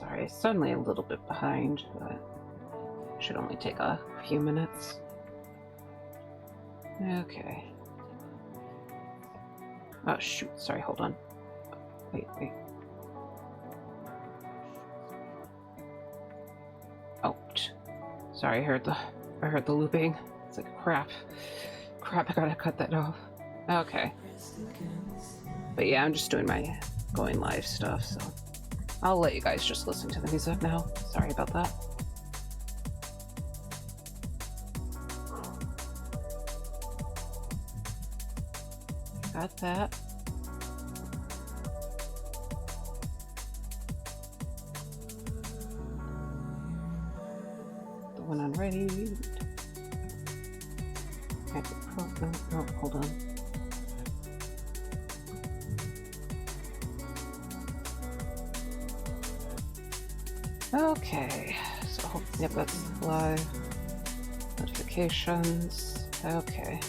Sorry, suddenly a little bit behind, but should only take a few minutes. Okay. Oh shoot, sorry, hold on. Wait. Oh, sorry, I heard the looping. It's like crap, I gotta cut that off. Okay. But yeah, I'm just doing my going live stuff, so I'll let you guys just listen to the music now. Sorry about that. Got that. The one on ready. No, hold on. Okay, so yep, that's live. Notifications. Okay.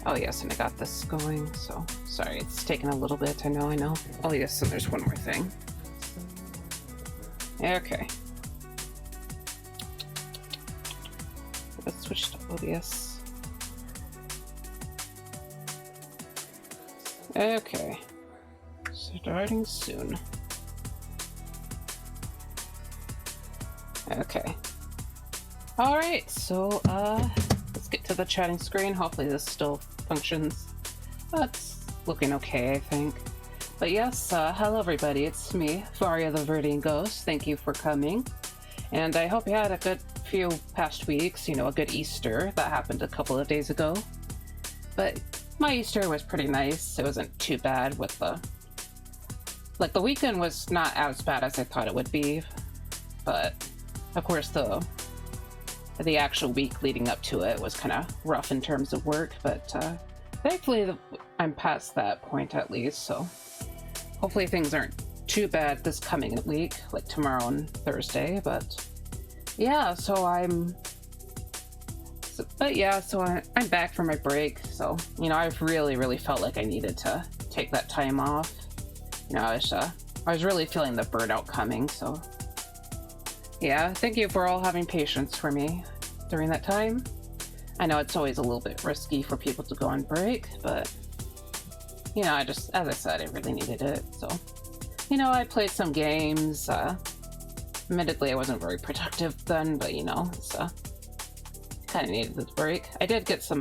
Oh yes, and I got this going, so sorry, it's taking a little bit, I know. Oh yes, and there's one more thing. Okay. Let's switch to OBS. Okay. Starting soon. Okay. Alright, so let's get to the chatting screen. Hopefully this still functions. It's looking okay, I think. But yes, hello everybody, it's me, Varia the ViridianGhost. Thank you for coming. And I hope you had a good few past weeks, you know, a good Easter. That happened a couple of days ago. But my Easter was pretty nice. It wasn't too bad with the weekend was not as bad as I thought it would be. But of course the actual week leading up to it was kind of rough in terms of work, but thankfully I'm past that point at least, so hopefully things aren't too bad this coming week, like tomorrow and Thursday. But yeah, so I'm back from my break, so you know, I've really felt like I needed to take that time off. You know, I was really feeling the burnout coming, so yeah, thank you for all having patience for me during that time. I know it's always a little bit risky for people to go on break, but you know, as I said, I really needed it. So, you know, I played some games. Admittedly, I wasn't very productive then, but you know, it's kind of needed this break. I did get some,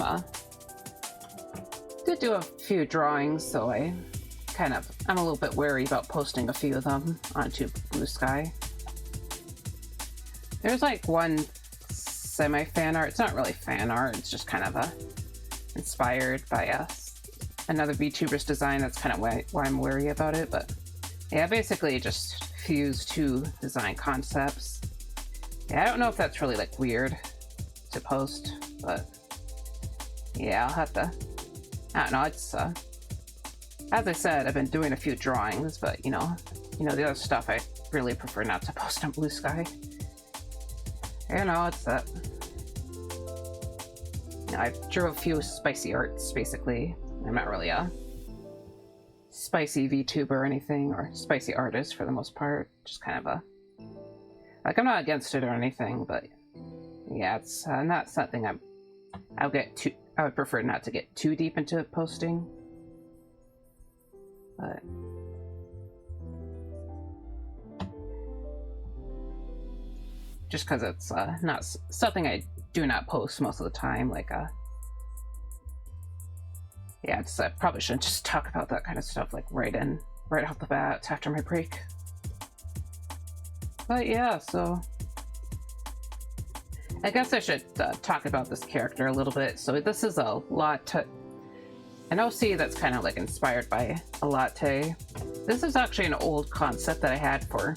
did do a few drawings, so I'm a little bit wary about posting a few of them onto Blue Sky. There's like one semi-fan art. It's not really fan art. It's just kind of inspired by another VTuber's design. That's kind of why I'm wary about it. But yeah, basically just fused two design concepts. Yeah, I don't know if that's really like weird to post, but yeah, I'll have to. I don't know. It's as I said, I've been doing a few drawings, but you know the other stuff I really prefer not to post on Blue Sky. You know, it's that. You know, I drew a few spicy arts, basically. I'm not really a spicy VTuber or anything, or spicy artist for the most part. Just kind of I'm not against it or anything, but yeah, it's not something I would prefer not to get too deep into posting. But just because it's not something I do not post most of the time, like yeah, I probably shouldn't just talk about that kind of stuff like right off the bat after my break. But yeah, so I guess I should talk about this character a little bit. So this is a Latte, an OC that's kind of like inspired by a Latte. This is actually an old concept that I had for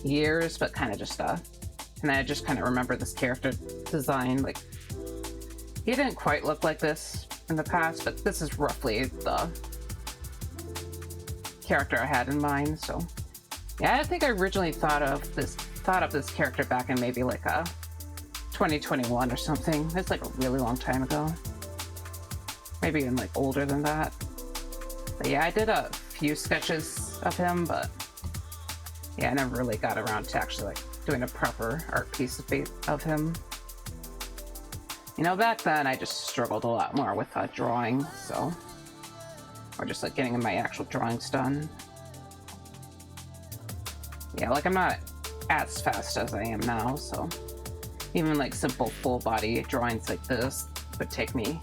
years, but kind of just and I just kind of remember this character design. Like, he didn't quite look like this in the past, but this is roughly the character I had in mind. So yeah, I think I originally thought of this character back in maybe like 2021 or something. It's like a really long time ago, maybe even like older than that. But yeah, I did a few sketches of him, but yeah, I never really got around to actually like doing a proper art piece of him. You know, back then I just struggled a lot more with drawing, so, or just like getting my actual drawings done. Yeah, like I'm not as fast as I am now, so even like simple full body drawings like this would take me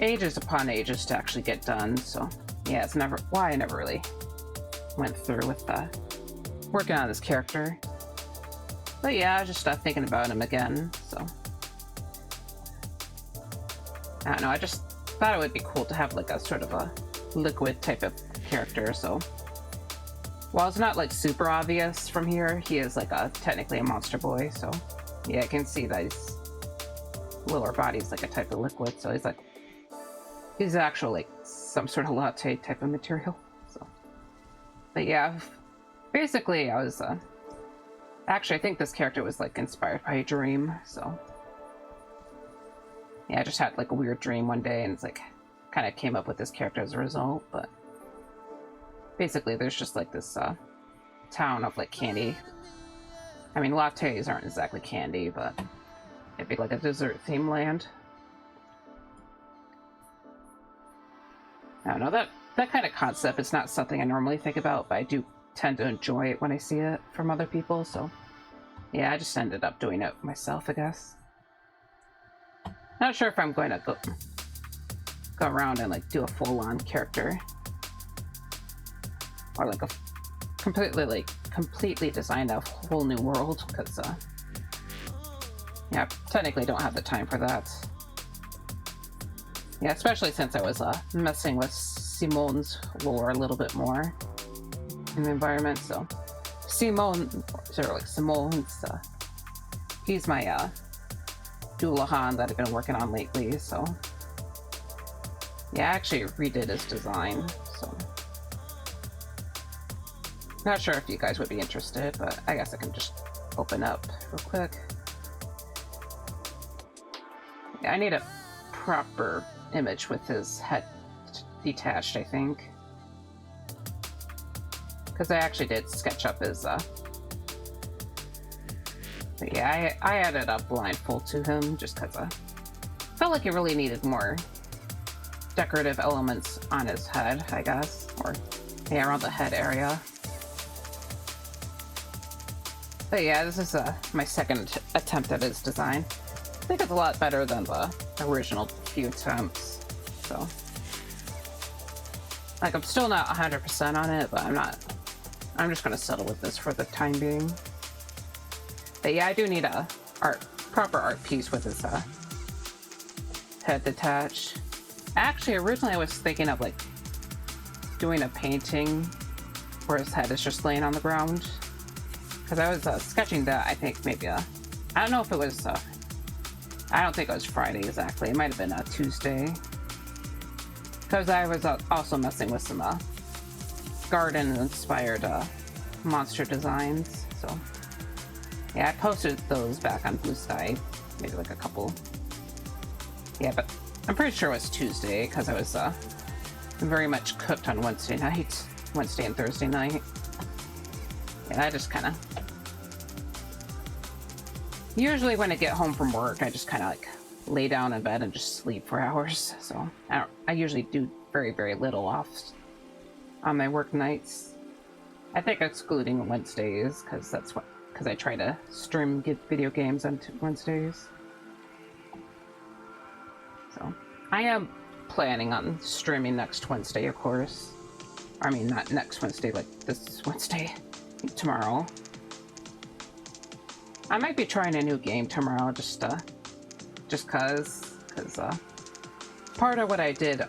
ages upon ages to actually get done. So yeah, it's never why I never really went through with working on this character. But yeah, I was just thinking about him again, so I don't know, I just thought it would be cool to have like a sort of a liquid type of character. So while it's not like super obvious from here, he is like technically a monster boy, so yeah, I can see that his lower body's like a type of liquid, so he's actually like some sort of latte type of material. So but yeah, basically I was actually I think this character was like inspired by a dream. So yeah, I just had like a weird dream one day and it's like kind of came up with this character as a result. But basically there's just like this town of like candy. I mean, lattes aren't exactly candy, but it'd be like a dessert themed land. I don't know, that kind of concept is not something I normally think about, but I do tend to enjoy it when I see it from other people. So yeah, I just ended up doing it myself, I guess. Not sure if I'm going to go around and like do a full-on character, or like a completely design a whole new world, because yeah, I technically don't have the time for that. Yeah, especially since I was messing with Simone's lore a little bit more in the environment. So Simone's he's my Doulahan that I've been working on lately. So yeah, I actually redid his design, so not sure if you guys would be interested, but I guess I can just open up real quick. Yeah, I need a proper image with his head detached, I think, because I actually did sketch up his but yeah, I added a blindfold to him just because I felt like he really needed more decorative elements on his head, I guess, or yeah, around the head area. But yeah, this is my second attempt at his design. I think it's a lot better than the original few attempts. So, like, I'm still not 100% on it, but I'm just gonna settle with this for the time being. But yeah, I do need a proper art piece with his head detached. Actually, originally I was thinking of like doing a painting where his head is just laying on the ground, because I was sketching that, I think maybe I don't know if it was I don't think it was Friday exactly, it might have been a Tuesday, because I was also messing with some garden inspired monster designs. So yeah, I posted those back on Blue Sky, maybe like a couple. Yeah, but I'm pretty sure it was Tuesday, because I was very much cooked on Wednesday and Thursday night. Yeah, I just kind of... Usually when I get home from work, I just kind of like lay down in bed and just sleep for hours. So I usually do very, very little off on my work nights. I think excluding Wednesdays, because I try to stream video games on Wednesdays. So I am planning on streaming next Wednesday, of course. I mean, not next Wednesday, like this Wednesday, tomorrow. I might be trying a new game tomorrow, just cause part of what I did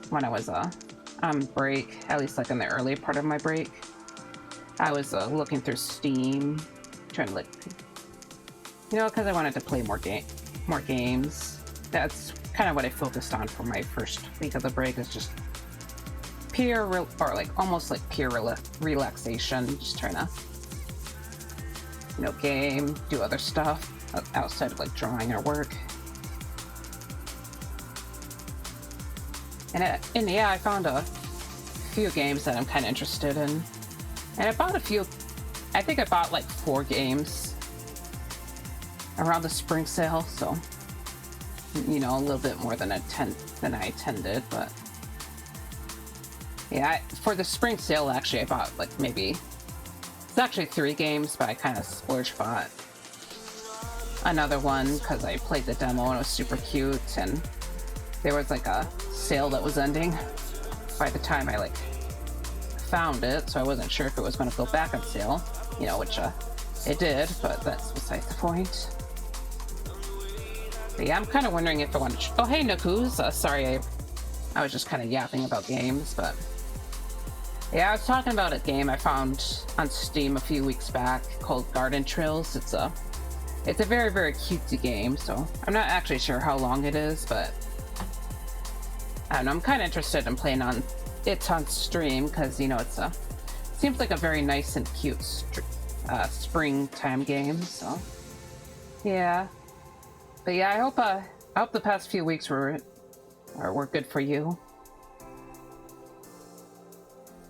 when I was on break, at least like in the early part of my break, I was looking through Steam, trying to, like, you know, because I wanted to play more games. That's kind of what I focused on for my first week of the break, is just almost like pure relaxation, just trying to, you know, game, do other stuff outside of like drawing or work. And yeah, I found a few games that I'm kind of interested in. And I bought a few, I think I bought like 4 games around the spring sale, so, you know, a little bit more than I intended, but yeah, for the spring sale, actually, I bought like maybe, it's actually 3 games, but I kind of splurge bought another one because I played the demo and it was super cute, and there was like a sale that was ending by the time I like found it, so I wasn't sure if it was going to go back on sale, you know, which it did, but that's besides the point. But yeah, I'm kind of wondering if I want to. Oh, hey, Nakuz. Sorry, I was just kind of yapping about games, but yeah, I was talking about a game I found on Steam a few weeks back called Garden Trails. It's a very, very cutesy game, so I'm not actually sure how long it is, but I don't know, I'm kind of interested in playing on stream because, you know, seems like a very nice and cute springtime game, so yeah. But yeah, I hope the past few weeks were good for you.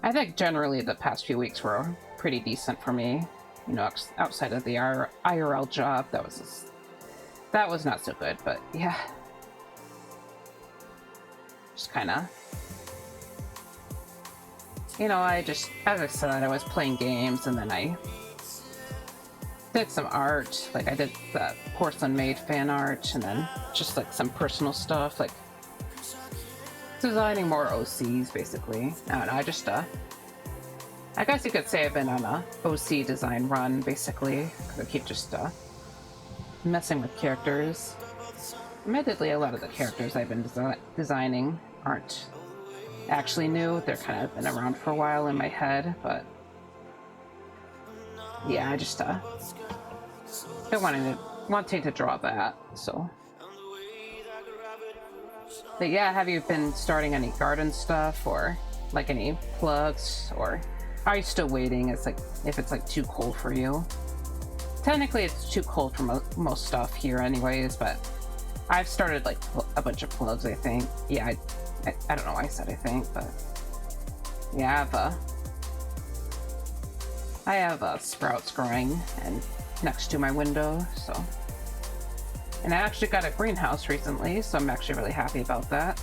I think generally the past few weeks were pretty decent for me. You know, outside of the IRL job, that was not so good, but yeah. Just kind of, you know, as I said, I was playing games, and then I did some art. Like, I did the Porcelain Maid fan art, and then just like some personal stuff, like designing more OCs, basically. I don't know, I guess you could say I've been on a OC design run, basically, because I keep just messing with characters. Admittedly, a lot of the characters I've been designing aren't actually new. They're kind of been around for a while in my head, but yeah, I just been wanting to draw that, so. But yeah, have you been starting any garden stuff, or like any plugs, or are you still waiting? It's like, if it's like too cold for you. Technically, it's too cold for most stuff here anyways, but I've started like a bunch of plugs, I think. Yeah, I don't know why I said I think, but yeah, I have sprouts growing and next to my window, so. And I actually got a greenhouse recently, so I'm actually really happy about that.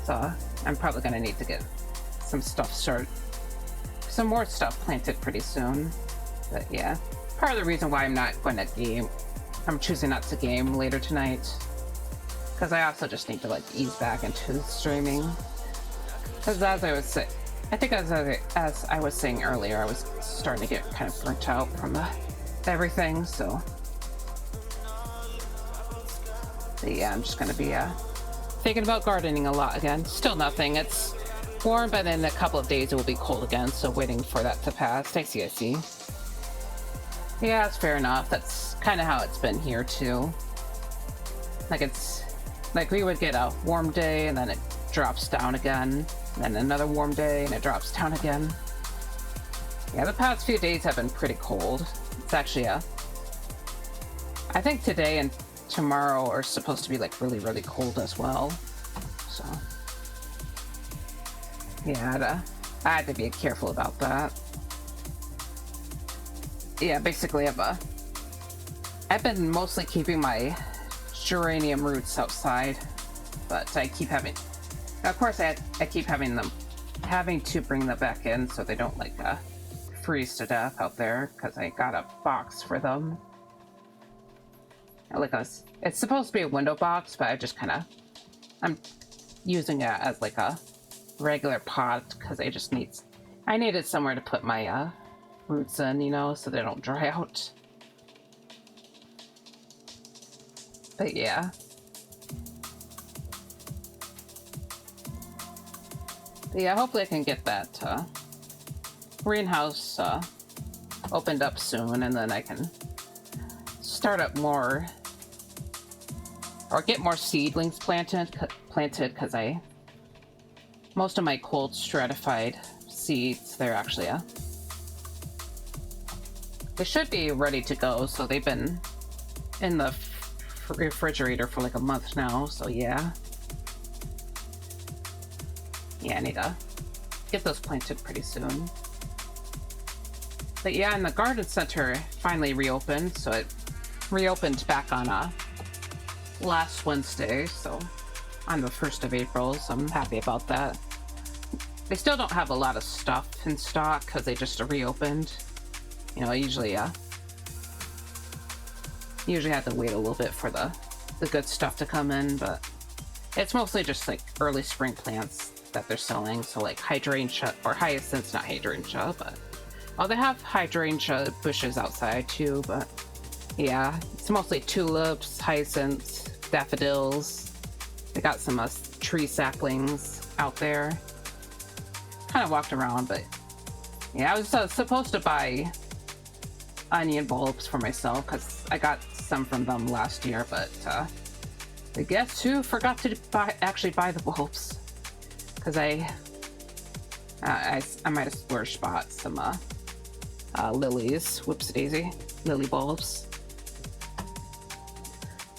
So I'm probably gonna need to get some more stuff planted pretty soon. But yeah, part of the reason why I'm choosing not to game later tonight, because I also just need to like ease back into streaming. Because as I was saying, I think as I was saying earlier, I was starting to get kind of burnt out from everything, so. But yeah, I'm just gonna be thinking about gardening a lot again. Still nothing. It's warm, but in a couple of days it will be cold again, so waiting for that to pass. I see. Yeah, it's fair enough. That's kind of how it's been here too. Like we would get a warm day and then it drops down again, and then another warm day and it drops down again. Yeah, the past few days have been pretty cold. It's actually I think today and tomorrow are supposed to be like really, really cold as well. So yeah, I had to be careful about that. Yeah, basically I've been mostly keeping my geranium roots outside, but I keep having, of course I keep having to bring them back in so they don't like freeze to death out there, because I got a box for them. It's supposed to be a window box, but I'm using it as like a regular pot because I needed somewhere to put my roots in, you know, so they don't dry out. But yeah. Hopefully I can get that greenhouse opened up soon, and then I can start up more, or get more seedlings planted, because most of my cold stratified seeds, they're actually they should be ready to go, so they've been in the refrigerator for like a month now, so yeah. I need to get those planted pretty soon. But yeah, and the garden center finally reopened, so it reopened back on last Wednesday, so on the 1st of April, so I'm happy about that. They still don't have a lot of stuff in stock because they just reopened. You know, usually have to wait a little bit for the good stuff to come in, but it's mostly just like early spring plants that they're selling. So like hydrangea or hyacinths, not hydrangea, but oh, they have hydrangea bushes outside too, but yeah, it's mostly tulips, hyacinths, daffodils. They got some tree saplings out there. Kind of walked around, but yeah, I was supposed to buy onion bulbs for myself because I got some from them last year, but guess who forgot to actually buy the bulbs? Because I might have splurged bought some lilies, whoops daisy, lily bulbs.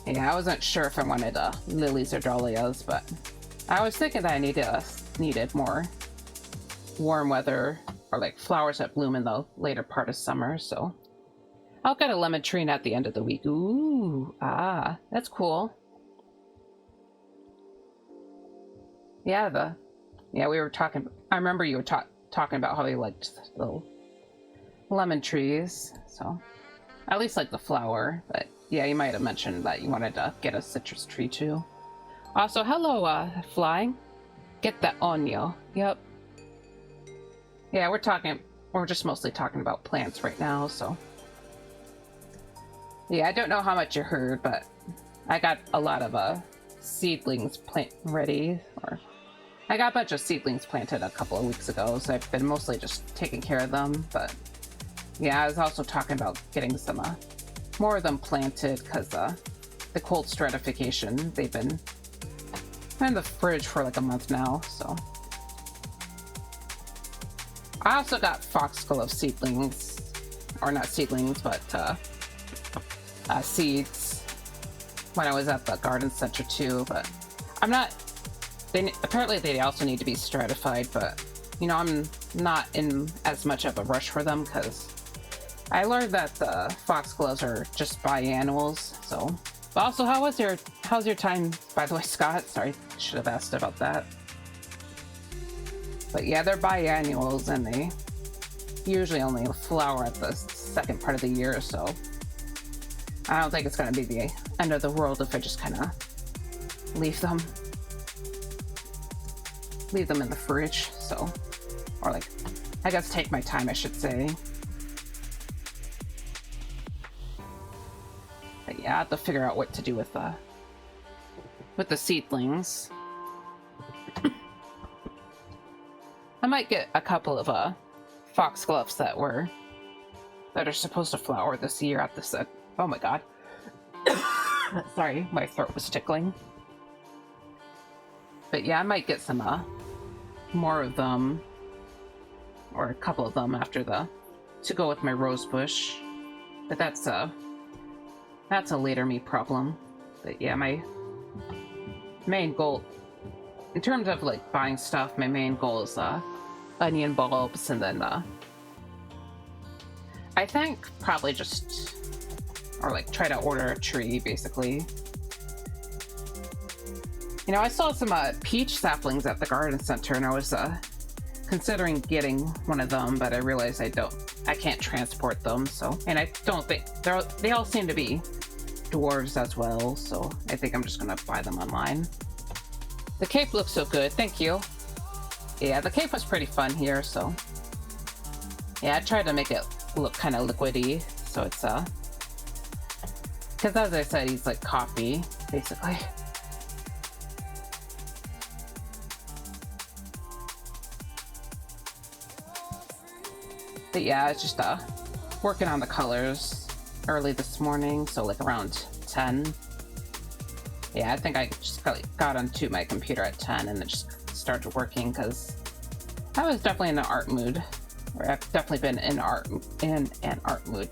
Yeah, I wasn't sure if I wanted lilies or dahlias, but I was thinking that I needed more warm weather or like flowers that bloom in the later part of summer, so I'll get a lemon tree at the end of the week. Ooh, that's cool. Yeah, we were talking. I remember you were talking about how you liked little lemon trees, so at least like the flower. But yeah, you might have mentioned that you wanted to get a citrus tree too. Also, hello, flying. Get that on you. Yep. Yeah, we're just mostly talking about plants right now, so. Yeah, I don't know how much you heard, but I got a lot of seedlings ready, or I got a bunch of seedlings planted a couple of weeks ago, so I've been mostly just taking care of them, but yeah, I was also talking about getting some more of them planted because the cold stratification, they've been in the fridge for like a month now, so. I also got foxglove seedlings, or not seedlings, but seeds when I was at the garden center too, but I'm not, apparently they also need to be stratified, but you know, I'm not in as much of a rush for them because I learned that the foxgloves are just biannuals, so. But also, how's your time, by the way, Scott? Sorry, should have asked about that. But yeah, they're biannuals and they usually only flower at the second part of the year, so I don't think it's going to be the end of the world if I just kind of leave them in the fridge, so, or like, I guess take my time, I should say. But yeah, I have to figure out what to do with the seedlings. I might get a couple of foxgloves that are supposed to flower this year at the oh my god. Sorry, my throat was tickling. But yeah, I might get some more of them, or a couple of them after to go with my rose bush. But that's a later me problem. But yeah, my main goal in terms of like buying stuff, my main goal is onion bulbs, and then I think probably just, or like try to order a tree basically. You know, I saw some peach saplings at the garden center, and I was considering getting one of them, but I realized I can't transport them, so, and I don't think they all seem to be dwarves as well, so I think I'm just gonna buy them online. The cape looks so good, thank you. Yeah, the cape was pretty fun here, so yeah, I tried to make it look kind of liquidy, so it's because as I said, he's like coffee basically. But yeah, it's just working on the colors early this morning, so like around 10. Yeah, I think I just got onto my computer at 10 and then just started working because I was definitely in an art mood. Or I've definitely been in an art mood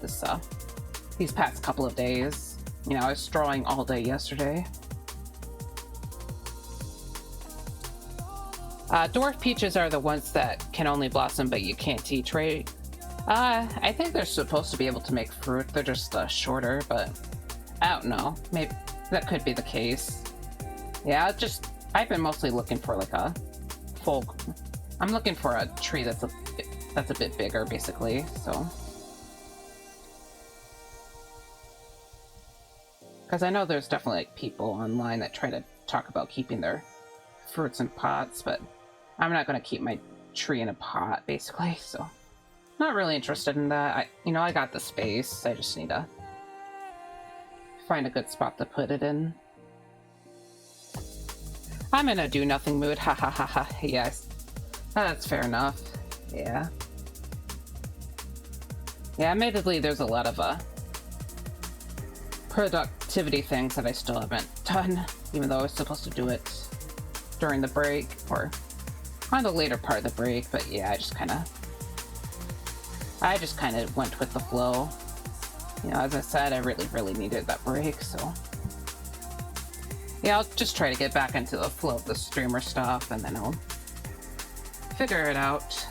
these past couple of days. You know, I was drawing all day yesterday. Dwarf peaches are the ones that can only blossom, but you can't eat, right? I think they're supposed to be able to make fruit. They're just shorter, but I don't know. Maybe that could be the case. Yeah, I've been mostly looking for like a full. I'm looking for a tree that's a bit bigger, basically. So, because I know there's definitely like people online that try to talk about keeping their fruits in pots, but I'm not going to keep my tree in a pot, basically. So, not really interested in that. I got the space. I just need to find a good spot to put it in. I'm in a do-nothing mood. Ha ha ha ha. Yes. That's fair enough. Yeah. Yeah, admittedly, there's a lot of productivity things that I still haven't done, even though I was supposed to do it during the break, or on the later part of the break, but yeah, I just kind of went with the flow. As I said, I really needed that break, so yeah, I'll just try to get back into the flow of the streamer stuff, and then I'll figure it out.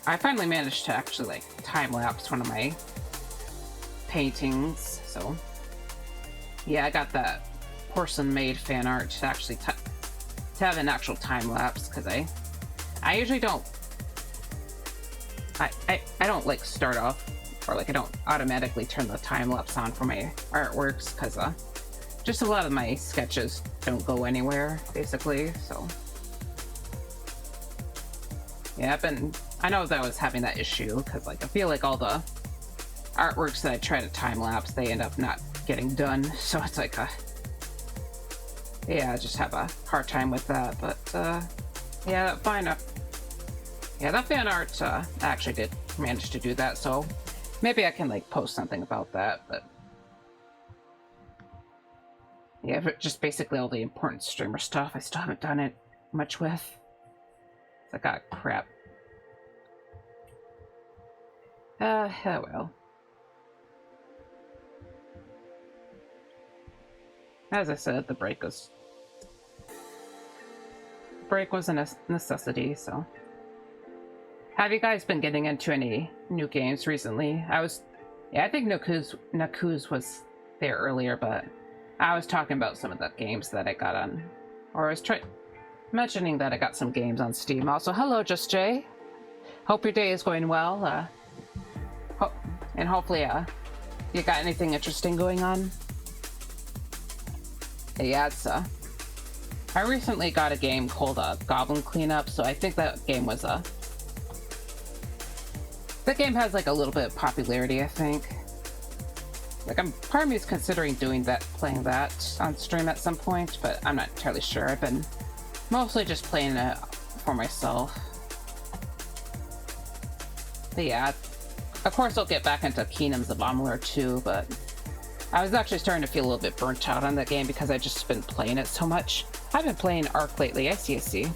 I finally managed to actually like time-lapse one of my paintings, so yeah, I got that porcelain-made fan art to actually to have an actual time-lapse, because I usually don't I don't like start off, or like I don't automatically turn the time-lapse on for my artworks, because just a lot of my sketches don't go anywhere, basically. So yeah, I know that I was having that issue, because like I feel like all the artworks that I try to time-lapse, they end up not getting done, so it's like yeah, I just have a hard time with that. But yeah, that fan art I actually did manage to do that, so maybe I can like post something about that. But yeah, but just basically all the important streamer stuff I still haven't done it much with. I got crap. Oh well. As I said, the break was a necessity, so. Have you guys been getting into any new games recently? I think Nakuz was there earlier, but I was talking about some of the games that I got on, or I was mentioning that I got some games on Steam. Also, hello, Just Jay. Hope your day is going well. And hopefully, you got anything interesting going on? Yeah, I recently got a game called Goblin Cleanup, so I think that game was that game has like a little bit of popularity, I think. Like, part of me is considering playing that on stream at some point, but I'm not entirely sure. I've been mostly just playing it for myself. But yeah, of course I'll get back into Kingdoms of Amalur too, but I was actually starting to feel a little bit burnt out on that game because I've just been playing it so much. I've been playing Ark lately. I see.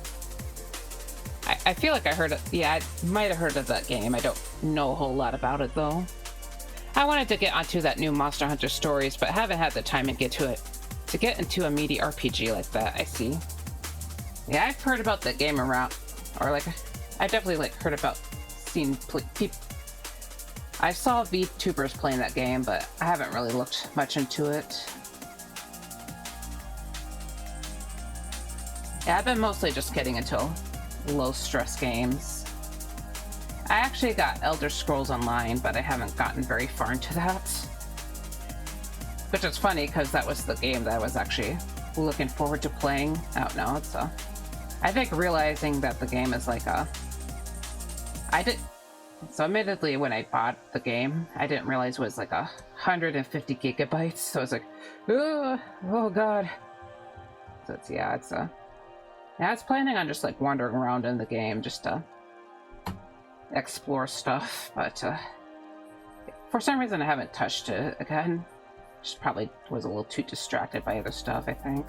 I feel like I heard it. Yeah, I might have heard of that game. I don't know a whole lot about it though. I wanted to get onto that new Monster Hunter Stories, but haven't had the time to get into a meaty RPG like that. I see. Yeah, I've heard about that game around, or like, I definitely like heard about people. I saw VTubers playing that game, but I haven't really looked much into it. Yeah, I've been mostly just getting into low-stress games. I actually got Elder Scrolls Online, but I haven't gotten very far into that. Which is funny, because that was the game that I was actually looking forward to playing. I don't know, I think realizing that the game is like so admittedly, when I bought the game, I didn't realize it was like 150 gigabytes, so I was like, oh god. So yeah, I was planning on just like wandering around in the game just to explore stuff, but for some reason I haven't touched it again. Just probably was a little too distracted by other stuff, I think.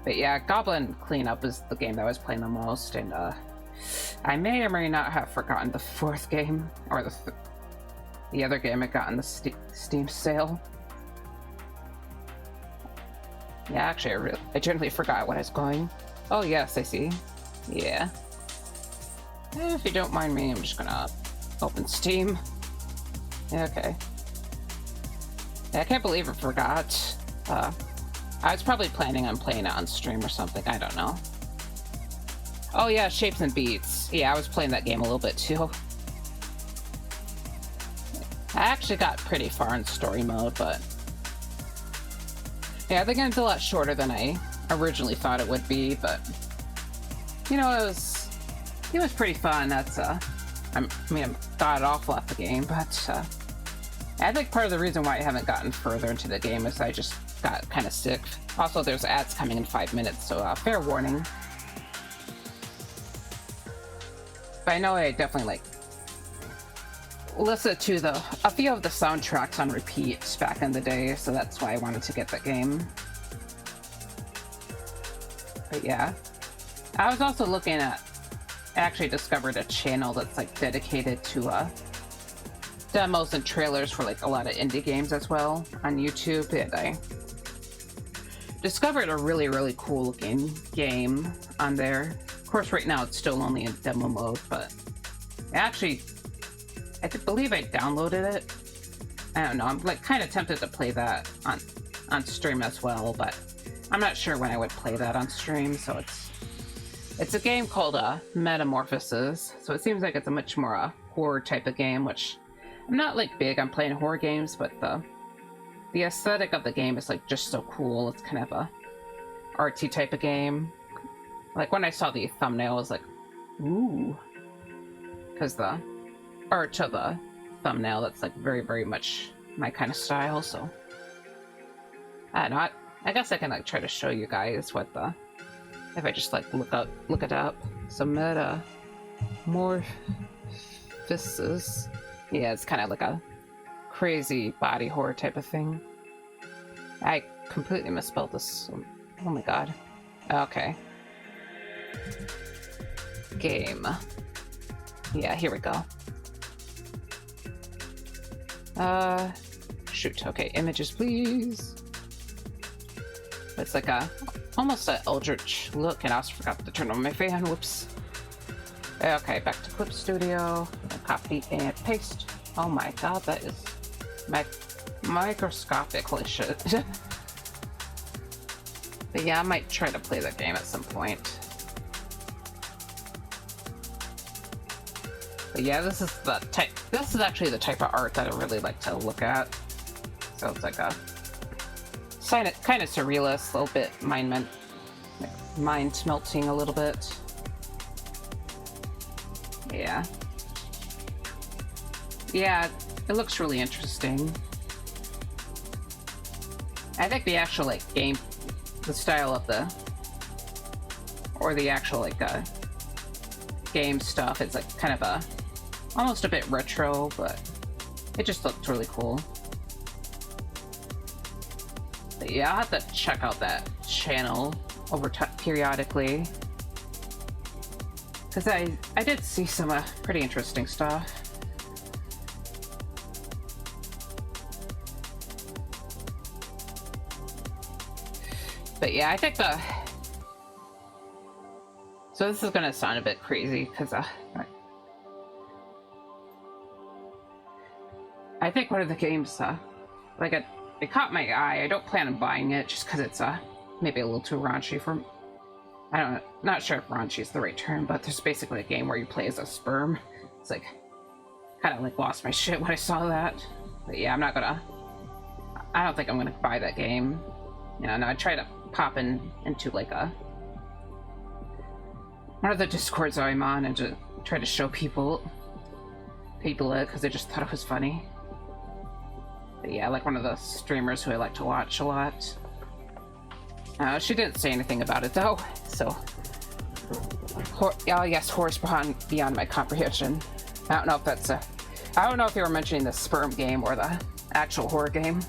But yeah, Goblin Cleanup is the game that I was playing the most, and I may or may not have forgotten the fourth game, or the other game I got on the Steam sale. Yeah, actually, I generally forgot what I was going. Oh, yes, I see. Yeah. If you don't mind me, I'm just gonna open Steam. Yeah, okay. Yeah, I can't believe I forgot. I was probably planning on playing it on stream or something. I don't know. Oh, yeah, Shapes and Beats. Yeah, I was playing that game a little bit, too. I actually got pretty far in story mode, but... yeah, the game's a lot shorter than I originally thought it would be, but... you know, it was pretty fun. That's, I mean, I'm god-awful at the game, but, I think part of the reason why I haven't gotten further into the game is I just got kind of sick. Also, there's ads coming in 5 minutes, so, fair warning. But I know I definitely, like, listened to a few of the soundtracks on repeat back in the day, so that's why I wanted to get that game. But yeah. I was also looking at... I actually discovered a channel that's, like, dedicated to, demos and trailers for, like, a lot of indie games as well on YouTube, and I discovered a really, really cool looking game on there. Of course, right now it's still only in demo mode, but actually, I believe I downloaded it. I don't know, I'm like kind of tempted to play that on stream as well, but I'm not sure when I would play that on stream, so it's a game called Metamorphosis, so it seems like it's a much more horror type of game, which I'm not like big on playing horror games, but the aesthetic of the game is like just so cool. It's kind of a artsy type of game. Like when I saw the thumbnail, I was like, ooh, because the art of the thumbnail, that's like very, very much my kind of style. So I don't know. I guess I can like try to show you guys what if I just like look it up. So Metamorphosis. Yeah, it's kind of like a crazy body horror type of thing. I completely misspelled this. Oh my god. Okay. Game. Yeah, here we go. Shoot. Okay, images, please. It's like almost an eldritch look, and I also forgot to turn on my fan. Whoops. Okay, back to Clip Studio. Copy and paste. Oh my god, that is microscopic. Holy shit. But yeah, I might try to play that game at some point. But yeah, this is actually the type of art that I really like to look at. So it's like a kind of surrealist, a little bit mind melting a little bit. Yeah. Yeah, it looks really interesting. I think the actual like game, the style of the actual like game stuff, it's like kind of almost a bit retro, but it just looked really cool. But yeah, I'll have to check out that channel over periodically, because I did see some pretty interesting stuff. But yeah, I think so this is gonna sound a bit crazy, because I think one of the games like it caught my eye. I don't plan on buying it just because it's maybe a little too raunchy for... I don't know, not sure if raunchy is the right term, but there's basically a game where you play as a sperm. It's like, kind of like lost my shit when I saw that. But yeah, I don't think I'm gonna buy that game. You know, and I try to pop into like one of the Discords I'm on and just try to show people it because I just thought it was funny. But yeah, like one of the streamers who I like to watch a lot. She didn't say anything about it though, so... oh yes, horrors beyond my comprehension. I don't know if that's I don't know if you were mentioning the sperm game or the actual horror game.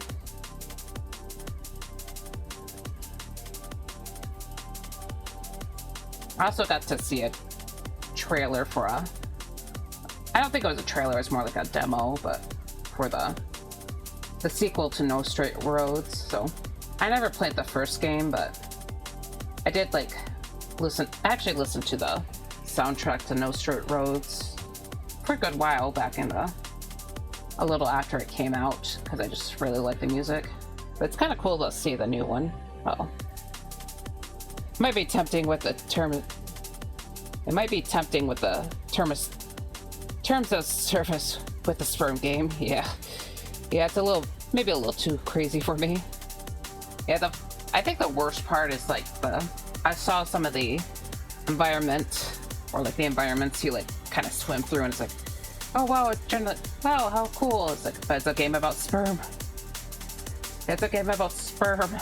I also got to see a trailer for I don't think it was a trailer, it was more like a demo, but for the sequel to No Straight Roads, so I never played the first game, but I did like actually listen to the soundtrack to No Straight Roads for a good while back in a little after it came out, because I just really like the music. But it's kind of cool to see the new one. Oh, might be tempting with the term. It might be tempting with the terms of service with the sperm game. Yeah, it's maybe a little too crazy for me. Yeah, I think the worst part is like I saw some of the environment, or like the environments you like kind of swim through, and it's like, oh wow, wow, how cool. It's like, but it's a game about sperm. It's a game about sperm.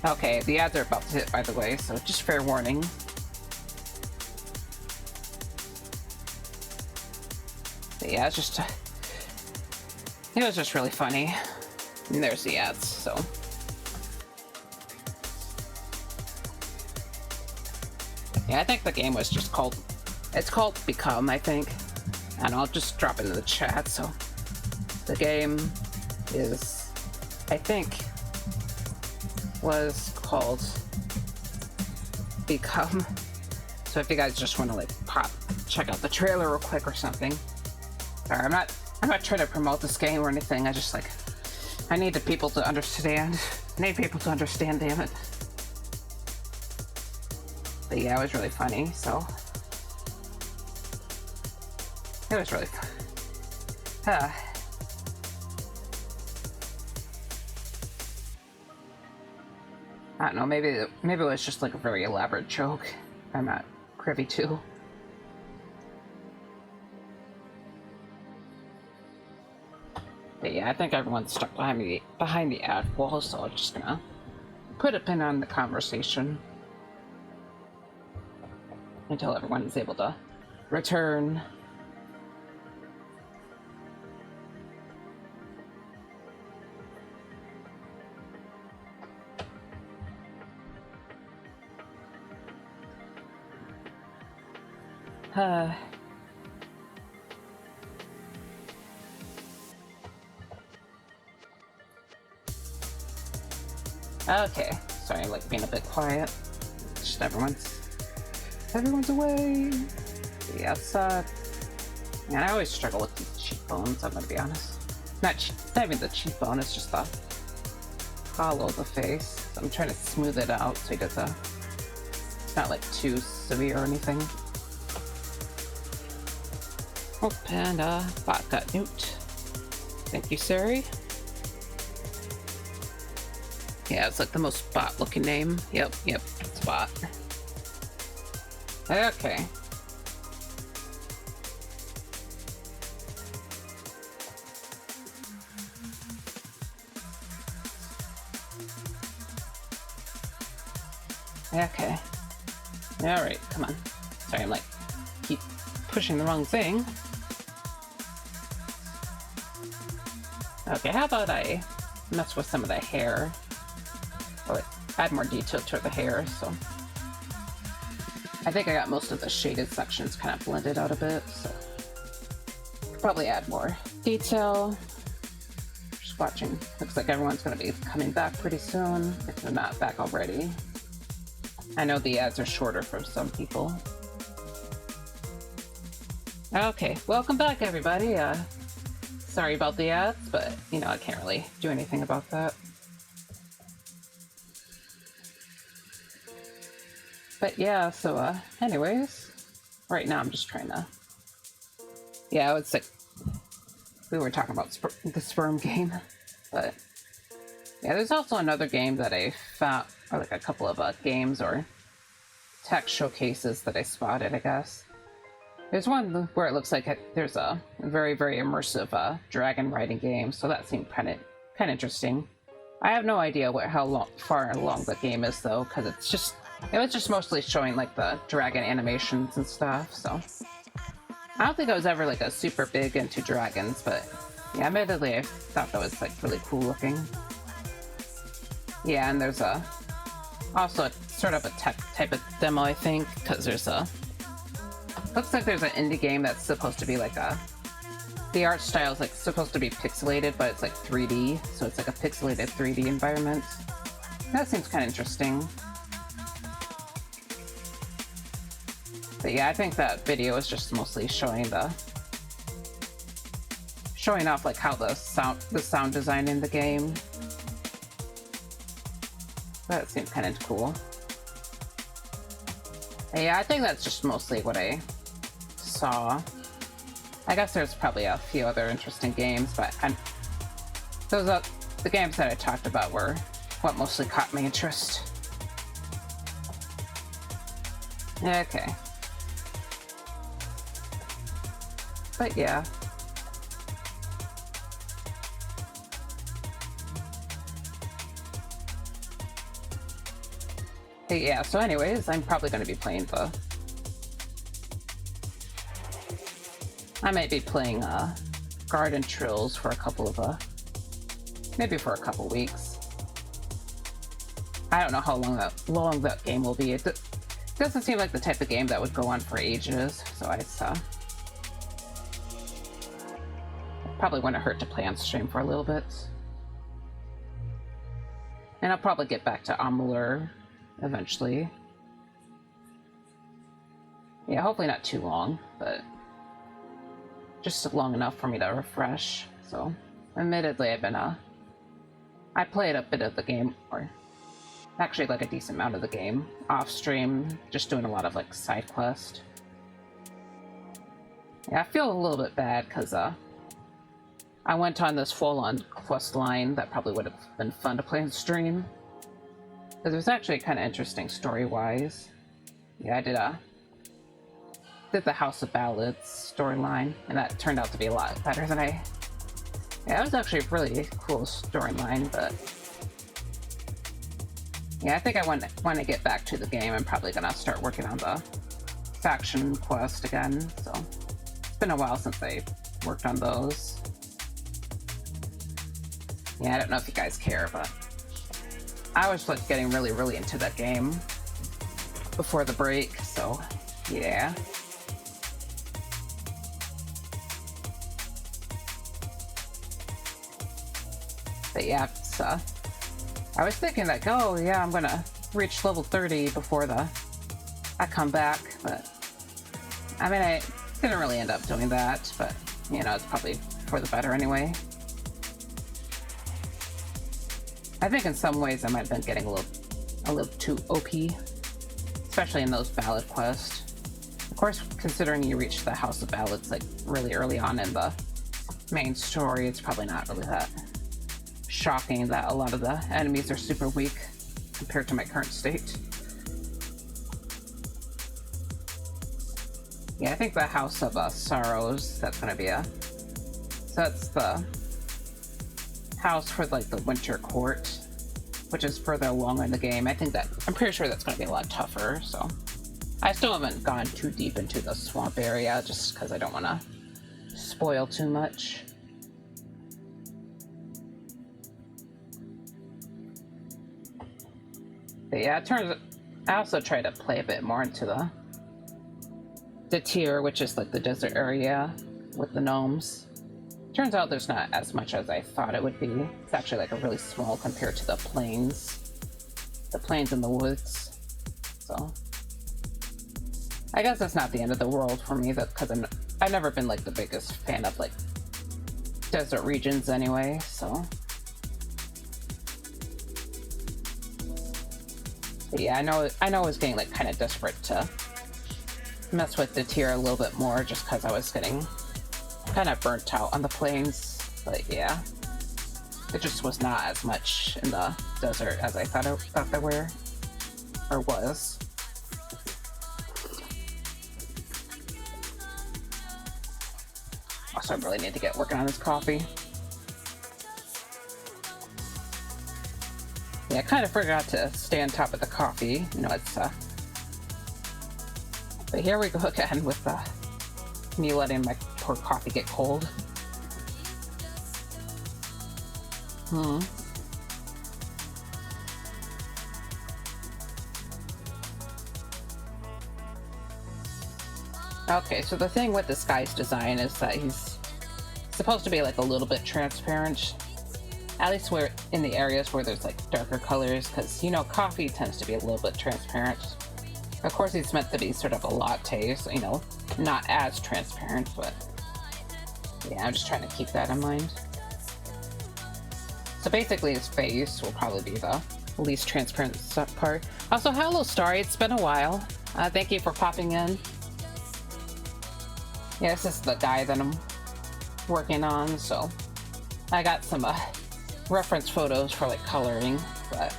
Okay, the ads are about to hit, by the way, so just fair warning. But yeah, it was just really funny. And there's the ads, so. Yeah, I think the game was just called, it's called Become, I think. And I'll just drop it into the chat. So the game is, I think, was called Become. So if you guys just want to like check out the trailer real quick or something. Sorry, I'm not trying to promote this game or anything. I need people to understand. I need people to understand, damn it. But yeah, it was really funny, so. It was really fun. I don't know, maybe it was just like a very elaborate joke I'm not privy to. But yeah, I think everyone's stuck behind the ad wall, so I'm just gonna put a pin on the conversation until everyone is able to return. Okay, sorry, I'm like being a bit quiet. Just everyone's away. Yes, man, I always struggle with these cheekbones, I'm gonna be honest. Not even the cheekbone, it's just the hollow of the face. So I'm trying to smooth it out so it's not like too severe or anything. Oh, and bot got nuked. Thank you, Sari. Yeah, it's like the most bot looking name. Yep, it's bot. Okay. Okay. Alright, come on. Sorry, I'm like, keep pushing the wrong thing. Okay, how about I mess with some of the hair? Or add more detail to the hair, so. I think I got most of the shaded sections kind of blended out a bit, so. Probably add more detail. Just watching. Looks like everyone's gonna be coming back pretty soon, if they're not back already. I know the ads are shorter for some people. Okay, welcome back everybody. Sorry about the ads, but you know, I can't really do anything about that. But yeah, so anyways, right now I'm just trying to, yeah, it's like, we were talking about the sperm game, but yeah, there's also another game that I found, or like a couple of games or tech showcases that I spotted, I guess. There's one where it looks like there's a very, very immersive dragon riding game, so that seemed kind of interesting. I have no idea how far along the game is though, because it was just mostly showing like the dragon animations and stuff, so. I don't think I was ever like a super big into dragons, but yeah, admittedly I thought that was like really cool looking. Yeah, and there's also sort of a tech type of demo, I think, because there's looks like there's an indie game that's supposed to be like the art style is like supposed to be pixelated, but it's like 3D, so it's like a pixelated 3D environment. That seems kind of interesting. But yeah, I think that video is just mostly showing off like how the sound design in the game. That seems kind of cool. But yeah, I think that's just mostly what I saw. I guess there's probably a few other interesting games, but the games that I talked about were what mostly caught my interest. Okay. But yeah. But yeah, so anyways, I'm probably going to be playing I might be playing Garden Trills for a couple of maybe for a couple weeks. I don't know how long that game will be. It doesn't seem like the type of game that would go on for ages, so I probably wouldn't hurt to play on stream for a little bit. And I'll probably get back to Amalur eventually. Yeah, hopefully not too long, but just long enough for me to refresh. So, admittedly, I played a bit of the game, or actually like a decent amount of the game off stream, just doing a lot of like side quest. Yeah, I feel a little bit bad because I went on this full-on quest line that probably would have been fun to play on stream. Because it was actually kind of interesting story-wise. Yeah, I did the House of Ballads storyline, and that turned out to be a lot better than Yeah, it was actually a really cool storyline, but yeah, I think when I get back to the game, I'm probably gonna start working on the faction quest again. So it's been a while since I worked on those. Yeah, I don't know if you guys care, but I was like getting really into that game before the break, so yeah. But yeah, I was thinking like, oh yeah, I'm gonna reach level 30 before I come back, but I mean, I didn't really end up doing that, but you know, it's probably for the better anyway. I think in some ways I might have been getting a little too OP, especially in those ballad quests. Of course, considering you reach the House of Ballads like really early on in the main story, it's probably not really that shocking that a lot of the enemies are super weak compared to my current state. Yeah, I think the House of Sorrows, that's gonna be so that's the house for like the Winter Court, which is further along in the game. I'm pretty sure that's gonna be a lot tougher, so I still haven't gone too deep into the swamp area just because I don't want to spoil too much. But yeah, I also try to play a bit more into the tier, which is like the desert area with the gnomes. Turns out there's not as much as I thought it would be. It's actually like a really small compared to the plains and the woods. So I guess that's not the end of the world for me, because I've never been like the biggest fan of like desert regions anyway, so. But yeah, I know I was getting like kind of desperate to mess with the tier a little bit more just because I was getting kind of burnt out on the plains. But yeah, it just was not as much in the desert as I thought there were, or was. Also, I really need to get working on this coffee. Yeah, I kind of forgot to stay on top of the coffee. You know, it's but here we go again with me letting my poor coffee get cold. Okay, so the thing with this guy's design is that he's supposed to be like a little bit transparent, At least where in the areas where there's like darker colors, because you know coffee tends to be a little bit transparent. Of course, it's meant to be sort of a latte, so you know, not as transparent, but yeah, I'm just trying to keep that in mind. So basically, his face will probably be the least transparent part. Also, hello, Starry. It's been a while. Thank you for popping in. Yeah, this is the guy that I'm working on, so I got some reference photos for like coloring, but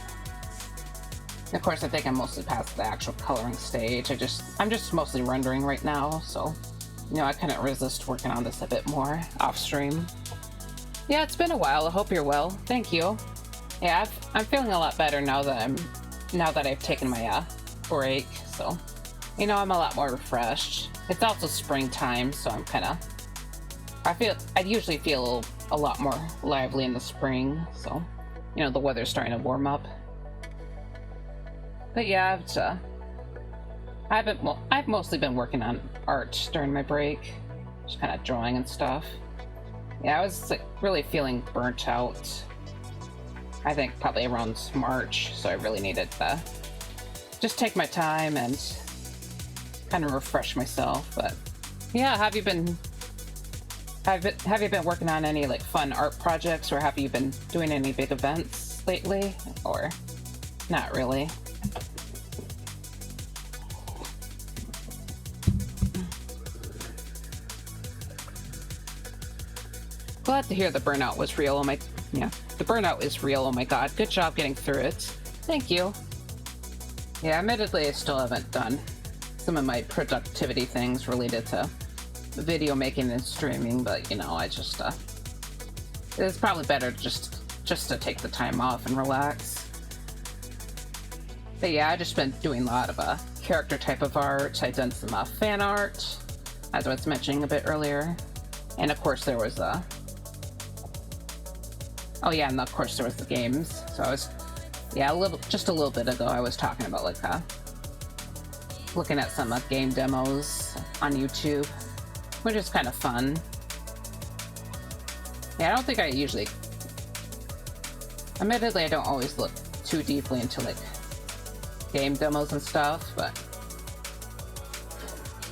of course I think I'm mostly past the actual coloring stage. I'm just mostly rendering right now, so you know, I couldn't resist working on this a bit more off stream. Yeah, it's been a while. I hope you're well. Thank you. Yeah, I'm feeling a lot better now that I've taken my break, so you know, I'm a lot more refreshed. It's also springtime, so I usually feel a lot more lively in the spring, so you know, the weather's starting to warm up. But yeah, I've mostly been working on art during my break, just kind of drawing and stuff. Yeah, I was like really feeling burnt out. I think probably around March, so I really needed to just take my time and kind of refresh myself. But yeah, have you been working on any like fun art projects, or have you been doing any big events lately, or not really? Glad to hear the burnout was real. The burnout is real. Oh my god, good job getting through it. Thank you. Yeah, admittedly, I still haven't done some of my productivity things related to video making and streaming, but you know, it's probably better just to take the time off and relax. But yeah, I've just been doing a lot of character type of art. I've done some fan art, as I was mentioning a bit earlier, and of course there was oh yeah, and of course there was the games. So I was, yeah, just a little bit ago I was talking about like looking at some game demos on YouTube, which is kind of fun. Yeah, I don't think I usually, admittedly, I don't always look too deeply into like game demos and stuff, but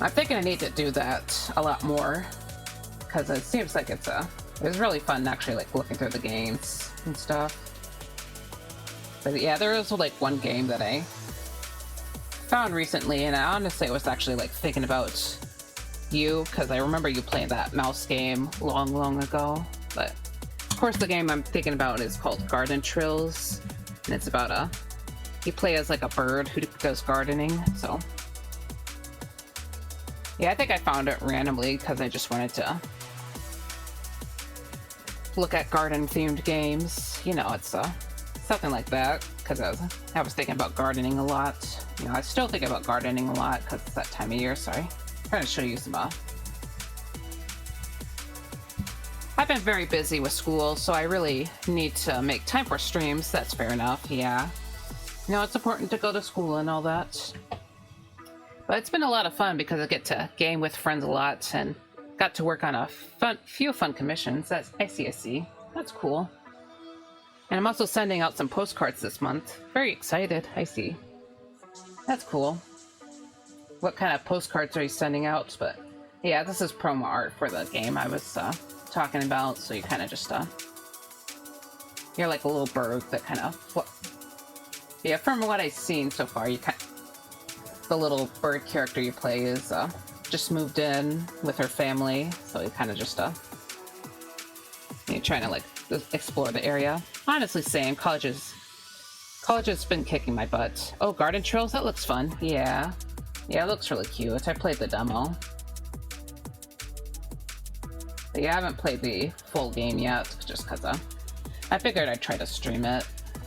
I'm thinking I need to do that a lot more, because it seems like it was really fun actually like looking through the games and stuff. But yeah, there was like one game that I found recently, and I honestly was actually like thinking about you, because I remember you playing that mouse game long ago. But of course the game I'm thinking about is called Garden Trills, and it's about you play as like a bird who does gardening. So yeah, I think I found it randomly because I just wanted to look at garden themed games. You know, it's something like that, because I was thinking about gardening a lot. You know, I still think about gardening a lot because it's that time of year. So I'm trying to show you some I've been very busy with school, so I really need to make time for streams. That's fair enough. Yeah, you know, it's important to go to school and all that, but it's been a lot of fun because I get to game with friends a lot and got to work on a few fun commissions. I see. That's cool. And I'm also sending out some postcards this month. Very excited. I see. That's cool. What kind of postcards are you sending out? But yeah, this is promo art for the game I was talking about. So you kind of just you're like a little bird that kind of, yeah, from what I've seen so far, the little bird character you play is just moved in with her family, so you kind of just you're trying to like explore the area. Honestly, same. College has been kicking my butt. Oh, Garden Trails, that looks fun. Yeah, it looks really cute. I played the demo, but yeah, I haven't played the full game yet, just because I figured I'd try to stream it.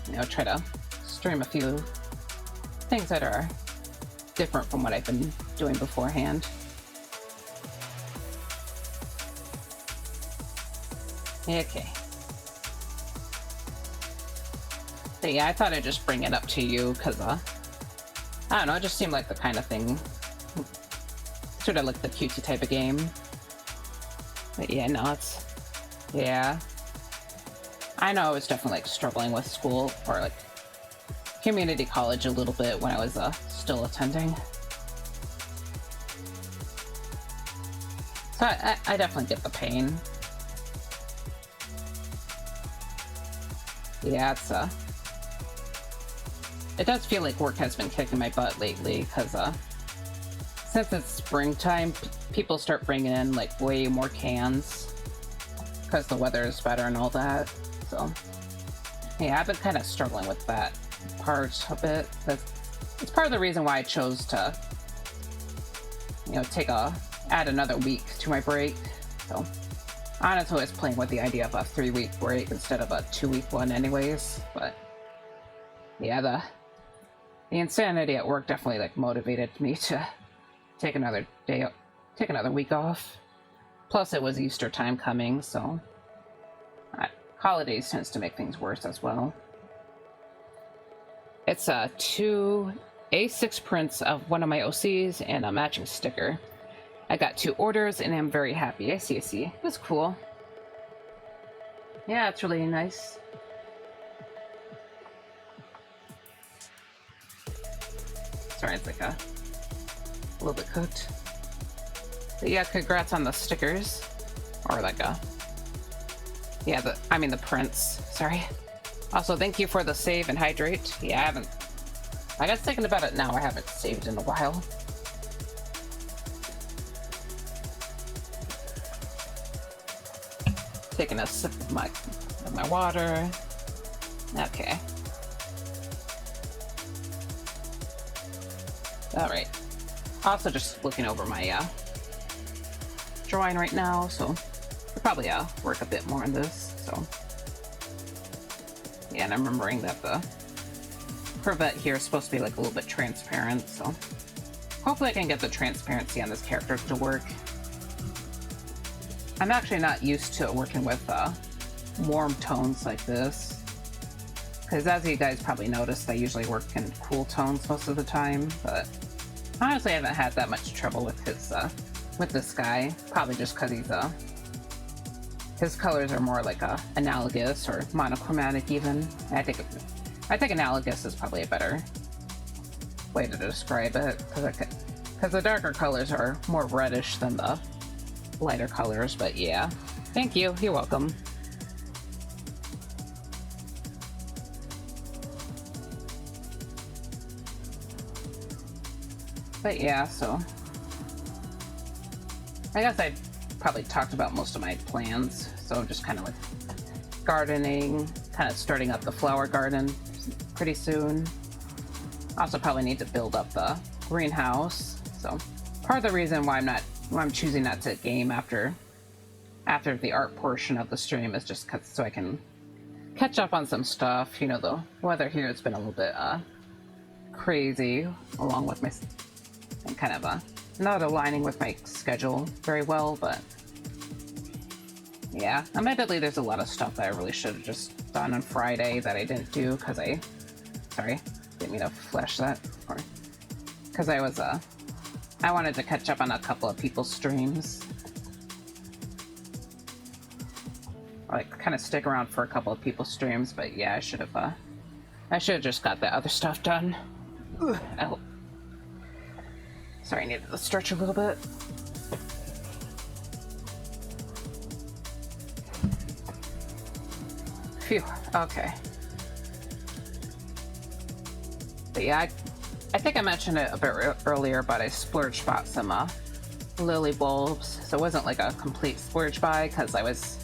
You know, try to stream a few things that are different from what I've been doing beforehand. Okay. But yeah, I thought I'd just bring it up to you because, I don't know, it just seemed like the kind of thing, sort of like the cutesy type of game. But yeah, no, yeah. I know I was definitely like struggling with school or like community college a little bit when I was still attending. So I definitely get the pain. Yeah, it does feel like work has been kicking my butt lately, because since it's springtime, people start bringing in like way more cans because the weather is better and all that. So yeah, I've been kind of struggling with that part a bit. It's part of the reason why I chose to, you know, add another week to my break. So honestly, I was playing with the idea of a 3-week break instead of a 2-week one anyways. But yeah, the insanity at work definitely like motivated me to take another week off. Plus it was Easter time coming, so holidays tends to make things worse as well. It's 2 A6 prints of one of my OCs and a matching sticker. I got 2 orders and I'm very happy. I see. It was cool. Yeah, it's really nice. Sorry, it's like a little bit cooked. But yeah, congrats on the stickers. Or like the prints. Sorry. Also, thank you for the save and hydrate. Yeah, I got thinking about it now. I haven't saved in a while. Taking a sip of my water. Okay. All right. Also, just looking over my drawing right now, so I'll probably work a bit more on this. So yeah, and I'm remembering that the cravat here is supposed to be like a little bit transparent, so hopefully I can get the transparency on this character to work. I'm actually not used to working with warm tones like this, because as you guys probably noticed, I usually work in cool tones most of the time, but honestly I haven't had that much trouble with this guy, probably just because his colors are more like analogous or monochromatic even. I think analogous is probably a better way to describe it, because the darker colors are more reddish than the lighter colors. But yeah, thank you, you're welcome. But yeah, so I guess I probably talked about most of my plans. So just kind of like gardening, kind of starting up the flower garden pretty soon. Also probably need to build up the greenhouse. So part of the reason why I'm choosing not to game after the art portion of the stream is just so I can catch up on some stuff. You know, the weather here has been a little bit crazy, along with my kind of not aligning with my schedule very well, but yeah, admittedly there's a lot of stuff that I really should have just done on Friday that I didn't do because sorry, didn't mean to flash that, because I wanted to catch up on a couple of people's streams, like kind of stick around for a couple of people's streams. But yeah, I should have just got that other stuff done. Oh, sorry, I needed to stretch a little bit. Phew, okay. But yeah, I think I mentioned it a bit earlier, but I splurge bought some lily bulbs. So it wasn't like a complete splurge buy, because I was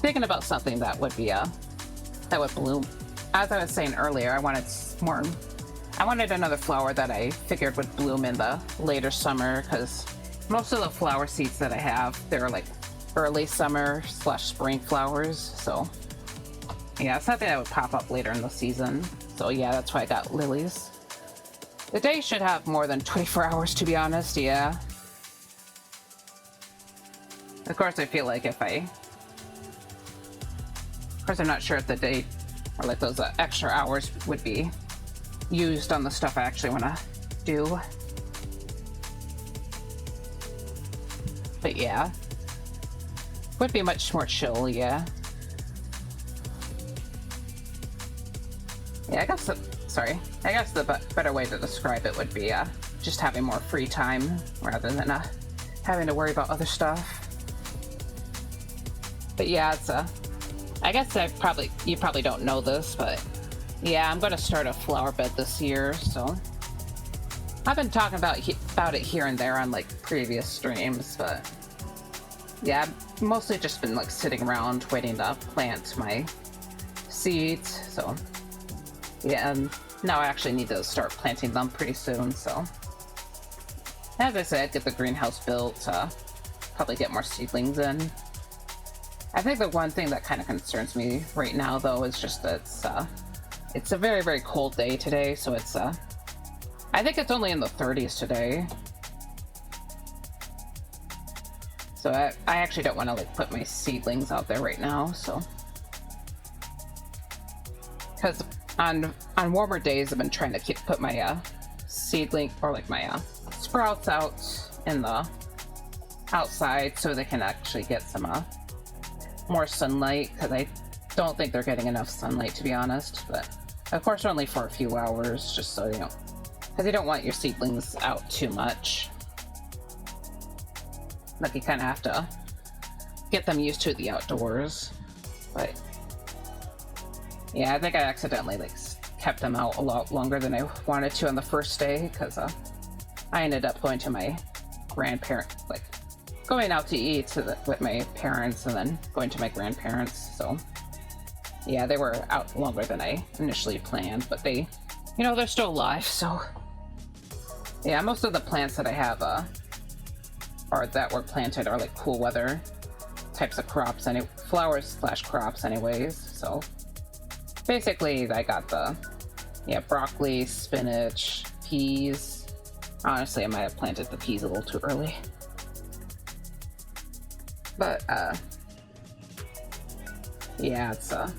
thinking about something that would bloom. As I was saying earlier, I wanted another flower that I figured would bloom in the later summer, because most of the flower seeds that I have, they're like early summer / spring flowers. So yeah, something that would pop up later in the season. So yeah, that's why I got lilies. The day should have more than 24 hours, to be honest. Yeah. Of course, I feel like I'm not sure if the day or like those extra hours would be used on the stuff I actually want to do. But yeah, would be much more chill. Yeah. Yeah, I guess the better way to describe it would be just having more free time rather than having to worry about other stuff. But yeah, it's I guess you probably don't know this, but yeah, I'm gonna start a flower bed this year, so I've been talking about it here and there on like previous streams, but yeah, I've mostly just been like sitting around waiting to plant my seeds. So yeah, and now I actually need to start planting them pretty soon. So as I said, get the greenhouse built, probably get more seedlings in. I think the one thing that kind of concerns me right now, though, is just that it's a very, very cold day today. So it's I think it's only in the 30s today. So I actually don't want to like put my seedlings out there right now. So because on warmer days, I've been trying to put my seedling or like my sprouts out in the outside so they can actually get some more sunlight, because I don't think they're getting enough sunlight, to be honest. But of course only for a few hours, just so you know, because you don't want your seedlings out too much. Like you kind of have to get them used to the outdoors. But yeah, I think I accidentally like kept them out a lot longer than I wanted to on the first day, because I ended up going to my going out to eat with my parents and then going to my grandparents. So yeah, they were out longer than I initially planned, but they, you know, they're still alive. So yeah, most of the plants that I have or that were planted are like cool weather types of crops, flowers/crops anyways. So basically I got the broccoli, spinach, peas. Honestly, I might have planted the peas a little too early. But yeah, it's the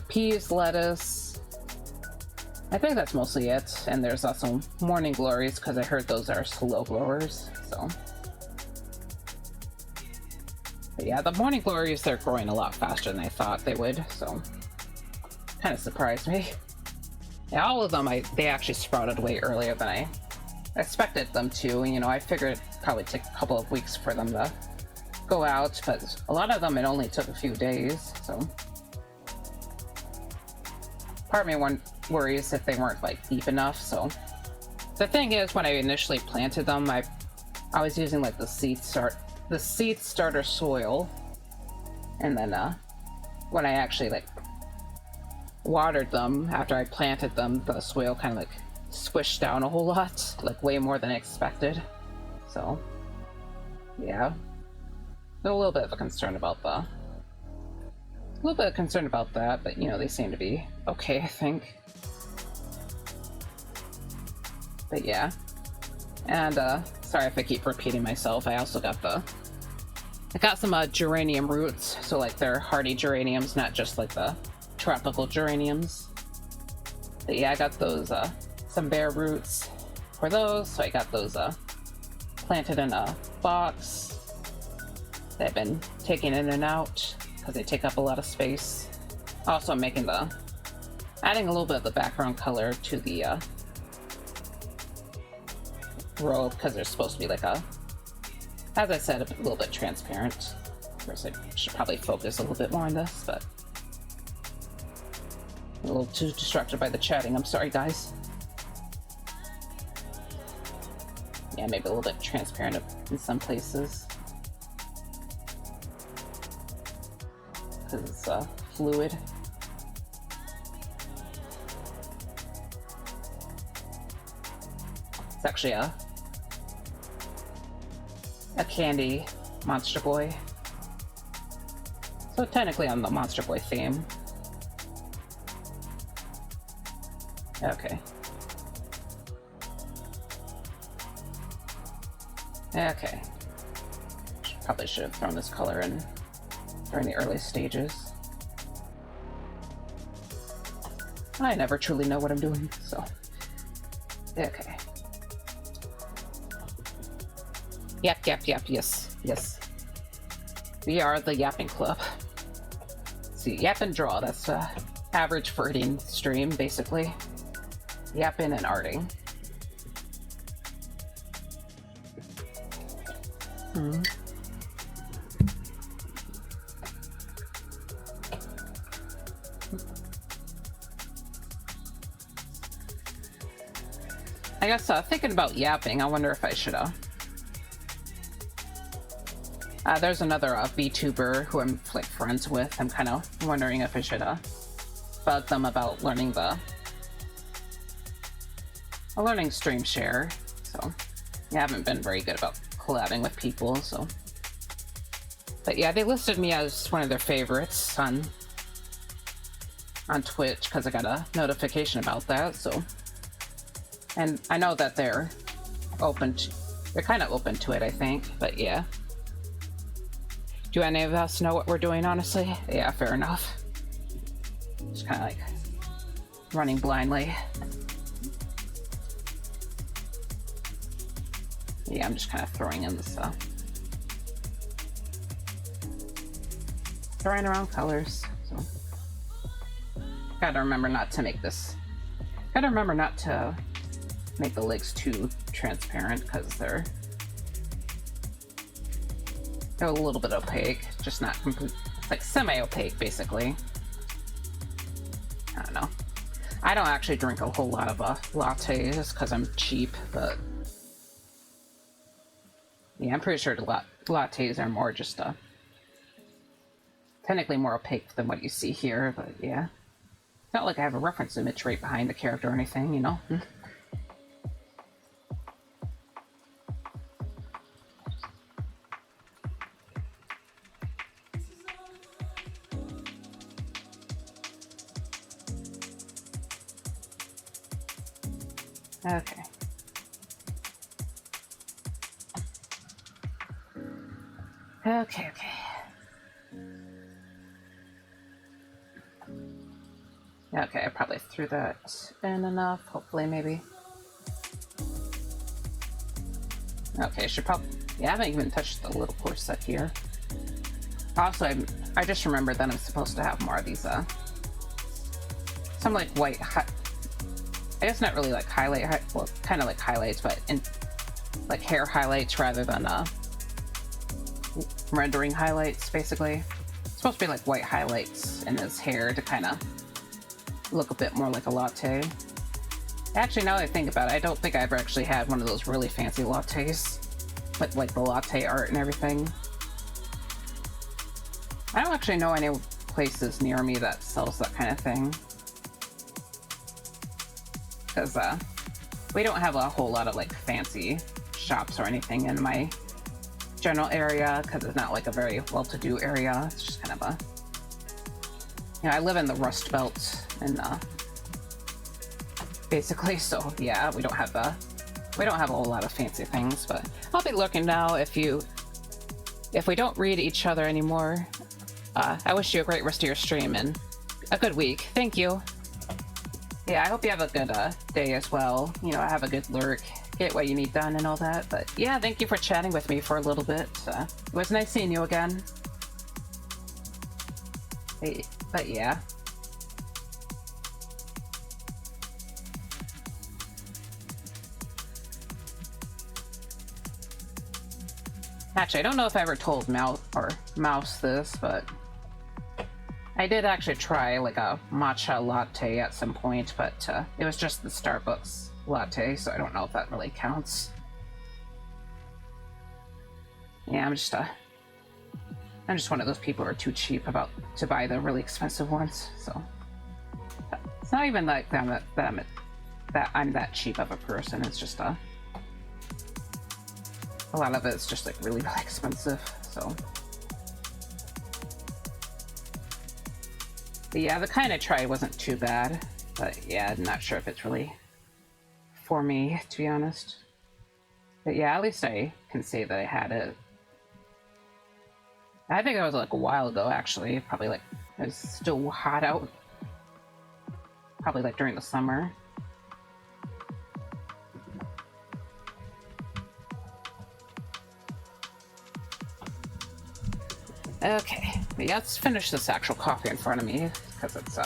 peas, lettuce. I think that's mostly it. And there's also morning glories, because I heard those are slow growers. So but yeah, the morning glories, they're growing a lot faster than I thought they would, so kind of surprised me. Yeah, all of them, they actually sprouted way earlier than I expected them to. You know, I figured it'd probably take a couple of weeks for them to go out, but a lot of them it only took a few days. So part of me worries if they weren't like deep enough. So the thing is, when I initially planted them, I was using like the seed starter soil, and then when I actually like watered them after I planted them, the soil kind of like squished down a whole lot, like way more than I expected. So yeah, a little bit of a concern about that, but you know, they seem to be okay, I think. But yeah, and sorry if I keep repeating myself, I also got some geranium roots, so like they're hardy geraniums, not just like the tropical geraniums. But yeah, I got those some bare roots for those, so I got those planted in a box that I've been taking in and out because they take up a lot of space. Also, I'm adding a little bit of the background color to the robe, because they're supposed to be like as I said, a little bit transparent. Of course, I should probably focus a little bit more on this, but a little too distracted by the chatting. I'm sorry, guys. Yeah, maybe a little bit transparent in some places, because it's fluid. It's actually a candy Monster Boy, so technically on the Monster Boy theme. Okay. Probably should have thrown this color in during the early stages. I never truly know what I'm doing, so okay. Yep, yes. We are the Yapping Club. See, yap and draw, that's average Viridian stream, basically. Yapping and arting. I guess thinking about yapping, I wonder if I should there's another VTuber who I'm like friends with. I'm kind of wondering if I should bug them about learning learning stream share. So I haven't been very good about collabing with people, so. But yeah, they listed me as one of their favorites on Twitch because I got a notification about that, so. And I know that they're kind of open to it, I think, but yeah. Do any of us know what we're doing, honestly? Yeah, fair enough. Just kind of like running blindly. Yeah, I'm just kind of throwing in the stuff. Throwing around colors, so. Gotta remember not to make this. Gotta remember not to make the legs too transparent because they're a little bit opaque, just not complete, like semi-opaque basically. I don't know. I don't actually drink a whole lot of lattes because I'm cheap, but yeah, I'm pretty sure the lattes are more just technically more opaque than what you see here, but yeah. It's not like I have a reference image right behind the character or anything, you know? Okay. Okay. Okay, I probably threw that in enough, hopefully, maybe. Okay, should probably... Yeah, I haven't even touched the little corset here. Also, I just remembered that I'm supposed to have more of these, some, like, white... I guess not really, like, well, kind of like highlights, but in, like, hair highlights rather than, rendering highlights, basically. It's supposed to be, like, white highlights in his hair to kind of look a bit more like a latte. Actually, now that I think about it, I don't think I ever actually had one of those really fancy lattes with like the latte art and everything. I don't actually know any places near me that sells that kind of thing, because we don't have a whole lot of like fancy shops or anything in my general area because it's not like a very well-to-do area. It's just kind of a, you know, I live in the Rust Belt and basically, so yeah, we don't have a whole lot of fancy things. But I'll be looking now. If we don't read each other anymore, I wish you a great rest of your stream and a good week. Thank you. Yeah, I hope you have a good day as well. You know, have a good lurk, get what you need done and all that. But yeah, thank you for chatting with me for a little bit. It was nice seeing you again. But yeah. Actually, I don't know if I ever told Mouse this, but I did actually try like a matcha latte at some point, but it was just the Starbucks latte, so I don't know if that really counts. Yeah, I'm just one of those people who are too cheap to buy the really expensive ones. So it's not even like that I'm that cheap of a person. It's just a lot of it's just like really expensive. So but yeah, the kind I tried wasn't too bad, but yeah, I'm not sure if it's really for me, to be honest. But yeah, at least I can say that I had it. I think that was like a while ago, actually. Probably like it was still hot out. Probably like during the summer. Okay, but yeah, let's finish this actual coffee in front of me because it's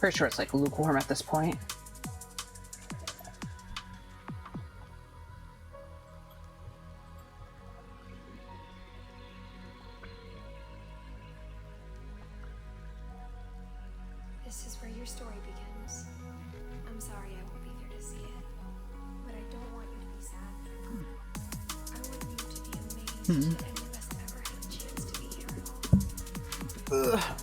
Pretty sure it's like lukewarm at this point. This is where your story begins. I'm sorry I won't be there to see it, but I don't want you to be sad. I want you to be amazed that any of us ever had a chance to be here. Ugh.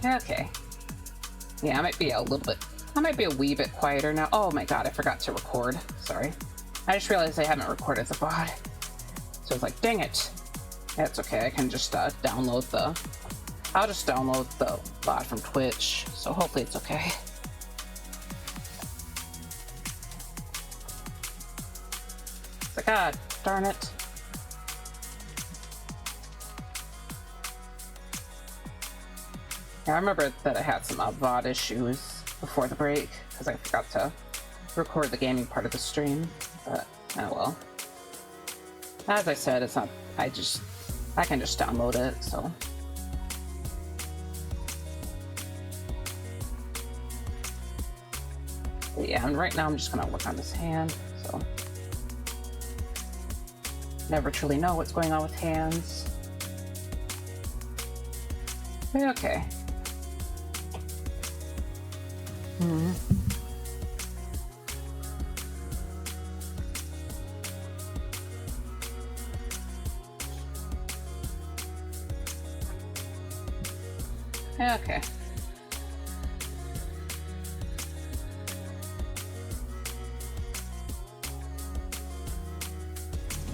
Okay. Yeah, I might be a little bit... I might be a wee bit quieter now. Oh my god, I forgot to record. Sorry. I just realized I haven't recorded the VOD. So it's like, dang it. That's okay, I can just download the... I'll just download the VOD from Twitch, so hopefully it's okay. It's like, ah, darn it. I remember that I had some VOD issues before the break because I forgot to record the gaming part of the stream, but oh well. As I said, it's not, I can just download it, so. But yeah, and right now I'm just gonna work on this hand, so. Never truly know what's going on with hands. Okay. Okay.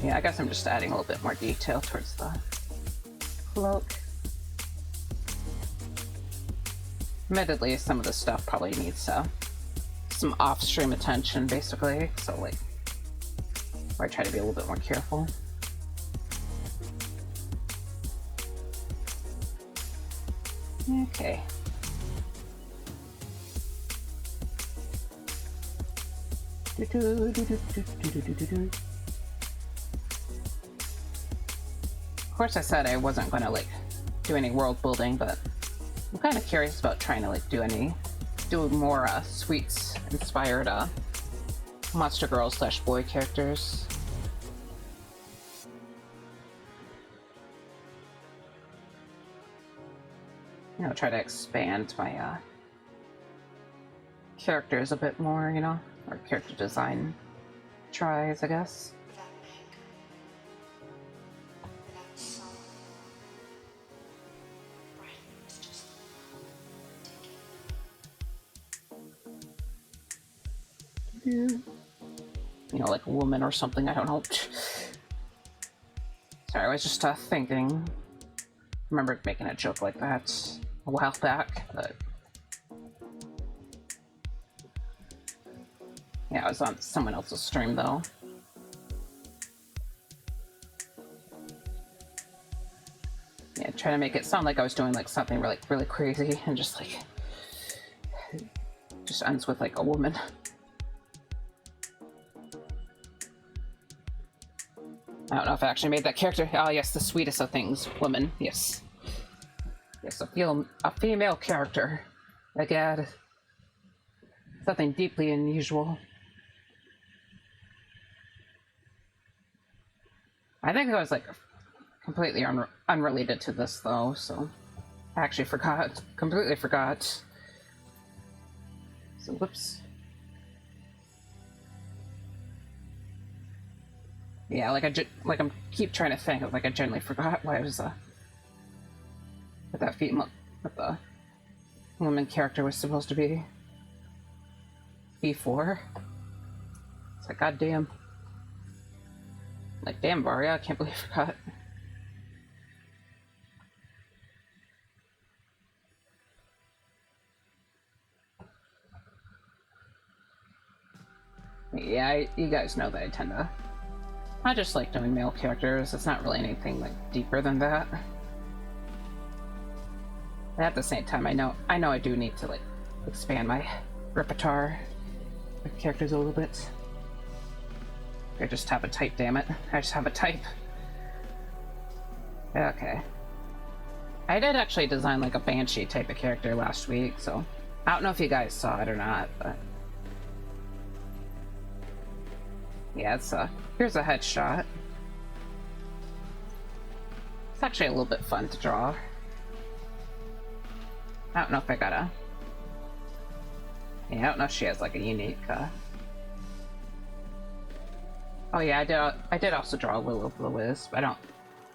Yeah, I guess I'm just adding a little bit more detail towards the cloak. Admittedly, some of this stuff probably needs some off-stream attention, basically, so like, where I try to be a little bit more careful. Okay. Of course, I said I wasn't going to like do any world building, but I'm kind of curious about trying to like do more Sweets inspired monster girl / boy characters. You know, try to expand my characters a bit more, you know, or character design tries, I guess. You know, like a woman or something, I don't know. Sorry, I was just thinking. I remember making a joke like that a while back, but yeah, I was on someone else's stream though. Yeah, trying to make it sound like I was doing like something really crazy, and just ends with like a woman. I don't know if I actually made that character. Oh yes, the sweetest of things, woman. Yes. Yes, a female character. Again, something deeply unusual. I think it was like completely unrelated to this though, so I actually completely forgot. So whoops. Yeah, I'm keep trying to think. Like I genuinely forgot why I was what that female, what the woman character was supposed to be before. It's like goddamn. Like damn, Varia, I can't believe I forgot. Yeah, you guys know that I just like doing male characters. It's not really anything like deeper than that. But at the same time, I know I do need to like expand my repertoire. the characters a little bit. I just have a type, damn it. I just have a type. Okay. I did actually design like a banshee type of character last week, so I don't know if you guys saw it or not, but yeah, here's a headshot. It's actually a little bit fun to draw. I don't know if I gotta. Yeah, I don't know if she has like a unique. Oh yeah, I did also draw a Will-o'-the-Wisp.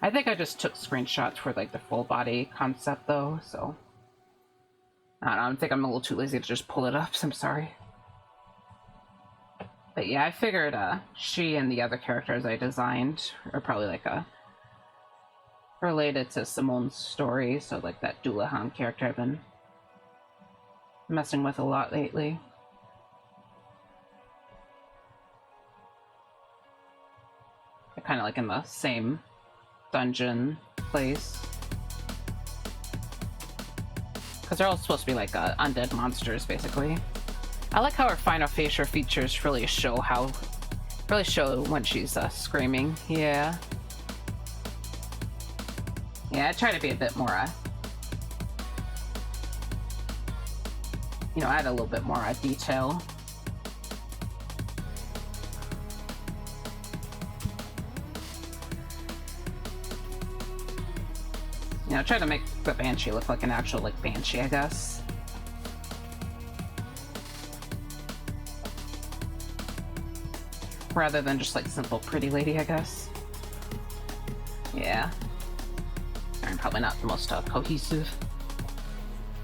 I think I just took screenshots for like the full body concept though, so I don't know. I think I'm a little too lazy to just pull it up. So I'm sorry. But yeah, I figured she and the other characters I designed are probably like related to Simone's story. So like that Doulahan character I've been messing with a lot lately. They're kind of like in the same dungeon place. Because they're all supposed to be like undead monsters, basically. I like how her final facial features really show when she's screaming. Yeah. Yeah, I try to be a bit more, add a little bit more detail. Try to make the banshee look like an actual like banshee, I guess. Rather than just like simple pretty lady, I guess. Yeah. I'm probably not the most cohesive.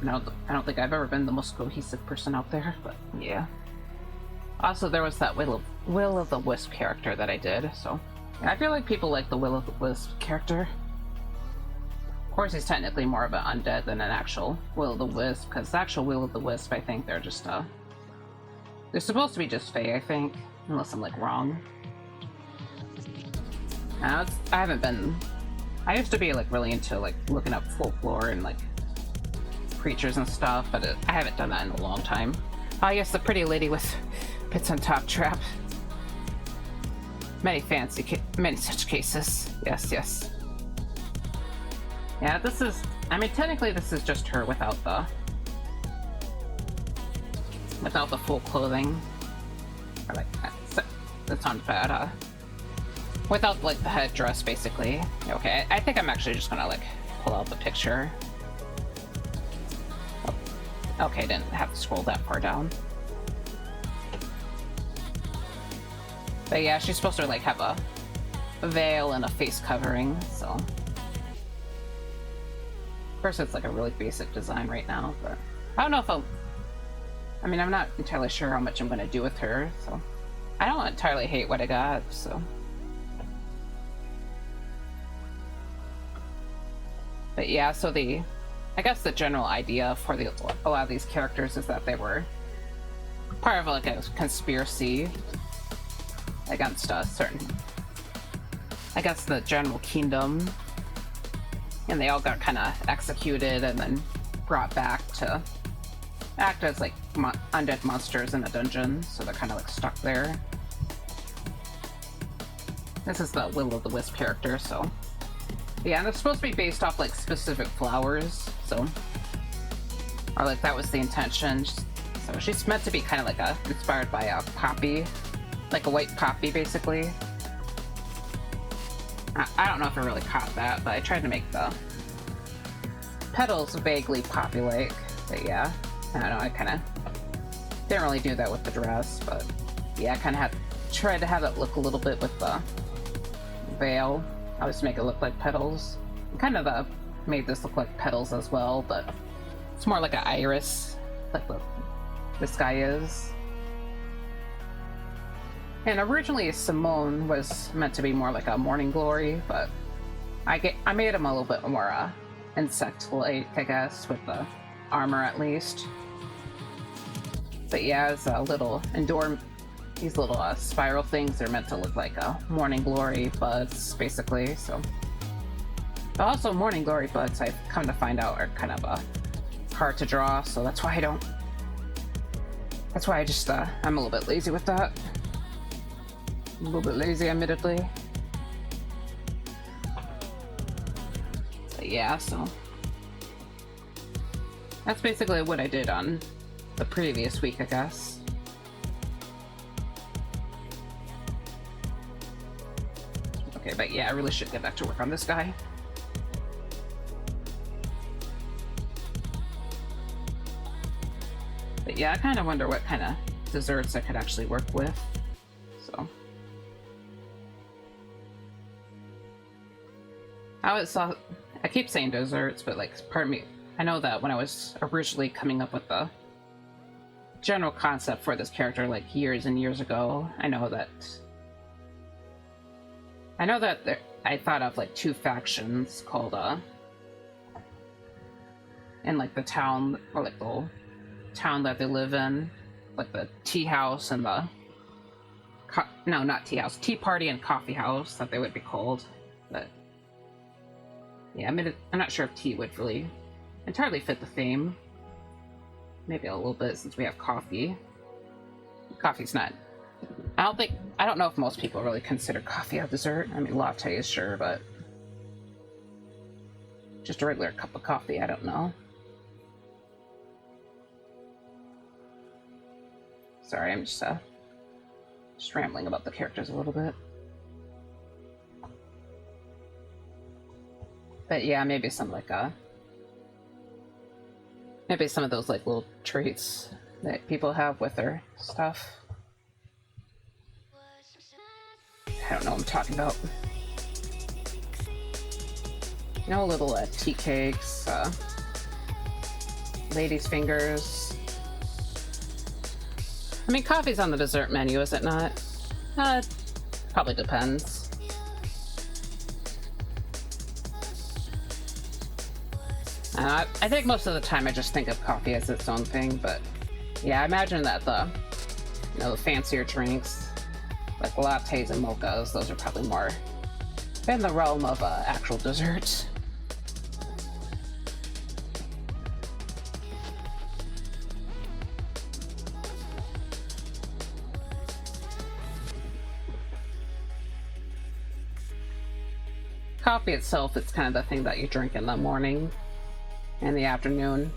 No, I don't think I've ever been the most cohesive person out there, but yeah. Also, there was that Will-o'-the-Wisp character that I did, so yeah, I feel like people like the Will-o'-the-Wisp character. Of course, he's technically more of an undead than an actual Will-o'-the-Wisp, because the actual Will-o'-the-Wisp, I think they're just, they're supposed to be just Fae, I think, unless I'm, like, wrong. I used to be, like, really into, like, looking up folklore and, like, creatures and stuff, but I haven't done that in a long time. Oh, yes, the pretty lady with pits on top trap. Many such cases. Yes, yes. Yeah, technically this is just her without the full clothing. Or like, that sounds bad, without like the headdress, basically. Okay, I think I'm actually just gonna like pull out the picture. Oh, okay, I didn't have to scroll that far down. But yeah, she's supposed to like have a veil and a face covering, so. Of course, it's like a really basic design right now, but I don't know if I'm not entirely sure how much I'm going to do with her, so I don't entirely hate what I got, so. But yeah, so I guess the general idea for a lot of these characters is that they were part of like a conspiracy against a certain, I guess, the general kingdom. And they all got kind of executed and then brought back to act as like undead monsters in a dungeon, so they're kind of like stuck there. This is the Will-o'-the-Wisp character, so yeah, and it's supposed to be based off like specific flowers, so, or like that was the intention. So she's meant to be kind of like inspired by a poppy, like a white poppy, basically. I don't know if I really caught that, but I tried to make the petals vaguely poppy-like. But yeah, I don't know, I kind of didn't really do that with the dress, but yeah, I kind of tried to have it look a little bit with the veil. I was to make it look like petals. I kind of made this look like petals as well, but it's more like an iris, like this guy is. And originally Simone was meant to be more like a morning glory, but I made him a little bit more insect-like, I guess, with the armor at least. But yeah, it's a little these little spiral things are meant to look like morning glory buds, basically. So, but also morning glory buds, I've come to find out, are kind of hard to draw, so that's why I That's why I just, I'm a little bit lazy with that. A little bit lazy, admittedly. But yeah, so that's basically what I did on the previous week, I guess. Okay, but yeah, I really should get back to work on this guy. But yeah, I kind of wonder what kind of desserts I could actually work with. So I keep saying desserts, but like, pardon me, I know that when I was originally coming up with the general concept for this character, like years and years ago, I know that I thought of like two factions called in like the town, or like the whole town that they live in, like the tea house and the no, not tea house, tea party and coffee house, that they would be called. But yeah, I mean, I'm not sure if tea would really entirely fit the theme. Maybe a little bit, since we have coffee. Coffee's not, I don't know if most people really consider coffee a dessert. I mean, latte is sure, but just a regular cup of coffee, I don't know. Sorry, I'm just rambling about the characters a little bit. But yeah, maybe some like maybe some of those like little treats that people have with their stuff. I don't know what I'm talking about. You know, little tea cakes, ladies' fingers. I mean, coffee's on the dessert menu, is it not? Probably depends. I think most of the time I just think of coffee as its own thing, but yeah, I imagine that the fancier drinks, like lattes and mochas, those are probably more in the realm of actual desserts. Coffee itself, it's kind of the thing that you drink in the morning, in the afternoon,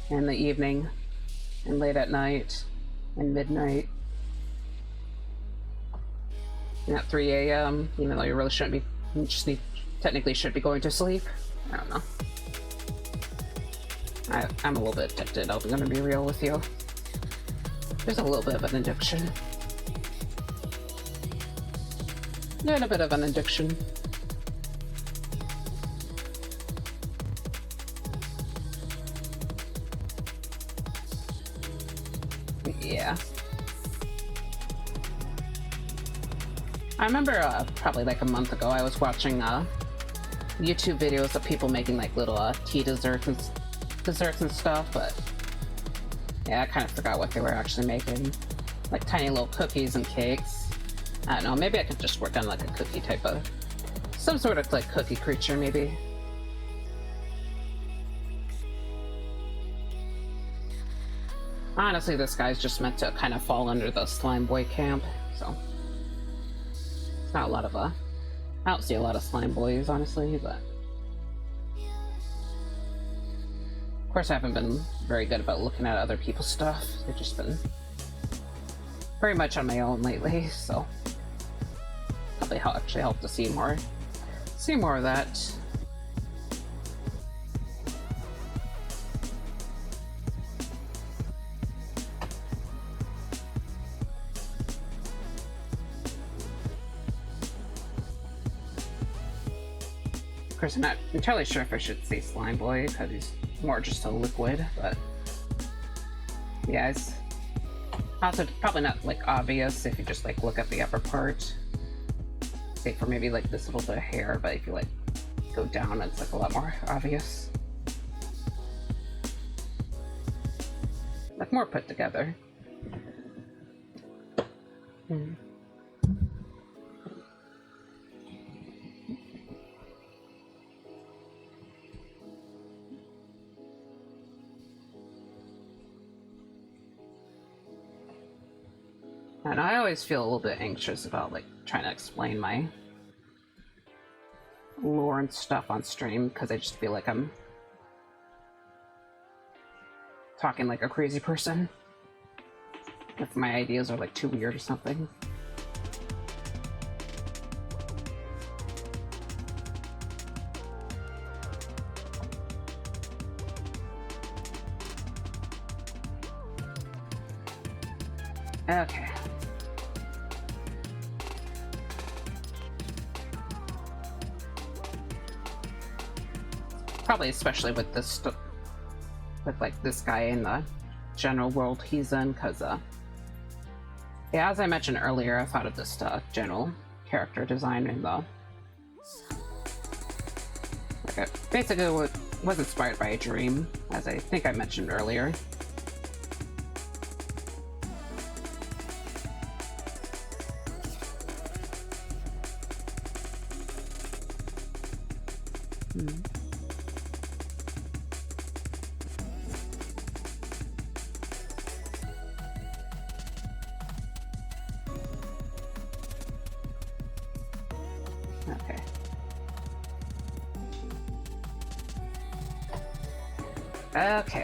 in the evening, and late at night, and midnight, and at 3 a.m., even though you really shouldn't be, technically should be going to sleep. I don't know. I'm a little bit addicted, I'm gonna be real with you. There's a little bit of an addiction. Yeah, a bit of an addiction. Yeah. I remember probably like a month ago I was watching YouTube videos of people making like little tea desserts and stuff, but yeah, I kind of forgot what they were actually making. Like tiny little cookies and cakes. I don't know, maybe I could just work on like a cookie type of, some sort of like cookie creature maybe. Honestly, this guy's just meant to kind of fall under the slime boy camp, so it's not a lot of I don't see a lot of slime boys, honestly, but of course I haven't been very good about looking at other people's stuff. I've just been very much on my own lately, so probably actually help to see more of that. Of course, I'm not entirely sure if I should say slime boy, because he's more just a liquid, but yeah, it's also probably not like obvious if you just like look at the upper part, say for maybe like this little bit of hair, but if you like go down, it's like a lot more obvious, like more put together. And I always feel a little bit anxious about like trying to explain my lore and stuff on stream because I just feel like I'm talking like a crazy person. If my ideas are like too weird or something. Okay. Probably especially with this with like this guy in the general world he's in, because yeah, as I mentioned earlier, I thought of this general character design in the like basically was inspired by a dream, as I think I mentioned earlier.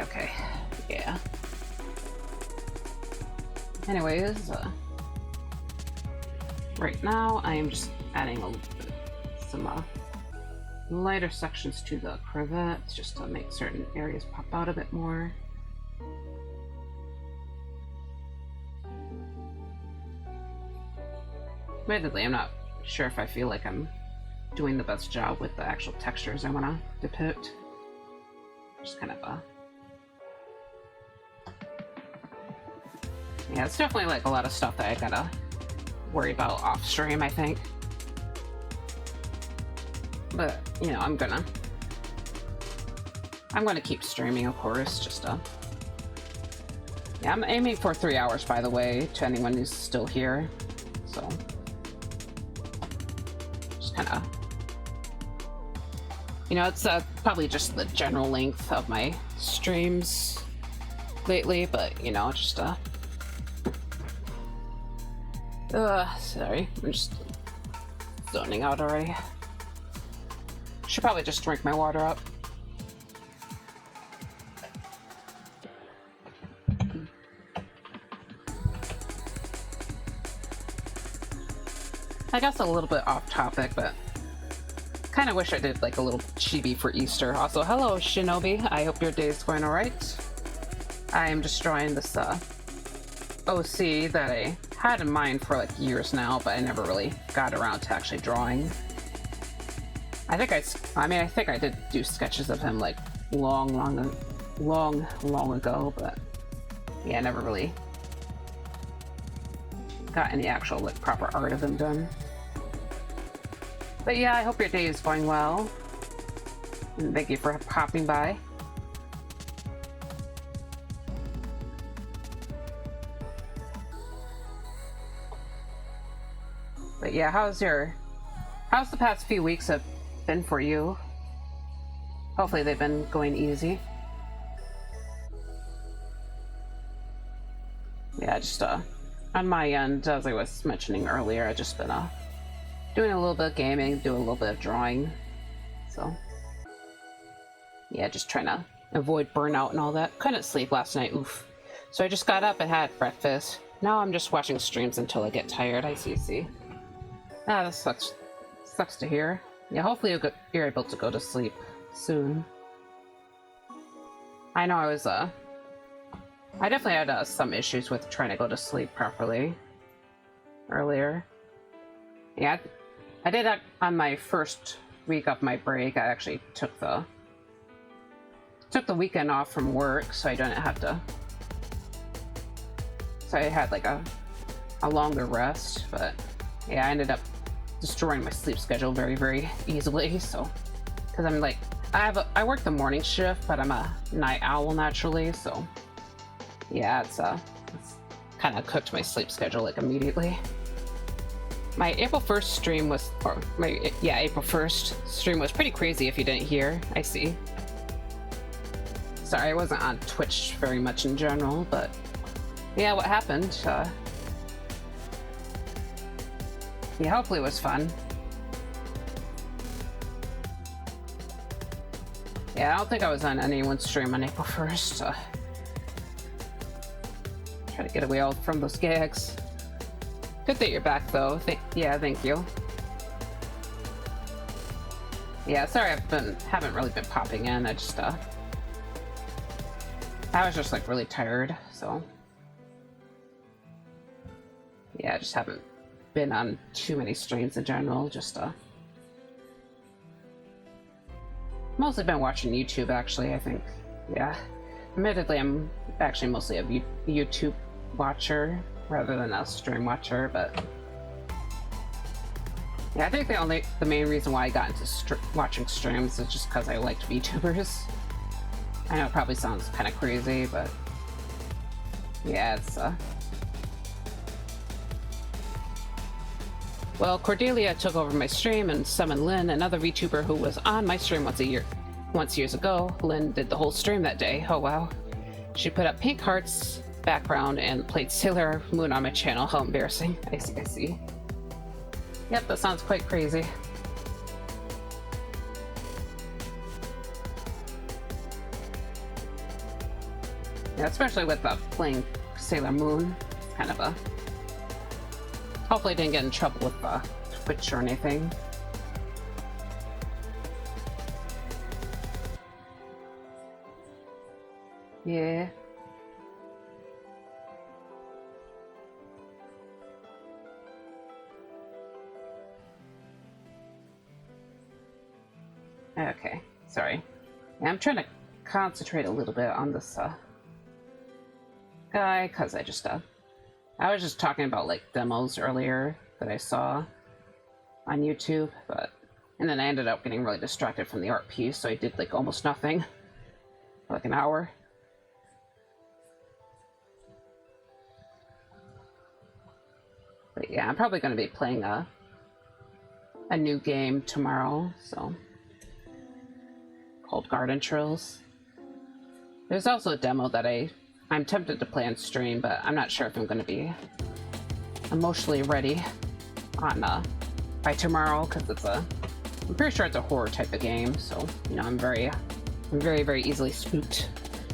Okay, yeah. Anyways, right now I am just adding some lighter sections to the crevettes just to make certain areas pop out a bit more. Admittedly, I'm not sure if I feel like I'm doing the best job with the actual textures I want to depict. Just kind of yeah, it's definitely like a lot of stuff that I gotta worry about off stream, I think. But, you know, I'm gonna keep streaming, of course, just yeah, I'm aiming for 3 hours, by the way, to anyone who's still here. So just kind of, you know, it's probably just the general length of my streams lately, but, you know, just sorry, I'm just zoning out already. Should probably just drink my water up. I guess a little bit off topic, but kind of wish I did like a little chibi for Easter. Also, hello Shinobi, I hope your day is going alright. I am just drawing this OC that I had in mind for like years now, but I never really got around to actually drawing. I think I did do sketches of him like long ago, but yeah, I never really got any actual like proper art of him done. But yeah, I hope your day is going well, and thank you for popping by. But yeah, how's the past few weeks have been for you? Hopefully they've been going easy. Yeah, just on my end, as I was mentioning earlier, I've just been doing a little bit of gaming, doing a little bit of drawing. So yeah, just trying to avoid burnout and all that. Couldn't sleep last night, oof. So I just got up and had breakfast. Now I'm just watching streams until I get tired. I see. Ah, that sucks to hear. Yeah, hopefully you're able to go to sleep soon. I know I definitely had some issues with trying to go to sleep properly earlier. Yeah, I did that on my first week of my break. I actually took the weekend off from work, so I didn't have to. So I had like a longer rest, but yeah, I ended up destroying my sleep schedule very, very easily. So, because I'm like, I work the morning shift, but I'm a night owl naturally, so yeah, it's kind of cooked my sleep schedule like immediately. My April 1st stream was, April 1st stream was pretty crazy if you didn't hear. I see. Sorry, I wasn't on Twitch very much in general, but yeah, what happened? Yeah, hopefully it was fun. Yeah, I don't think I was on anyone's stream on April 1st. Try to get away all from those gags. Good that you're back, though. Yeah, thank you. Yeah, sorry haven't really been popping in. I was just like really tired, so yeah, I just haven't been on too many streams in general. Mostly been watching YouTube, actually. I think, yeah. Admittedly, I'm actually mostly a YouTube watcher rather than a stream watcher, but yeah, I think the main reason why I got into watching streams is just because I liked VTubers. I know it probably sounds kind of crazy, but yeah, it's Well, Cordelia took over my stream and summoned Lynn, another VTuber who was on my stream once years ago. Lynn did the whole stream that day. Oh wow. She put up pink hearts background and played Sailor Moon on my channel. How embarrassing. I see. Yep, that sounds quite crazy. Yeah, especially with playing Sailor Moon. It's kind of a... Hopefully I didn't get in trouble with Twitch or anything. Yeah. Okay, sorry. Yeah, I'm trying to concentrate a little bit on this guy, because I was just talking about like demos earlier that I saw on YouTube, and then I ended up getting really distracted from the art piece, so I did like almost nothing for like an hour. But yeah, I'm probably going to be playing a new game tomorrow, so called Garden Trills. There's also a demo that I'm tempted to play on stream, but I'm not sure if I'm going to be emotionally ready on by tomorrow, because I'm pretty sure it's a horror type of game, so you know, I'm very easily spooked.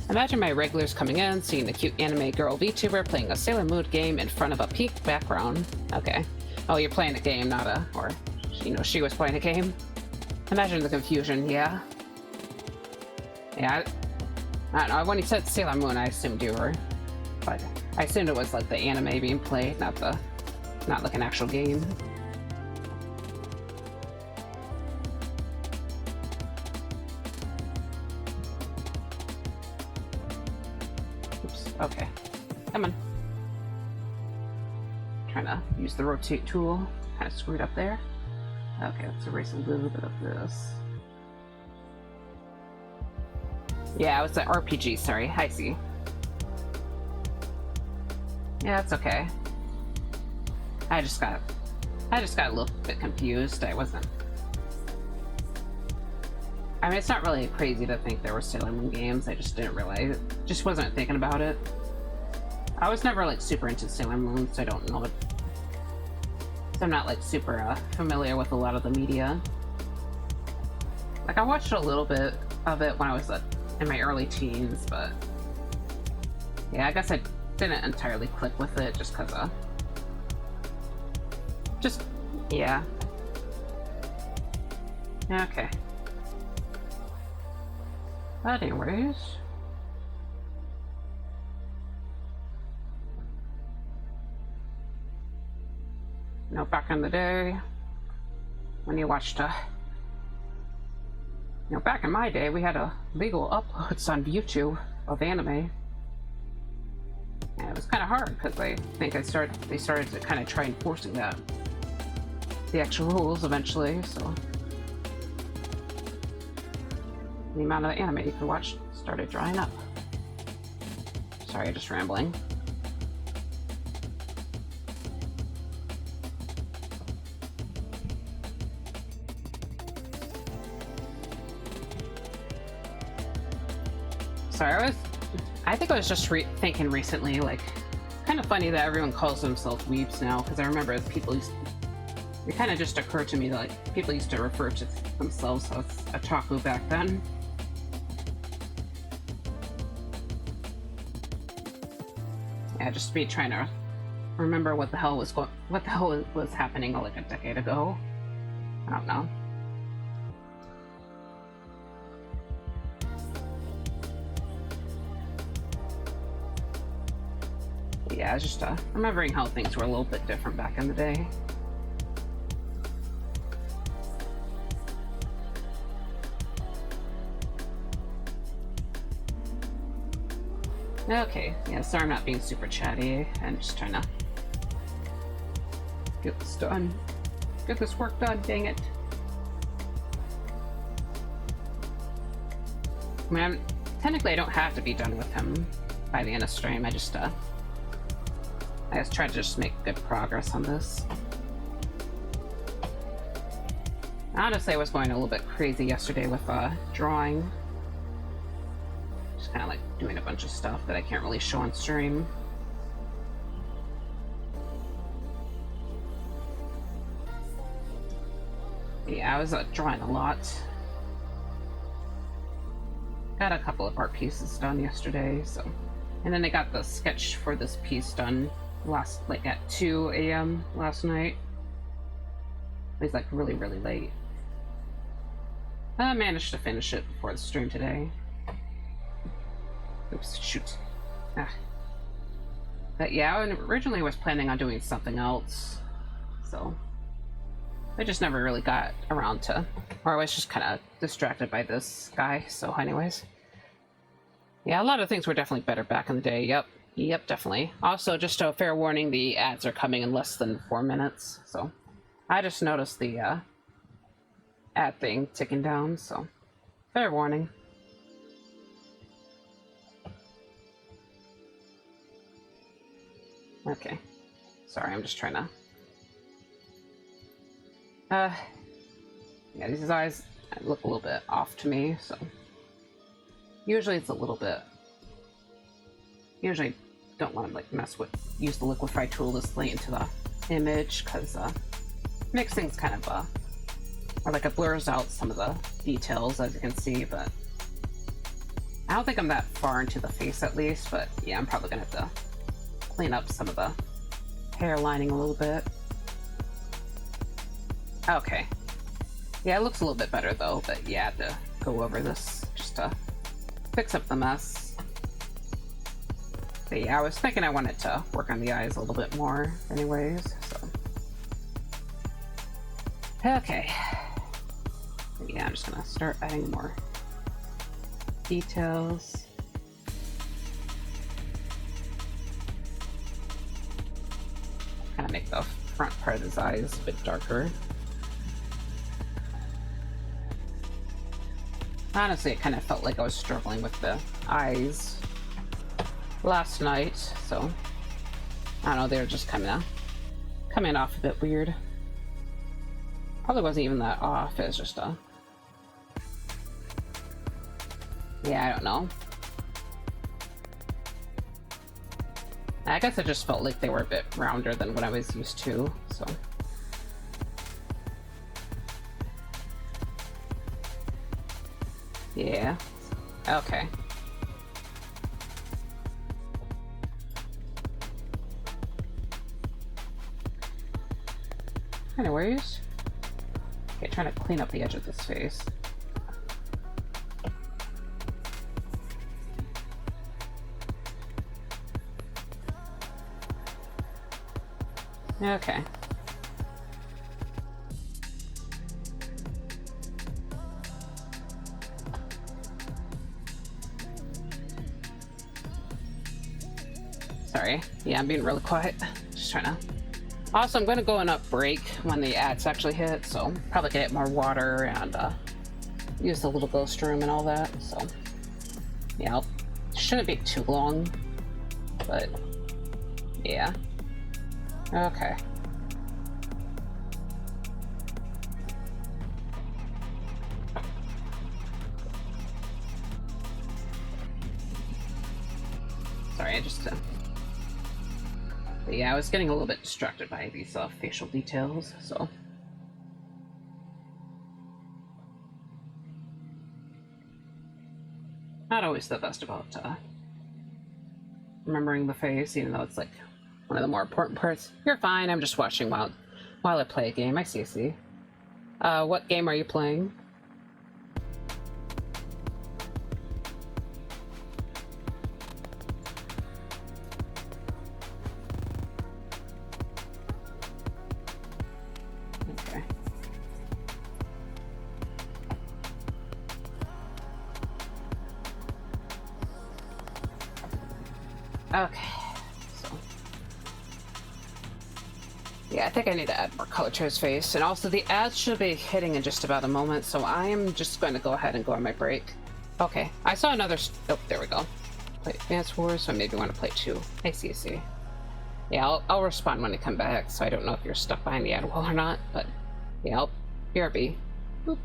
Imagine my regulars coming in, seeing the cute anime girl VTuber playing a Sailor Moon game in front of a pink background. Okay. Oh, you're playing a game, not or you know, she was playing a game. Imagine the confusion. Yeah. Yeah. I don't know, when he said Sailor Moon, I assumed you were, but I assumed it was like the anime being played, not like an actual game. Oops, okay. Come on. Trying to use the rotate tool. Kind of screwed up there. Okay, let's erase a little bit of this. Yeah, it was an RPG, sorry. I see. Yeah, it's okay. I just got a little bit confused. I mean, it's not really crazy to think there were Sailor Moon games. I just didn't realize it. Just wasn't thinking about it. I was never like super into Sailor Moon, so I don't know it. So I'm not like super familiar with a lot of the media. Like I watched a little bit of it when I was in my early teens, but yeah, I guess I didn't entirely click with it just because yeah. Okay. But anyways, you know, back in the day when you watched you know, back in my day, we had legal uploads on YouTube of anime. And it was kind of hard because I think they started to kind of try enforcing the actual rules eventually. So the amount of anime you could watch started drying up. Sorry, just rambling. Sorry, I think I was just thinking recently, like, it's kind of funny that everyone calls themselves weebs now, because I remember people It kind of just occurred to me that like people used to refer to themselves as otaku back then. Yeah, just me trying to remember what the hell was happening like a decade ago. I don't know. Yeah, I was just remembering how things were a little bit different back in the day. Okay, yeah, sorry I'm not being super chatty. I'm just trying to get this done. Get this work done, dang it. I mean, technically I don't have to be done with him by the end of stream. I just tried to just make good progress on this. Honestly, I was going a little bit crazy yesterday with drawing. Just kind of like doing a bunch of stuff that I can't really show on stream. Yeah, I was drawing a lot. Got a couple of art pieces done yesterday, so. And then I got the sketch for this piece done at 2 a.m. last night. It was like really, really late. I managed to finish it before the stream today. Oops, shoot. But yeah, I originally was planning on doing something else, so I just never really got around to, or I was just kind of distracted by this guy. So anyways, yeah, a lot of things were definitely better back in the day. Yep, definitely. Also, just a fair warning, the ads are coming in less than 4 minutes, so I just noticed the ad thing ticking down, so fair warning. Okay, sorry, I'm just trying to yeah, these eyes look a little bit off to me, so usually it's a little bit, usually don't want to like use the liquify tool this late into the image, because makes things kind of or like it blurs out some of the details, as you can see. But I don't think I'm that far into the face, at least. But yeah, I'm probably gonna have to clean up some of the hair lining a little bit. Okay, yeah, it looks a little bit better though. But yeah, I have to go over this just to fix up the mess. But yeah, I was thinking I wanted to work on the eyes a little bit more anyways, so. Okay. But yeah, I'm just gonna start adding more details. Kind of make the front part of his eyes a bit darker. Honestly, it kind of felt like I was struggling with the eyes last night, so I don't know, they were just kind of coming off a bit weird. Probably wasn't even that off, it was just yeah, I don't know. I guess it just felt like they were a bit rounder than what I was used to, so. Yeah, okay. Anyways, okay, trying to clean up the edge of this face. Okay. Sorry. Yeah, I'm being really quiet. Just trying to. Also, I'm going to go on a break when the ads actually hit, so probably get more water and use the little ghost room and all that. So yeah, shouldn't be too long, but yeah. Okay. Sorry, I just but yeah, I was getting a little bit distracted by these facial details, so not always the best about remembering the face, even though it's like one of the more important parts. You're fine. I'm just watching while I play a game. I see. What game are you playing? Okay. Okay. Yeah, I think I need to add more color to his face. And also the ads should be hitting in just about a moment, so I am just going to go ahead and go on my break. Okay, I saw another... Oh, there we go. Play Advance Wars, so I maybe want to play 2. I see. Yeah, I'll respond when I come back, so I don't know if you're stuck behind the ad wall or not, but... Yeah, I'll... BRB. Boop.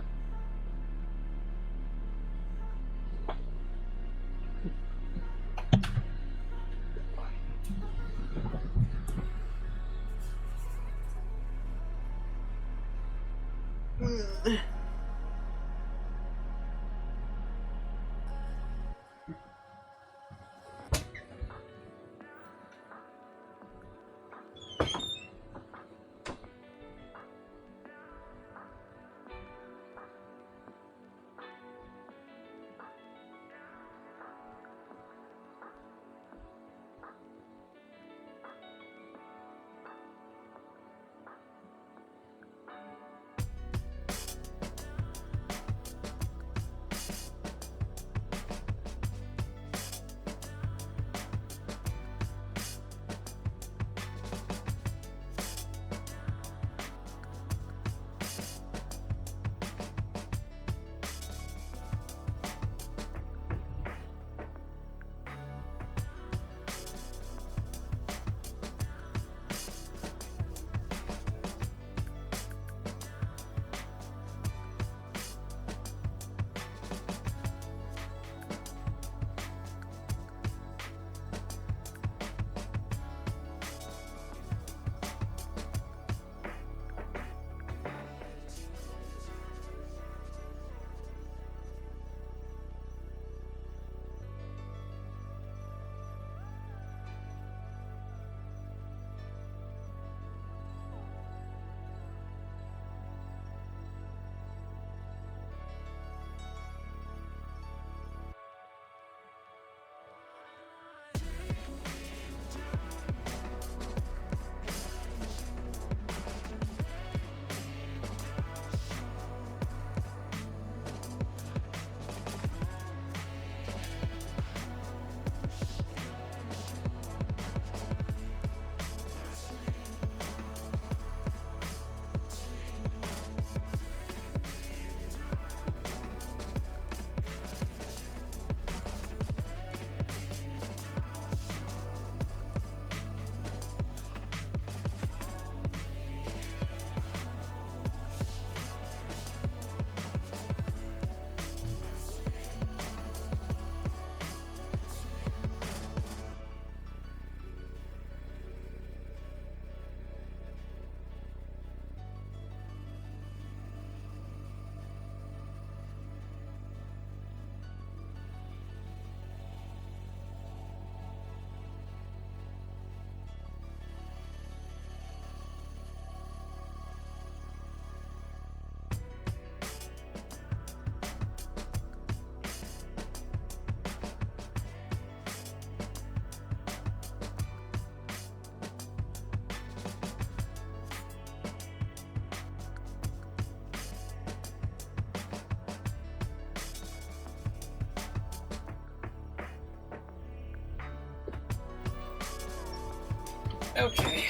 Okay.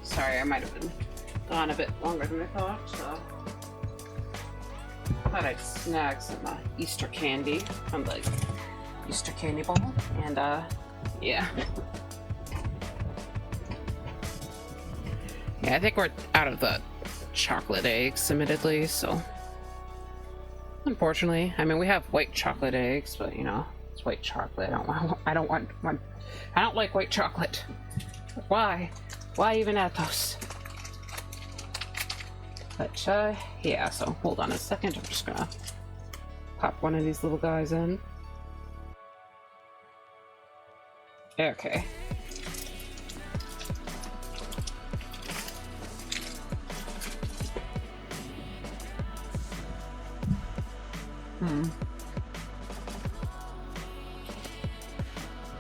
Sorry, I might have been gone a bit longer than I thought. Thought I'd snag some Easter candy from the Easter candy bowl, and yeah. Yeah, I think we're out of the chocolate eggs, admittedly, so unfortunately. I mean, we have white chocolate eggs, but you know, it's white chocolate. I don't like white chocolate. Why even add those? But yeah, so hold on a second. I'm just gonna pop one of these little guys in. Okay.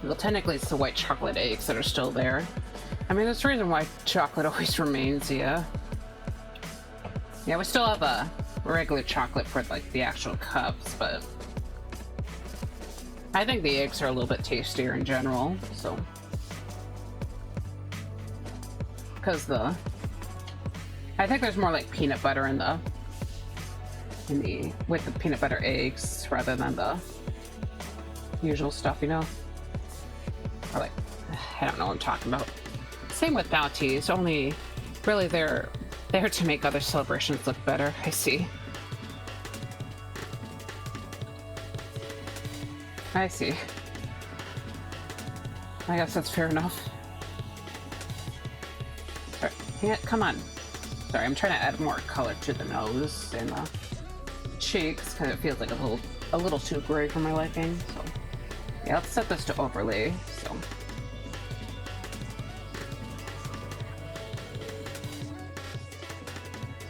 Well, technically it's the white chocolate eggs that are still there. I mean, there's a reason why chocolate always remains, yeah. Yeah, we still have a regular chocolate for, like, the actual cups, but I think the eggs are a little bit tastier in general, so. Because I think there's more, like, peanut butter with the peanut butter eggs rather than the usual stuff, you know? Or, like, I don't know what I'm talking about. Same with bounties, only really they're there to make other celebrations look better. I see. I see. I guess that's fair enough. Right. Yeah, come on. Sorry, I'm trying to add more color to the nose and the cheeks because it feels like a little too gray for my liking. So yeah, let's set this to overlay. So.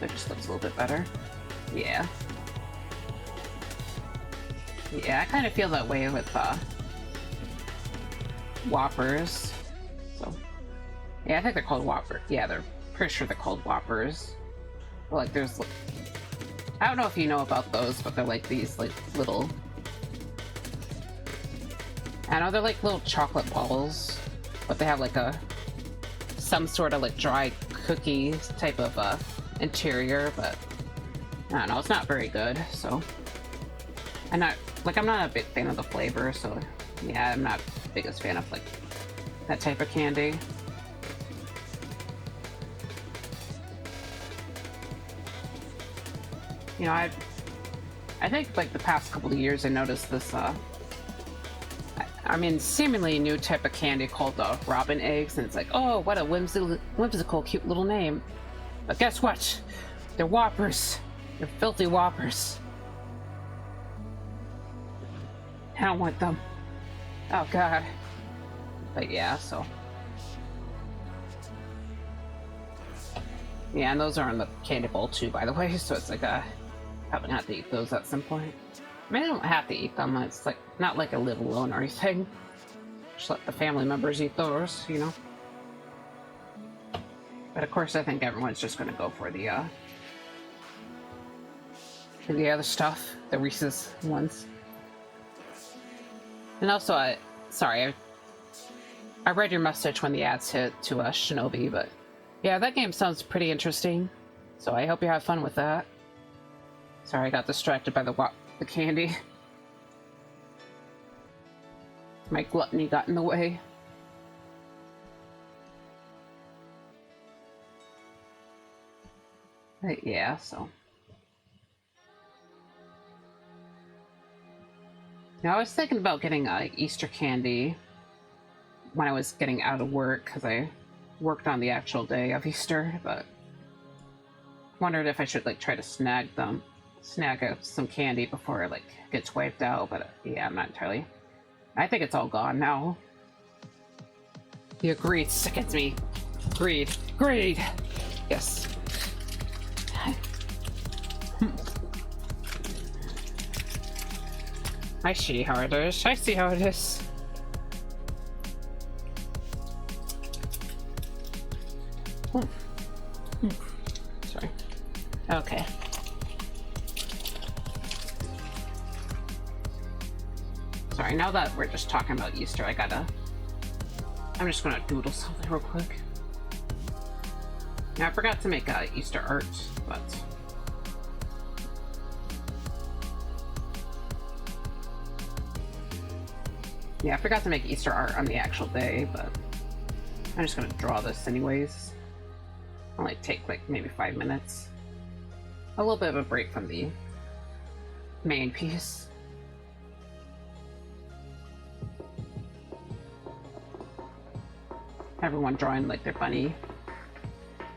It just looks a little bit better. Yeah. Yeah, I kind of feel that way with Whoppers. So, yeah, I think they're called Whopper. Yeah, they're pretty sure they're called Whoppers. But, like, there's, I don't know if you know about those, but they're like these, like, little, I know they're like little chocolate balls, but they have like some sort of like dry cookie type of interior, but I don't know, it's not very good, so I'm not a big fan of the flavor, so yeah, I'm not the biggest fan of like that type of candy. You know, I think like the past couple of years I noticed this I mean seemingly new type of candy called robin eggs, and it's like, oh, what a whimsical cute little name. But guess what? They're Whoppers. They're filthy Whoppers. I don't want them. Oh god. But yeah, so. Yeah, and those are in the candy bowl too, by the way, so it's like probably gonna have to eat those at some point. I mean, I don't have to eat them, it's like not like a live alone or anything. Just let the family members eat those, you know? But of course, I think everyone's just gonna go for the other stuff, the Reese's ones. And also, I read your message when the ads hit to Shinobi, but yeah, that game sounds pretty interesting. So I hope you have fun with that. Sorry, I got distracted by the candy. My gluttony got in the way. But yeah, so. Now, I was thinking about getting Easter candy when I was getting out of work, because I worked on the actual day of Easter, but wondered if I should like try to snag up some candy before it like gets wiped out, but yeah, I'm not entirely. I think it's all gone now. Your greed sickens me. Greed. Yes. I see how it is. Sorry. Okay. Sorry, now that we're just talking about Easter, I'm just gonna doodle something real quick. Now, I forgot to make Easter art, but yeah, I forgot to make Easter art on the actual day, but I'm just gonna draw this anyways. I'll like take like maybe 5 minutes. A little bit of a break from the main piece. Everyone drawing like their bunny.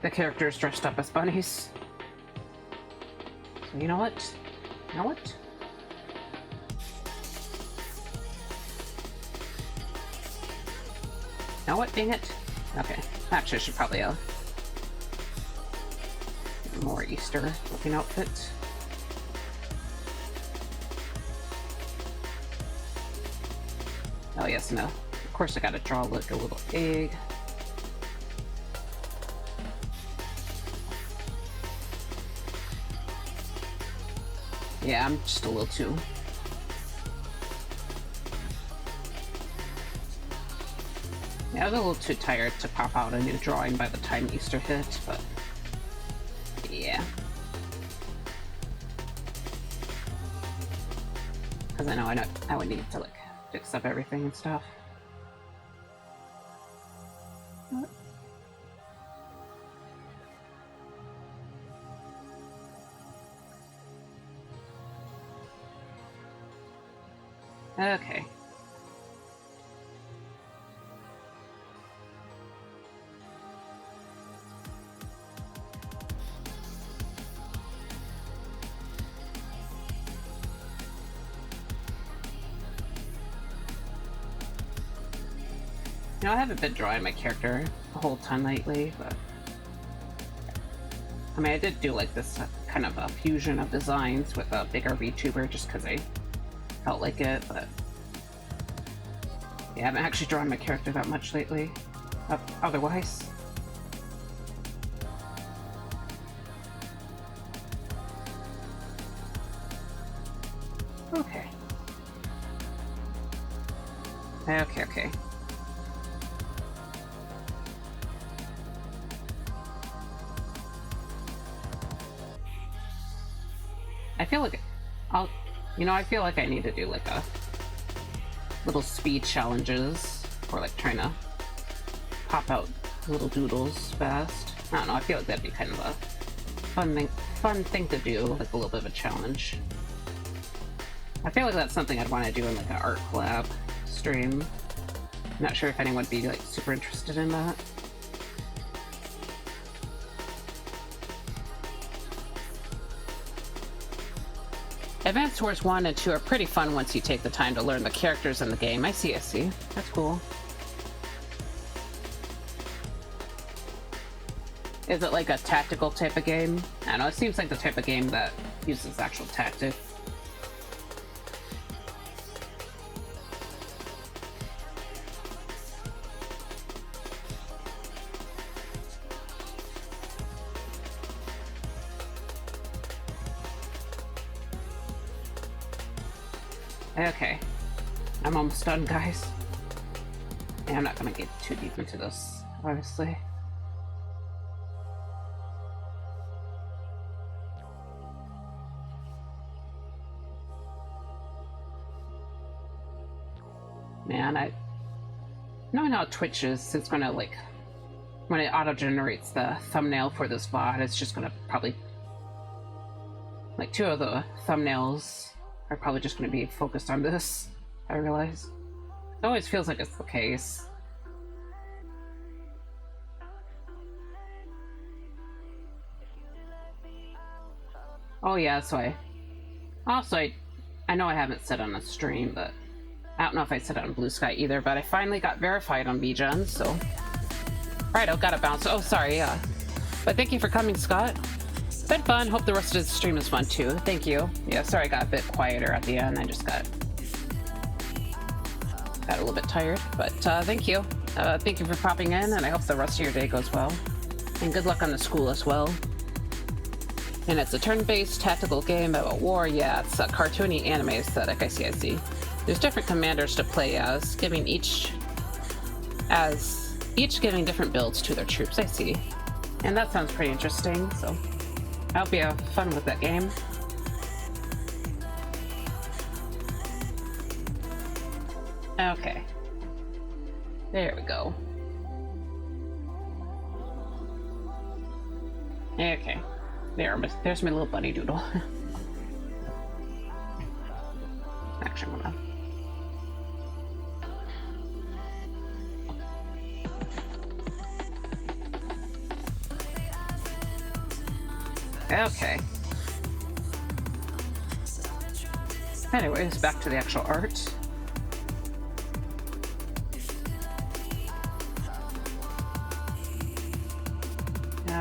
The characters dressed up as bunnies. So you know what? Now what, dang it? Okay, actually I should probably more Easter looking outfit. Oh yes, no. Of course I gotta draw like a little egg. Yeah, I'm just a little too... Yeah, I was a little too tired to pop out a new drawing by the time Easter hit, but... yeah. Because I know I would need to, like, fix up everything and stuff. What? Okay. You know, I haven't been drawing my character a whole ton lately, but... I mean, I did do, like, this kind of a fusion of designs with a bigger VTuber just because I felt like it, but... yeah, I haven't actually drawn my character that much lately, otherwise. Okay. Okay. I feel like I feel like I need to do like a little speed challenges or like trying to pop out little doodles fast. I don't know, I feel like that'd be kind of a fun thing to do, like a little bit of a challenge. I feel like that's something I'd want to do in like an art collab stream. I'm not sure if anyone would be like super interested in that. Advanced Wars 1 and 2 are pretty fun once you take the time to learn the characters in the game. I see. That's cool. Is it like a tactical type of game? I don't know, it seems like the type of game that uses actual tactics. Okay, I'm almost done, guys. Yeah, I'm not gonna get too deep into this, obviously. Man, knowing how Twitch is, it's gonna like, when it auto-generates the thumbnail for this VOD, it's just gonna probably, like 2 of the thumbnails are probably just going to be focused on this, I realize. It always feels like it's the case. Oh yeah, so I know I haven't said on the stream, but I don't know if I said it on Blue Sky either, but I finally got verified on VGen, so... Alright, I've got to bounce. Oh, sorry, yeah. But thank you for coming, Scott. Been fun. Hope the rest of the stream is fun too. Thank you. Yeah, sorry I got a bit quieter at the end. I just got a little bit tired, but thank you. Thank you for popping in, and I hope the rest of your day goes well. And good luck on the school as well. And it's a turn-based tactical game about war. Yeah, it's a cartoony anime aesthetic. I see. There's different commanders to play as, each giving different builds to their troops. I see. And that sounds pretty interesting, so I hope you have fun with that game. Okay. There we go. Okay. There's my little bunny doodle. Actually, I'm gonna... Okay. Anyways, back to the actual art.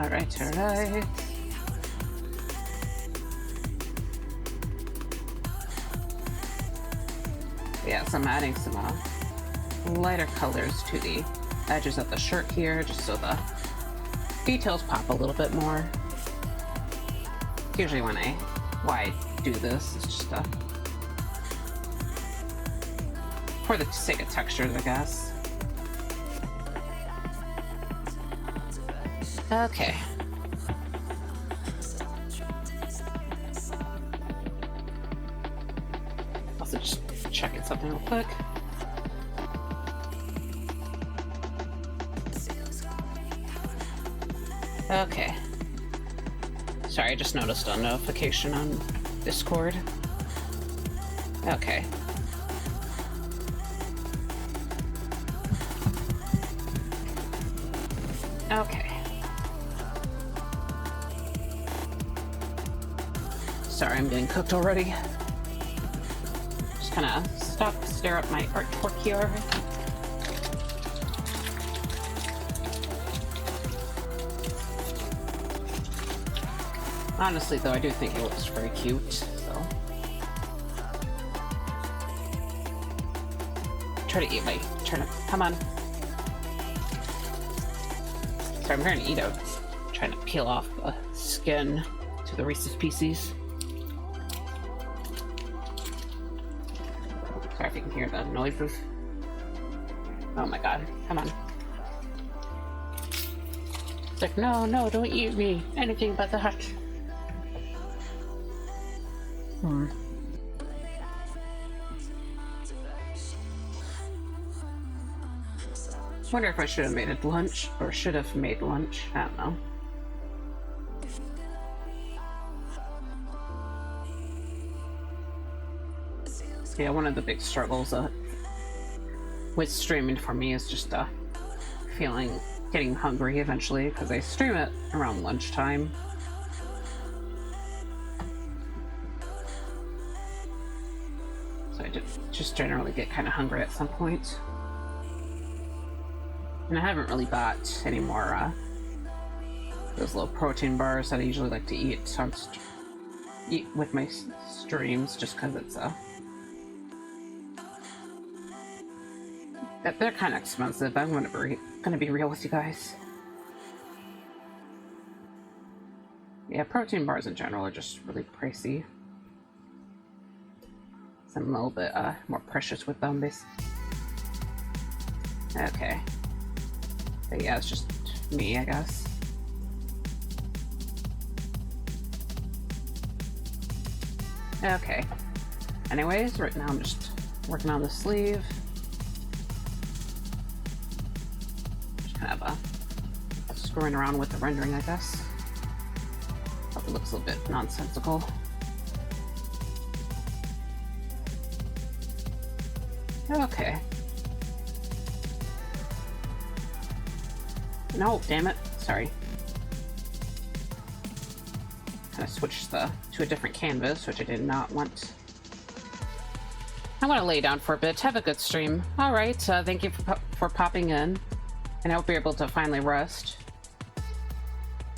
Alright, alright. Yeah, so I'm adding some lighter colors to the edges of the shirt here, just so the details pop a little bit more. Usually why I do this is just for the sake of textures, I guess. Okay. Also just checking something real quick. Okay. Sorry, I just noticed a notification on Discord. Okay. Okay. Sorry, I'm getting cooked already. Just kind of stare at my artwork here. Honestly, though, I do think it looks very cute, so. Try to eat my turnip. Come on. Sorry, I'm trying to eat out. Trying to peel off the skin to the Reese's Pieces. Sorry if you can hear the noises. Oh my god, come on. It's like, no, no, don't eat me. Anything but that. Wonder if I should have made it lunch, or should have made lunch. I don't know. Yeah, one of the big struggles with streaming for me is just getting hungry eventually, because I stream it around lunchtime. So I just generally get kind of hungry at some point. And I haven't really bought any more those little protein bars that I usually like to eat with my streams, just because it's they're kind of expensive. I'm gonna be real with you guys. Yeah, protein bars in general are just really pricey. So I'm a little bit more precious with them, basically. Okay. But yeah, it's just me, I guess. Okay. Anyways, right now I'm just working on the sleeve. Just kind of screwing around with the rendering, I guess. Hope it looks a little bit nonsensical. Okay. No, damn it. Sorry. Kind of switched to a different canvas, which I did not want. I'm gonna lay down for a bit. Have a good stream. All right. Thank you for popping in, and I hope you're able to finally rest.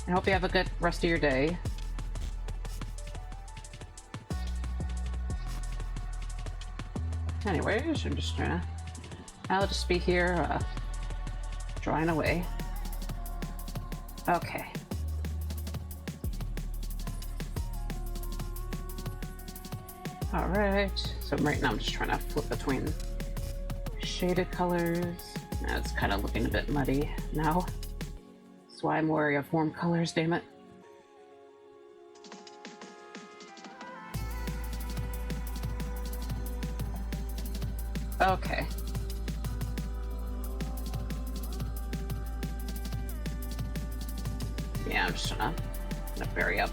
I hope you have a good rest of your day. Anyways, I'm just trying to. I'll just be here, drawing away. Okay. All right. So right now I'm just trying to flip between shaded colors. Now it's kind of looking a bit muddy now. That's why I'm wary of warm colors, damn it. Okay. Yeah, I'm just gonna bury up.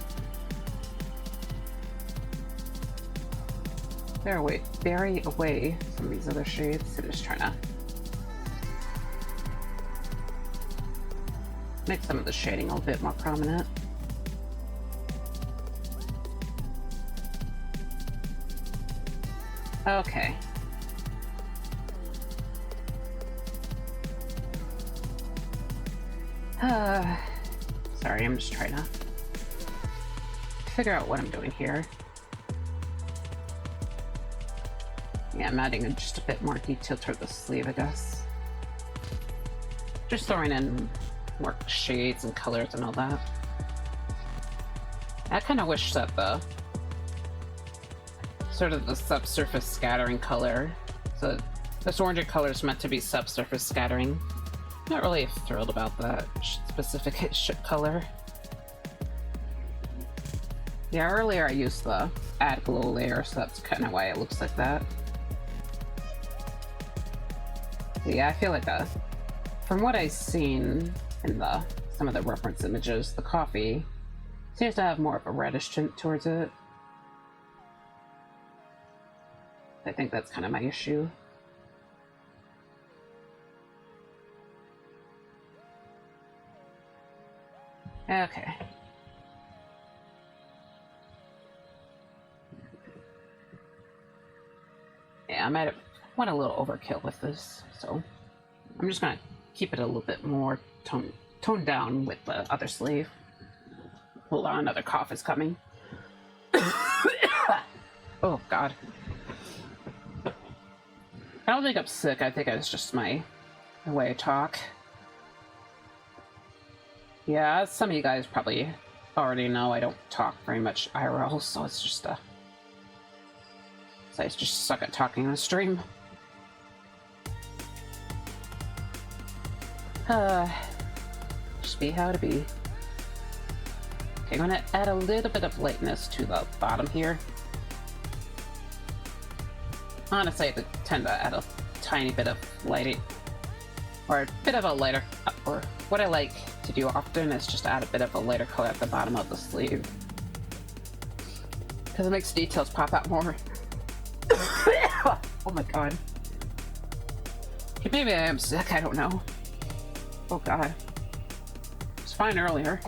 Bury away some of these other shades. I'm just trying to make some of the shading a little bit more prominent. Okay. Sorry, I'm just trying to figure out what I'm doing here. Yeah, I'm adding just a bit more detail toward the sleeve, I guess. Just throwing in more shades and colors and all that. I kind of wish that the sort of the subsurface scattering color, so this orangey color is meant to be subsurface scattering. Not really thrilled about that specific color. Yeah, earlier I used the add glow layer, so that's kind of why it looks like that. But yeah, I feel like from what I've seen in some of the reference images, the coffee seems to have more of a reddish tint towards it. I think that's kind of my issue. Okay. Yeah, I might have went a little overkill with this, so I'm just gonna keep it a little bit more toned down with the other sleeve. Hold on, another cough is coming. Oh god. I don't think I'm sick, I think it's just the way I talk. Yeah, as some of you guys probably already know, I don't talk very much IRL, so it's just so I just suck at talking on stream. Just be how to be. Okay, I'm gonna add a little bit of lightness to the bottom here. Honestly, I tend to add a tiny bit of lighting, or a bit of a lighter, or what I like to do often is just add a bit of a lighter color at the bottom of the sleeve, because it makes details pop out more. Oh my god. Okay, maybe I am sick, I don't know. Oh god. It was fine earlier.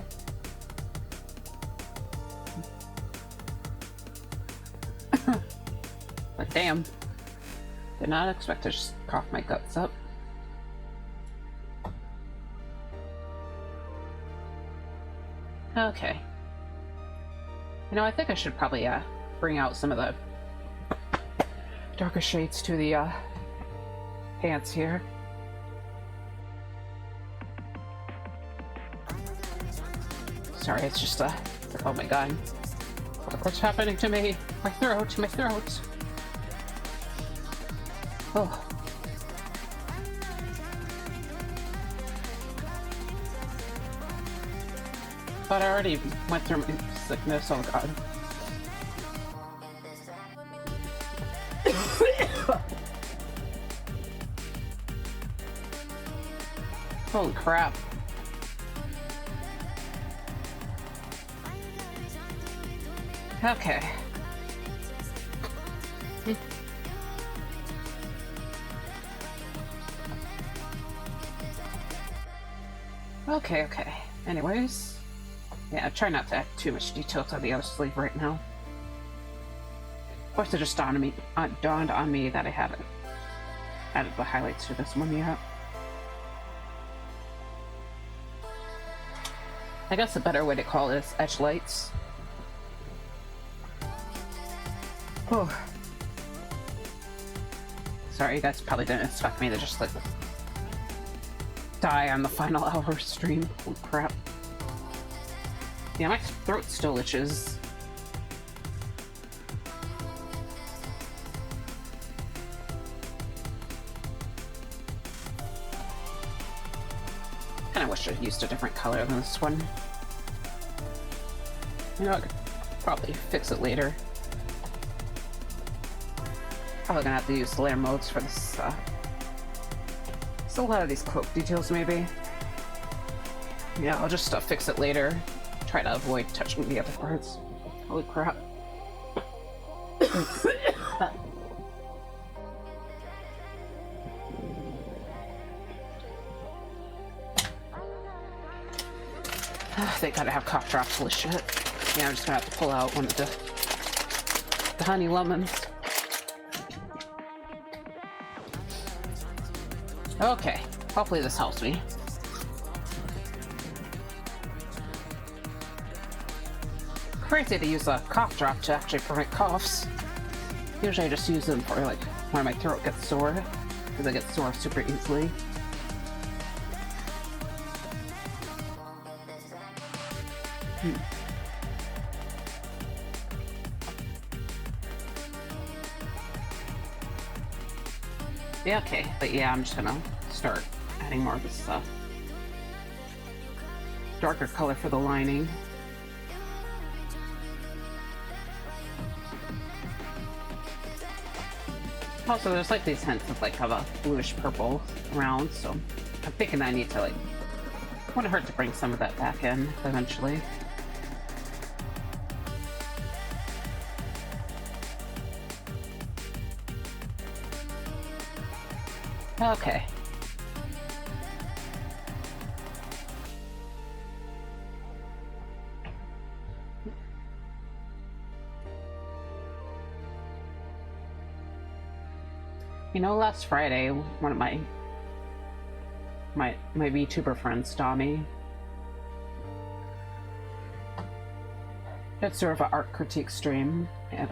But damn. Did not expect to just cough my guts up. Okay. You know, I think I should probably bring out some of the darker shades to the pants here. Sorry, it's just oh my god. What's happening to me? My throat, my throat. Oh. But I already went through my sickness, oh god. Holy crap. Okay. Okay. Anyways. Yeah, try not to add too much detail to the other sleeve right now. Of course, it just dawned on me that I haven't added the highlights to this one yet. I guess a better way to call it is edge lights. Oh. Sorry, you guys probably didn't expect me to just like die on the final hour stream. Oh crap. Yeah, my throat still itches. Kinda wish I used a different color than this one. You know, I could probably fix it later. Probably gonna have to use layer modes for this. Still a lot of these cloak details, maybe. Yeah, I'll just fix it later. Try to avoid touching the other parts. Holy crap. Thank God I have cough drops full of shit. Yeah, I'm just gonna have to pull out one of the honey lemons. Okay, hopefully this helps me. crazy to use a cough drop to actually prevent coughs. Usually I just use them for like when my throat gets sore, because I get sore super easily. Yeah, okay, but yeah, I'm just gonna start adding more of this stuff. Darker color for the lining. Also, there's like these hints of like a bluish purple around, so I'm thinking I need to like, wouldn't hurt to bring some of that back in eventually. Okay. You know, last Friday, one of my VTuber friends, Tommy, did sort of an art critique stream, and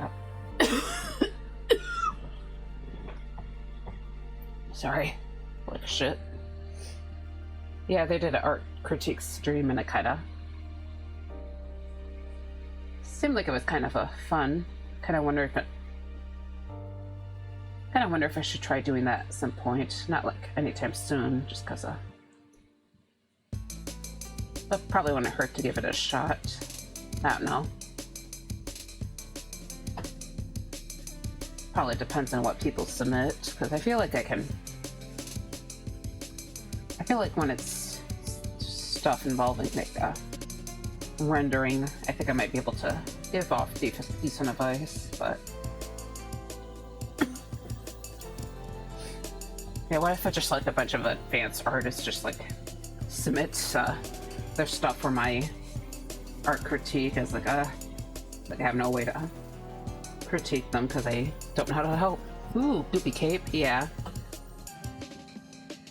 sorry, like shit. Yeah, they did an art critique stream, and it kind of seemed like it was kind of a fun. Kind of wonder if I should try doing that at some point. Not like anytime soon, just because that probably wouldn't hurt to give it a shot. I don't know. Probably depends on what people submit, because I feel like when it's stuff involving like rendering, I think I might be able to give off decent advice, but yeah, what if I just like a bunch of advanced artists just like submit their stuff for my art critique as like I have no way to critique them because I don't know how to help. Ooh, goopy cape, yeah.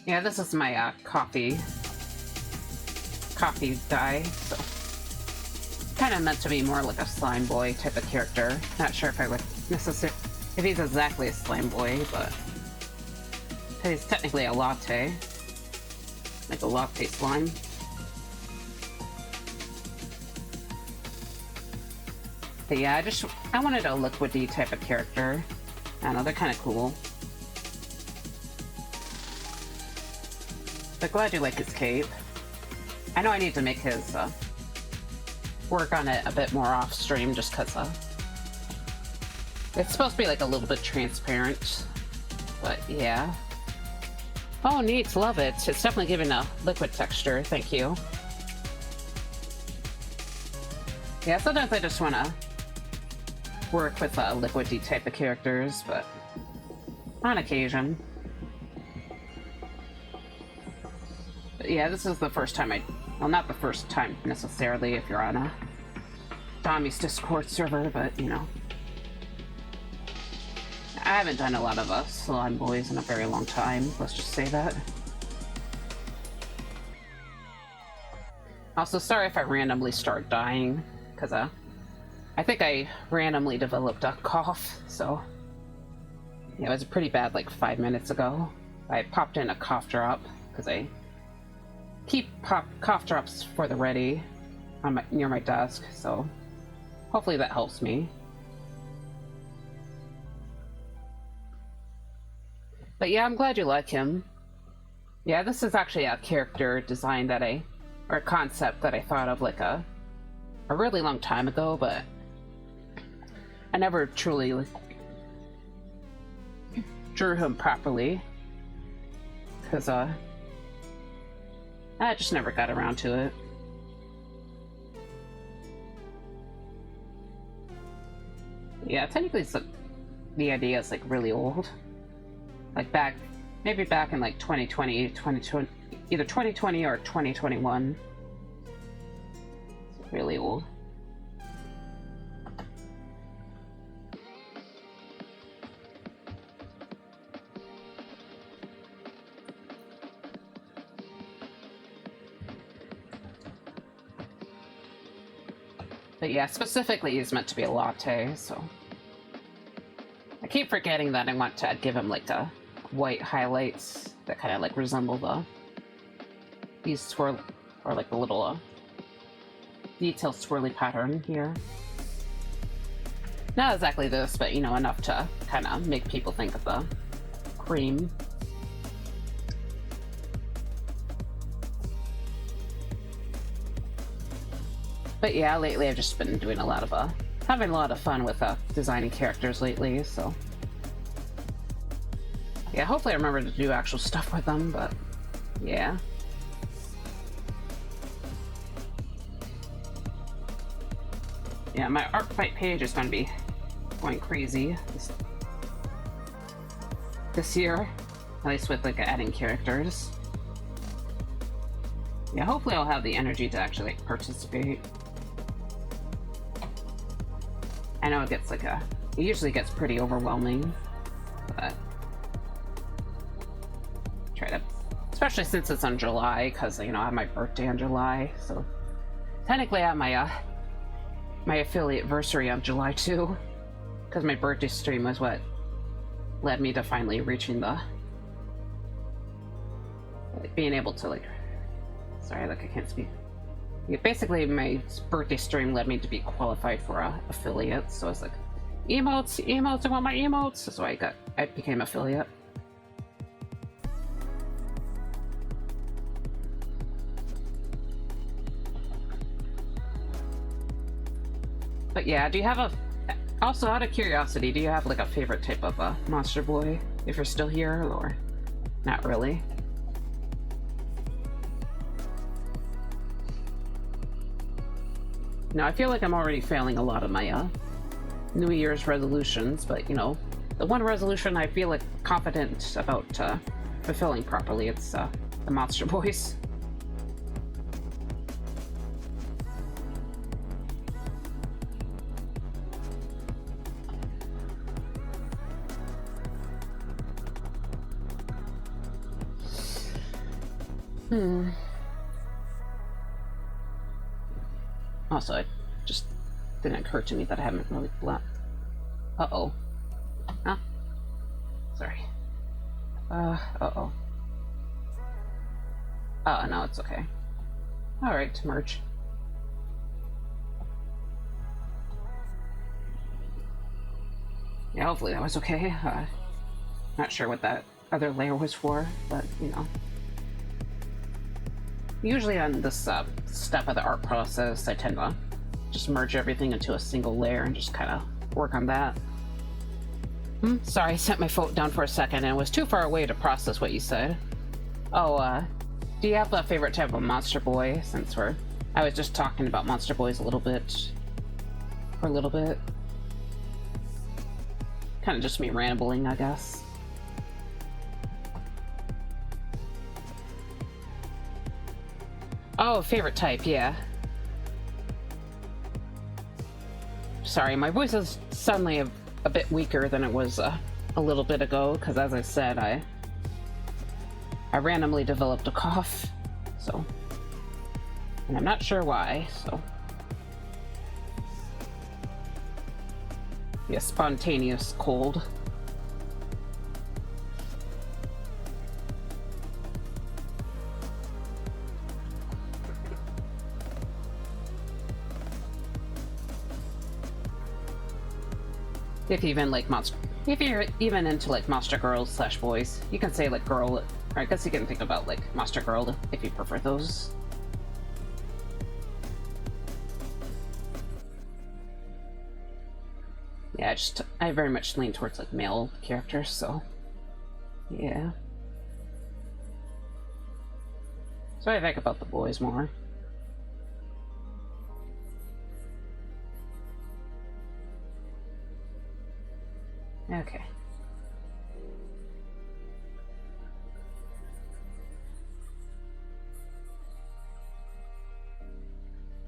Yeah, this is my coffee dye, so kind of meant to be more like a slime boy type of character. Not sure if I would necessarily, if he's exactly a slime boy, but he's technically a latte, like a latte slime. But yeah, I wanted a liquidy type of character. I don't know, they're kind of cool. But glad you like his cape. I know I need to make his work on it a bit more off stream, just because it's supposed to be like a little bit transparent. But yeah. Oh, neat, love it. It's definitely giving a liquid texture, thank you. Yeah, sometimes I just want to work with liquidy type of characters, but on occasion. But yeah, this is the first time well, not the first time necessarily if you're on a Tommy's Discord server, but you know. I haven't done a lot of slime boys in a very long time, let's just say that. Also, sorry if I randomly start dying, because I think I randomly developed a cough, so yeah, it was pretty bad like 5 minutes ago. I popped in a cough drop, because I keep cough drops for the ready on near my desk, so hopefully that helps me. But yeah, I'm glad you like him. Yeah, this is actually a character design or a concept that I thought of like a really long time ago, but I never truly like drew him properly, because I just never got around to it. Yeah, technically the idea is like really old. Like maybe back in like 2020, either 2020 or 2021. It's really old. But yeah, specifically he's meant to be a latte, so... I keep forgetting that I want to give him like a white highlights that kind of like resemble these swirl, or like the little detailed swirly pattern here. Not exactly this, but you know, enough to kind of make people think of the cream. But yeah, lately I've just been doing a lot of having a lot of fun with designing characters lately, so yeah, hopefully I remember to do actual stuff with them, but yeah. Yeah, my Arcfight page is going to be going crazy this year, at least with like adding characters. Yeah, hopefully I'll have the energy to actually like participate. I know it gets like it usually gets pretty overwhelming, but try to, especially since it's on July, because you know I have my birthday on July, so technically I have my affiliate anniversary on July too, because my birthday stream was what led me to finally reaching the like being able to like, sorry, like I can't speak. Yeah, basically my birthday stream led me to be qualified for affiliate, so I was like, emotes, I want my emotes, so I became affiliate. But yeah, do you have also out of curiosity, do you have like a favorite type of monster boy, if you're still here, or not really? Now, I feel like I'm already failing a lot of my New Year's resolutions, but you know, the one resolution I feel like confident about fulfilling properly, it's the monster boys. Also, it just didn't occur to me that I haven't really Uh-oh. Huh? Sorry. Uh-oh. Oh, no, it's okay. Alright, merge. Yeah, hopefully that was okay. Not sure what that other layer was for, but, you know. Usually on this step of the art process, I tend to just merge everything into a single layer and just kind of work on that. Sorry, I set my phone down for a second and was too far away to process what you said. Oh, do you have a favorite type of monster boy, since I was just talking about monster boys a little bit. For a little bit. Kind of just me rambling, I guess. Oh, favorite type, yeah. Sorry, my voice is suddenly a bit weaker than it was a little bit ago, because as I said, I randomly developed a cough, so... And I'm not sure why, so... Yeah, spontaneous cold. If you're even into like monster girls / boys, you can say like girl, or I guess you can think about like monster girl if you prefer those. Yeah, I very much lean towards like male characters, so yeah. So I think about the boys more. Okay.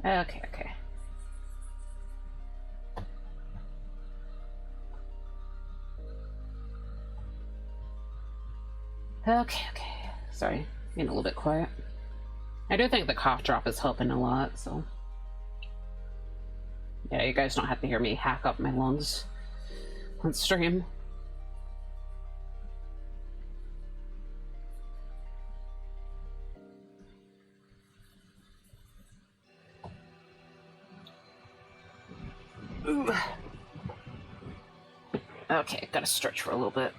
Okay. Okay. Sorry, being a little bit quiet. I do think the cough drop is helping a lot, so... Yeah, you guys don't have to hear me hack up my lungs on stream. Ooh. Okay, gotta stretch for a little bit.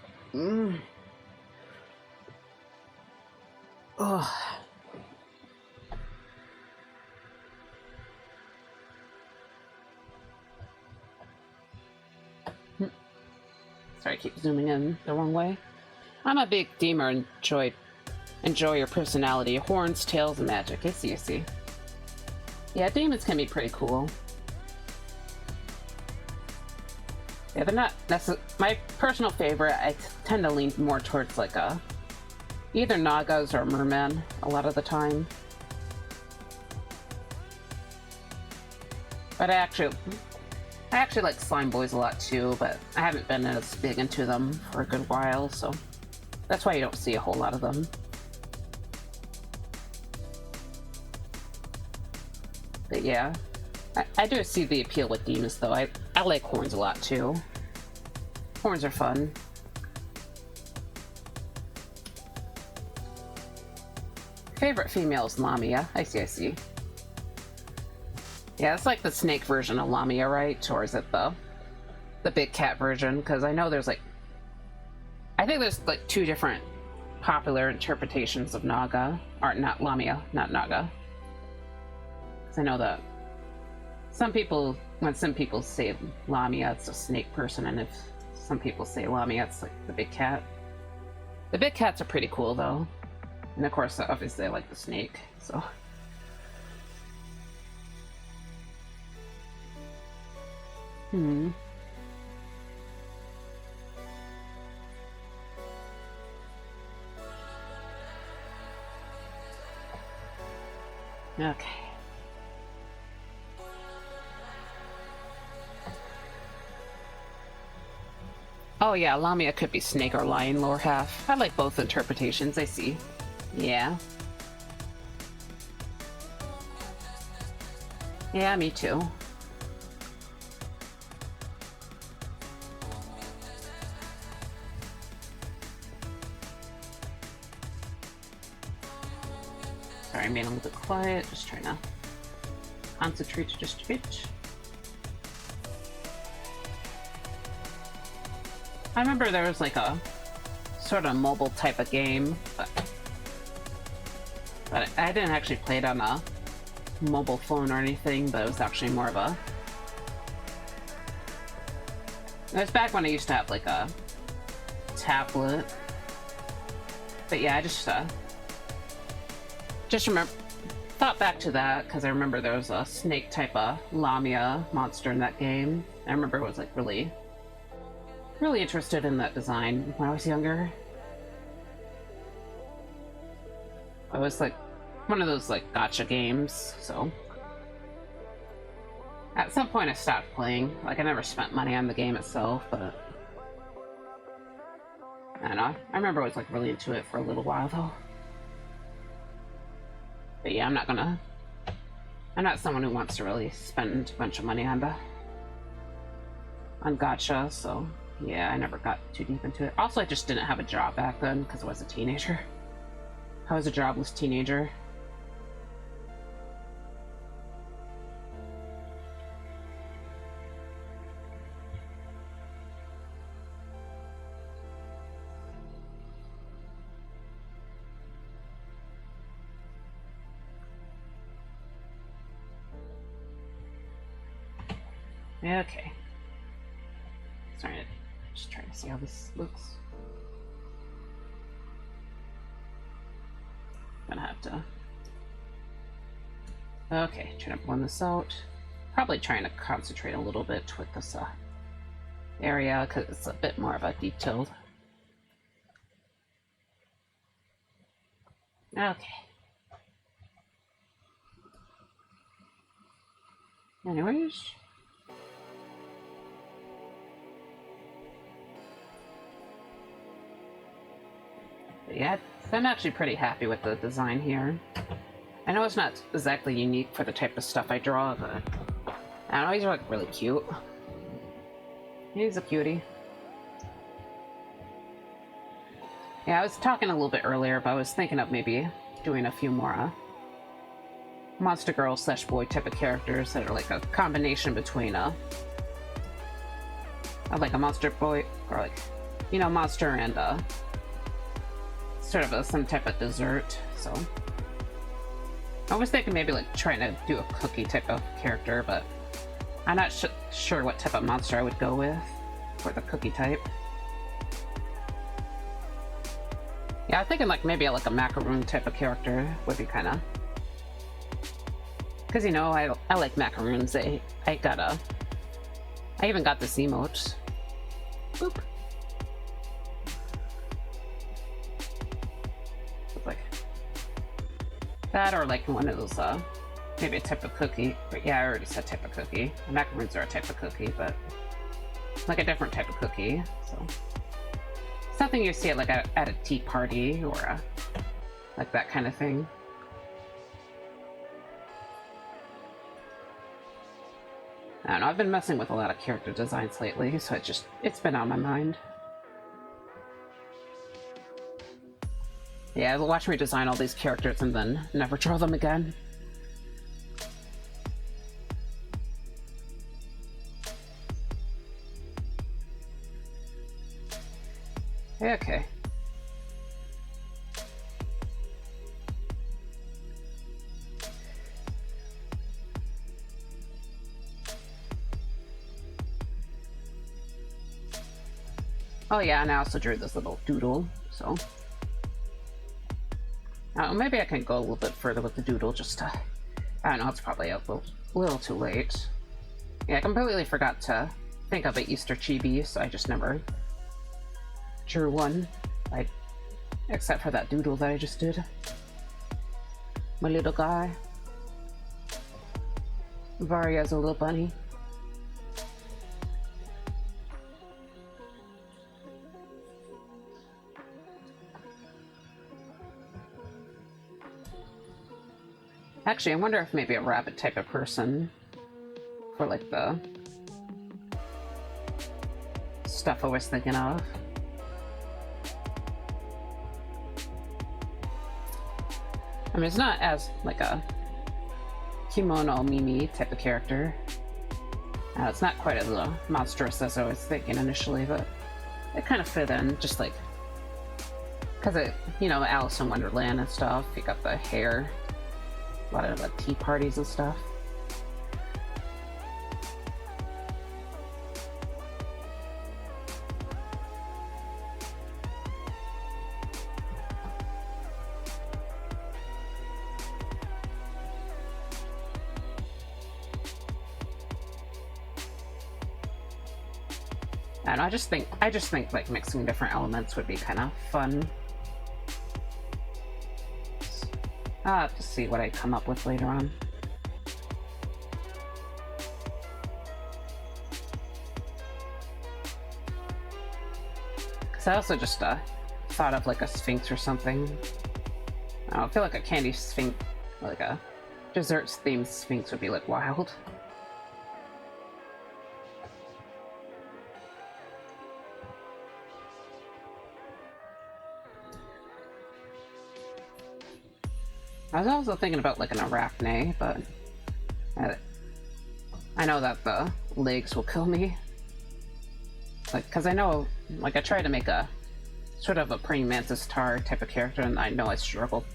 Oh. Sorry, I keep zooming in the wrong way. I'm a big gamer and enjoy your personality. Horns, tails, and magic. I see. Yeah, demons can be pretty cool. Yeah, they're not necessarily my personal favorite. I tend to lean more towards like either Nagas or mermen a lot of the time. But I actually like slime boys a lot too, but I haven't been as big into them for a good while, so that's why you don't see a whole lot of them. But yeah, I do see the appeal with demons though. I like horns a lot too. Horns are fun. Favorite female is Lamia. I see. Yeah, it's like the snake version of Lamia, right? Or is it the big cat version? Because I know there's like... I think there's like two different popular interpretations of Naga. Or not Lamia, not Naga. Because I know that when some people say Lamia, it's a snake person, and if some people say Lamia, it's like the big cat. The big cats are pretty cool though. And of course, obviously I like the snake, so... Okay. Oh yeah, Lamia could be snake or lion lower half. I like both interpretations, I see. Yeah. Yeah, me too. Sorry, I'm being a little bit quiet, just trying to concentrate just a bit. I remember there was like a sort of mobile type of game, but I didn't actually play it on a mobile phone or anything, but it was actually more of a... It was back when I used to have like a tablet. But yeah, I just thought back to that because I remember there was a snake type of Lamia monster in that game. I remember it was like really interested in that design when I was younger. It was like one of those like gacha games, so at some point I stopped playing. Like I never spent money on the game itself, but I don't know. I remember I was like really into it for a little while though. But yeah, I'm not someone who wants to really spend a bunch of money on gacha, so yeah, I never got too deep into it. Also, I just didn't have a job back then because I was a teenager. I was a jobless teenager. Okay. Sorry, just trying to see how this looks. Gonna have to... Okay, trying to blend this out. Probably trying to concentrate a little bit with this area, because it's a bit more of a detailed... Okay. Anyways... Yeah, I'm actually pretty happy with the design here. I know it's not exactly unique for the type of stuff I draw, but I don't know, he's like really cute. He's a cutie. Yeah, I was talking a little bit earlier, but I was thinking of maybe doing a few more monster girl / boy type of characters that are like a combination between like a monster boy or like, you know, monster and sort of some type of dessert. So I was thinking maybe like trying to do a cookie type of character, but I'm not sure what type of monster I would go with for the cookie type. Yeah, I'm thinking like maybe like a macaroon type of character would be kind of, because you know I like macaroons. I even got this emote. Boop. Like that, or like one of those maybe a type of cookie. But yeah, I already said type of cookie. Macaroons are a type of cookie, but like a different type of cookie. So something you see at like at a tea party or like that kind of thing. I don't know, I've been messing with a lot of character designs lately, so it's been on my mind. Yeah, watch me design all these characters and then never draw them again. Okay. Oh yeah, and I also drew this little doodle, so... maybe I can go a little bit further with the doodle, just to... I don't know, it's probably a little too late. Yeah, I completely forgot to think of an Easter chibi, so I just never drew one. Except for that doodle that I just did. My little guy. Varia's a little bunny. Actually, I wonder if maybe a rabbit type of person for like the stuff I was thinking of. I mean, it's not as like a kimono Mimi type of character. It's not quite as monstrous as I was thinking initially, but it kind of fit in, just like because it, you know, Alice in Wonderland and stuff. You got the hair, a lot of the tea parties and stuff. And I just think like mixing different elements would be kind of fun. I'll have to see what I come up with later on. Because I also just thought of like a sphinx or something. I feel like a candy sphinx, like a desserts themed sphinx would be like wild. I was also thinking about like an arachne, but I know that the legs will kill me. Like, cause I know, like I tried to make a sort of a praying mantis tar type of character, and I know I struggled.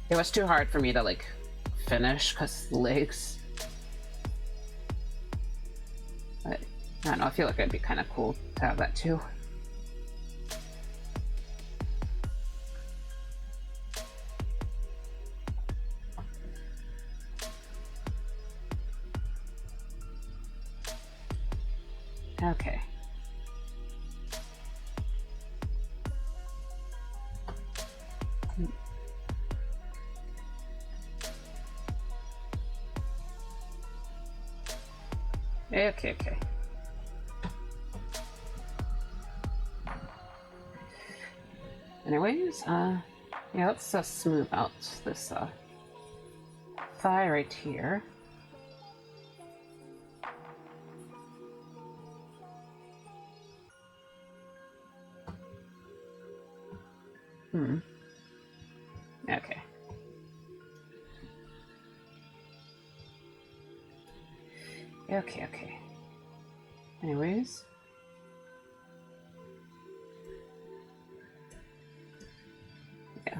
It was too hard for me to like finish cause legs. But I don't know, I feel like it'd be kind of cool to have that too. Okay. Okay. Anyways, yeah, let's smooth out this thigh right here. Okay. Okay. Anyways. Yeah.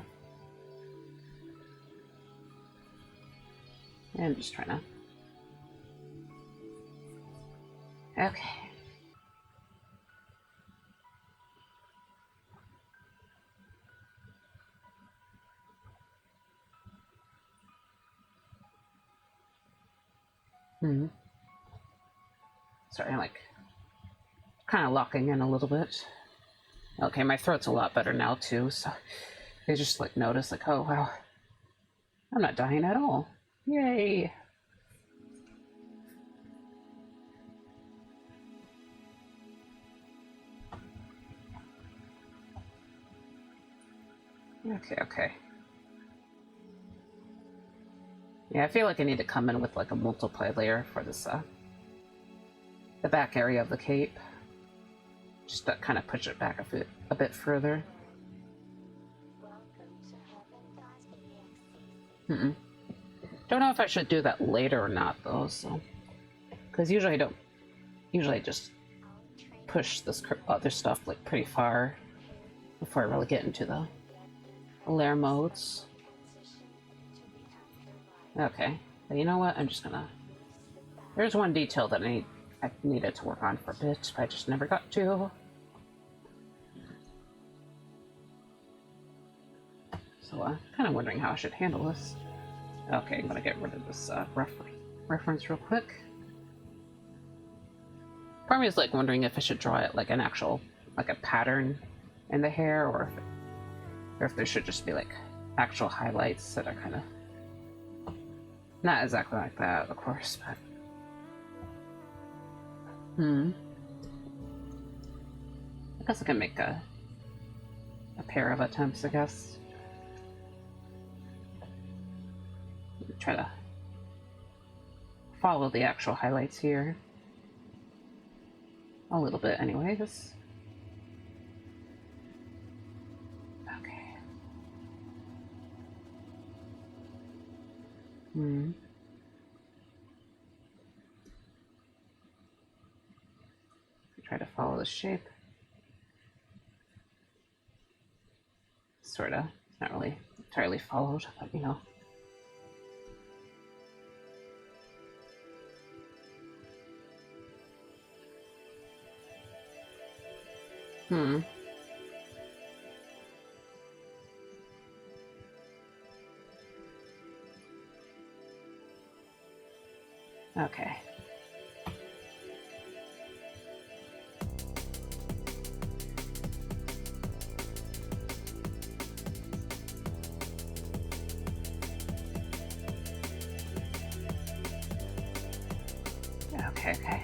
I'm just trying to... Okay. Sorry, I'm like kind of locking in a little bit. Okay, my throat's a lot better now too, so I just like notice like, oh wow, I'm not dying at all. Yay! Okay. Yeah, I feel like I need to come in with like a multiply layer for this, the back area of the cape. Just to kind of push it back a bit further. Don't know if I should do that later or not though, so. Because usually I don't. Usually I just push this other stuff like pretty far before I really get into the layer modes. Okay, but you know what? I'm just gonna... There's one detail that I needed to work on for a bit, but I just never got to. So, kind of wondering how I should handle this. Okay, I'm gonna get rid of this reference real quick. Part of me is like wondering if I should draw it like an actual, like a pattern in the hair, or if there should just be like actual highlights that are kind of not exactly like that, of course, but I guess I can make a pair of attempts, I guess. Try to follow the actual highlights here. A little bit anyways. Okay. Try to follow the shape. Sorta. It's not really entirely followed, but you know. Okay. Okay.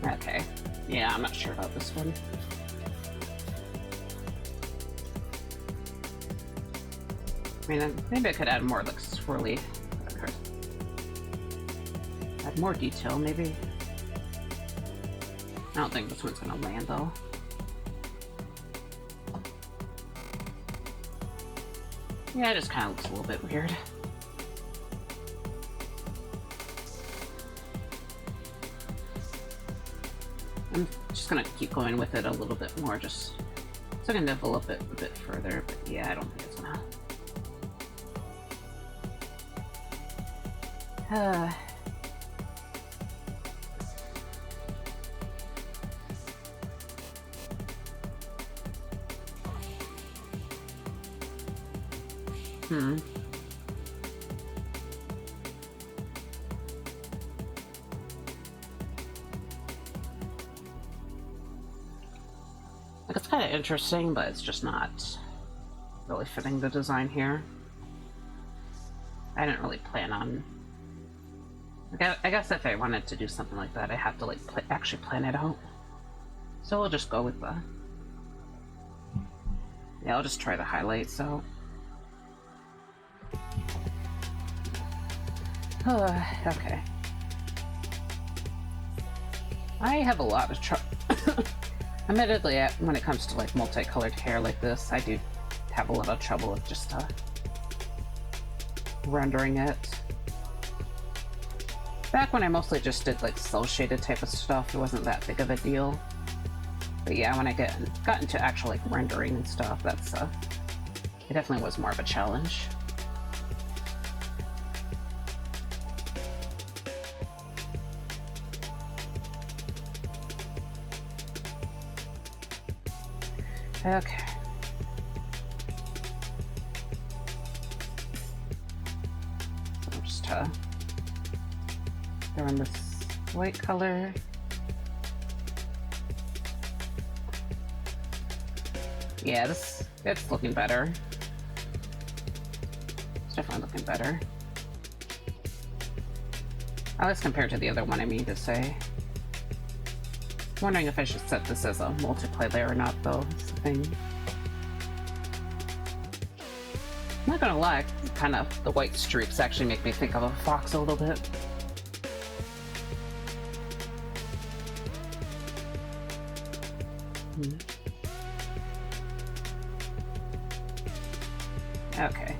Okay. Yeah, I'm not sure about this one. I mean, maybe I could add more like swirly. Add more detail, maybe. I don't think this one's gonna land though. Yeah, it just kind of looks a little bit weird. I'm just gonna keep going with it a little bit more, just so I can develop it a bit further, but yeah, I don't think it's gonna... Like, it's kind of interesting, but it's just not really fitting the design here. I didn't really plan on... Like, I guess if I wanted to do something like that, I have to like actually plan it out. So we'll just go with the... Yeah, I'll just try the highlights out. Okay. I have a lot of trouble. Admittedly, when it comes to like multicolored hair like this, I do have a lot of trouble with just rendering it. Back when I mostly just did like cell shaded type of stuff, it wasn't that big of a deal. But yeah, when I got into actual like rendering and stuff, that's it definitely was more of a challenge. Okay. So I'll just throw in this white color. Yeah, it's looking better. It's definitely looking better. At least compared to the other one, I mean to say. I'm wondering if I should set this as a multiply layer or not, though. That's the thing. I'm not gonna lie, kind of the white streaks actually make me think of a fox a little bit. Okay.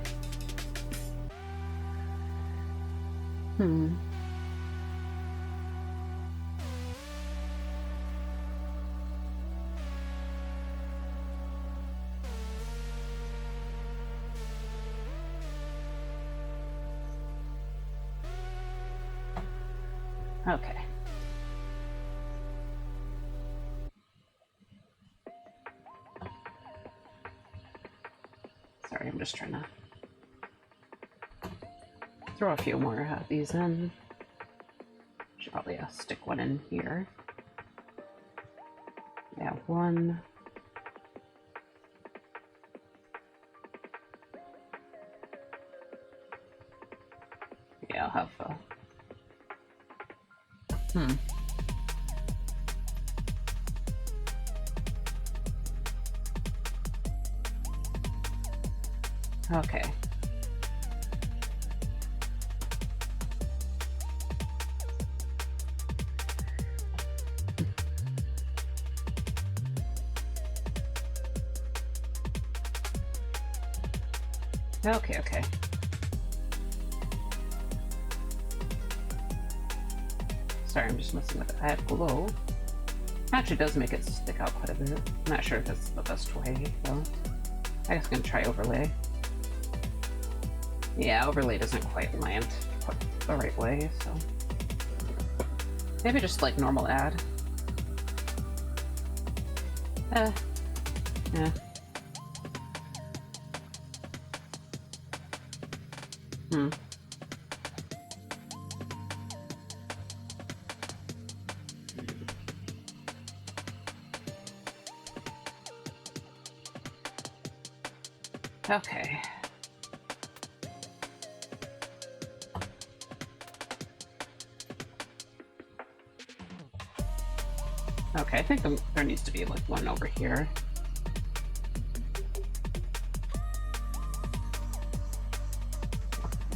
Okay. Sorry, I'm just trying to throw a few more of these in. Should probably stick one in here. Yeah, one. Yeah, I'll have Okay. Okay. Sorry, I'm just messing with it. Add glow. Actually does make it stick out quite a bit. I'm not sure if that's the best way, though. I guess I'm gonna try overlay. Yeah, overlay doesn't quite land quite the right way, so maybe just like normal add. Yeah. Okay. Okay, I think there needs to be like one over here.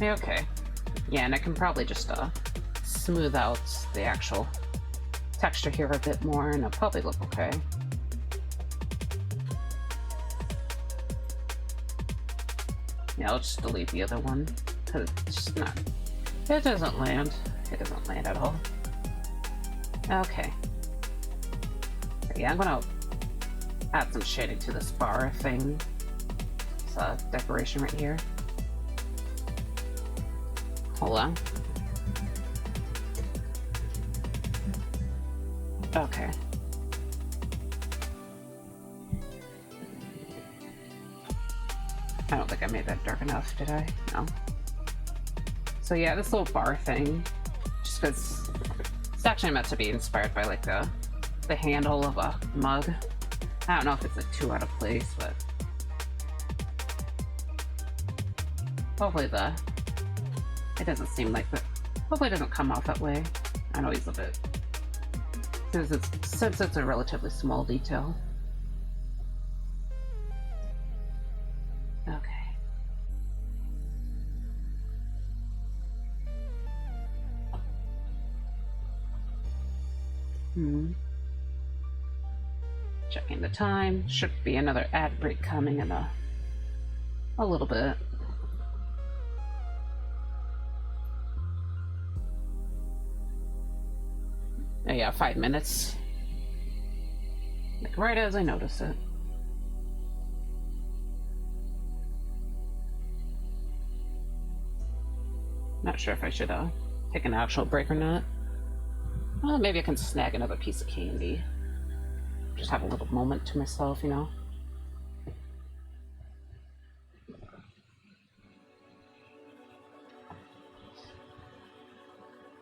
Okay. Yeah, and I can probably just smooth out the actual texture here a bit more, and it'll probably look okay. Yeah, I'll just delete the other one, because it's just not... It doesn't land. It doesn't land at all. Okay. Yeah, I'm gonna add some shading to this bar thing. It's a decoration right here. Hold on. Okay. I don't think I made that dark enough, did I? No. So yeah, this little bar thing, just because it's actually meant to be inspired by like the handle of a mug. I don't know if it's like too out of place, but hopefully it doesn't seem like that. Hopefully it doesn't come off that way. I know he's a bit, since it's a relatively small detail. Checking the time. Should be another ad break coming in a little bit. Oh, yeah, 5 minutes. Like right as I notice it. Not sure if I should take an actual break or not. Well, maybe I can snag another piece of candy. Just have a little moment to myself, you know?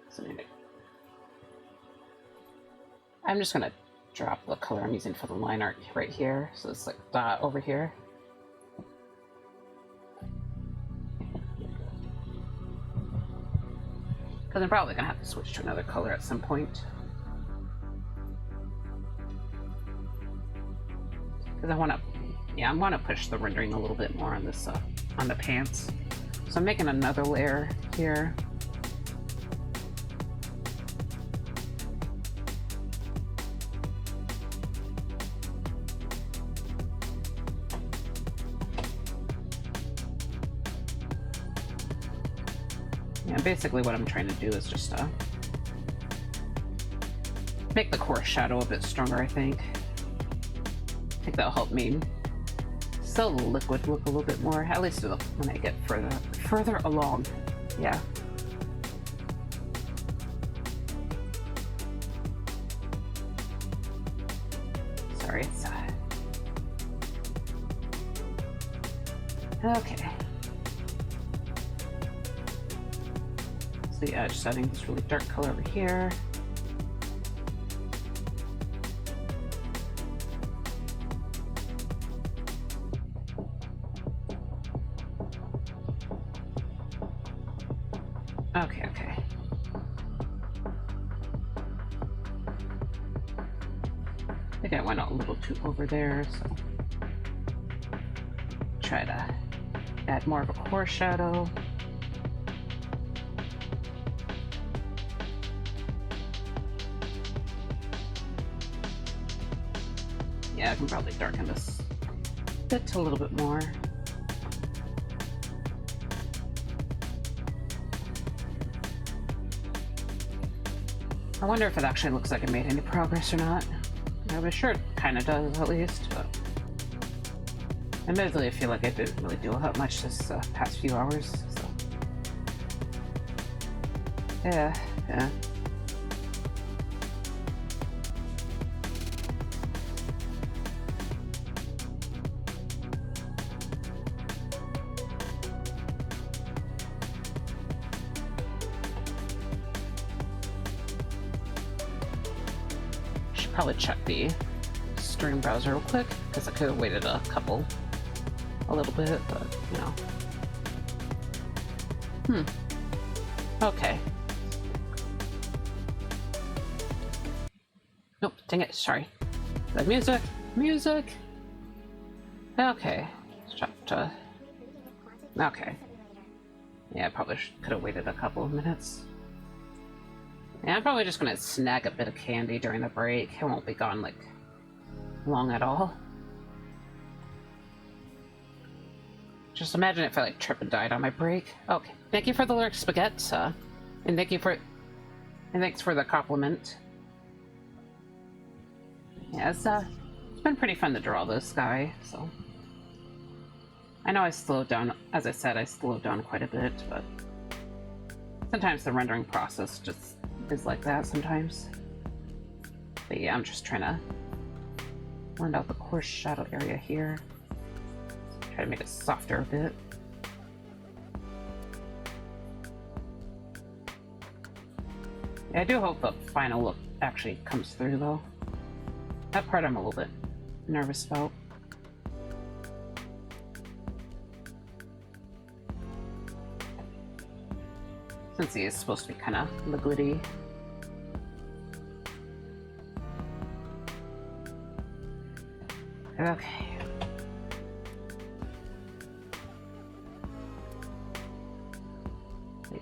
So maybe I'm just gonna drop the color I'm using for the line art right here. So it's like dot over here. Because I'm probably gonna have to switch to another color at some point. Because I want to push the rendering a little bit more on this, on the pants. So I'm making another layer here. Yeah, basically what I'm trying to do is just make the core shadow a bit stronger, I think. I think that'll help me sell the liquid look a little bit more, at least when I get further along. Yeah. Sorry, it's okay. So yeah, just adding this really dark color over here. Okay. I think I went a little too over there, so try to add more of a core shadow. Yeah, I can probably darken this bit a little bit more. I wonder if it actually looks like it made any progress or not. I'm sure it kind of does, at least, but admittedly, I feel like I didn't really do that much this past few hours, so yeah. Probably check the stream browser real quick, because I could have waited a little bit, but you know. Okay. Nope, dang it, sorry. The music! Okay. Let's check to... Okay. Yeah, I probably could have waited a couple of minutes. Yeah, I'm probably just gonna snag a bit of candy during the break. It won't be gone, like, long at all. Just imagine if I, like, tripped and died on my break. Okay, thank you for the lyric spaghetti, and thanks for the compliment. Yeah, it's been pretty fun to draw this guy, so... I know I slowed down, as I said, I slowed down quite a bit, but... sometimes the rendering process just is like that sometimes. But yeah, I'm just trying to blend out the coarse shadow area here. Try to make it softer a bit. Yeah, I do hope the final look actually comes through though. That part I'm a little bit nervous about. Since he is supposed to be kind of liquidy. Okay.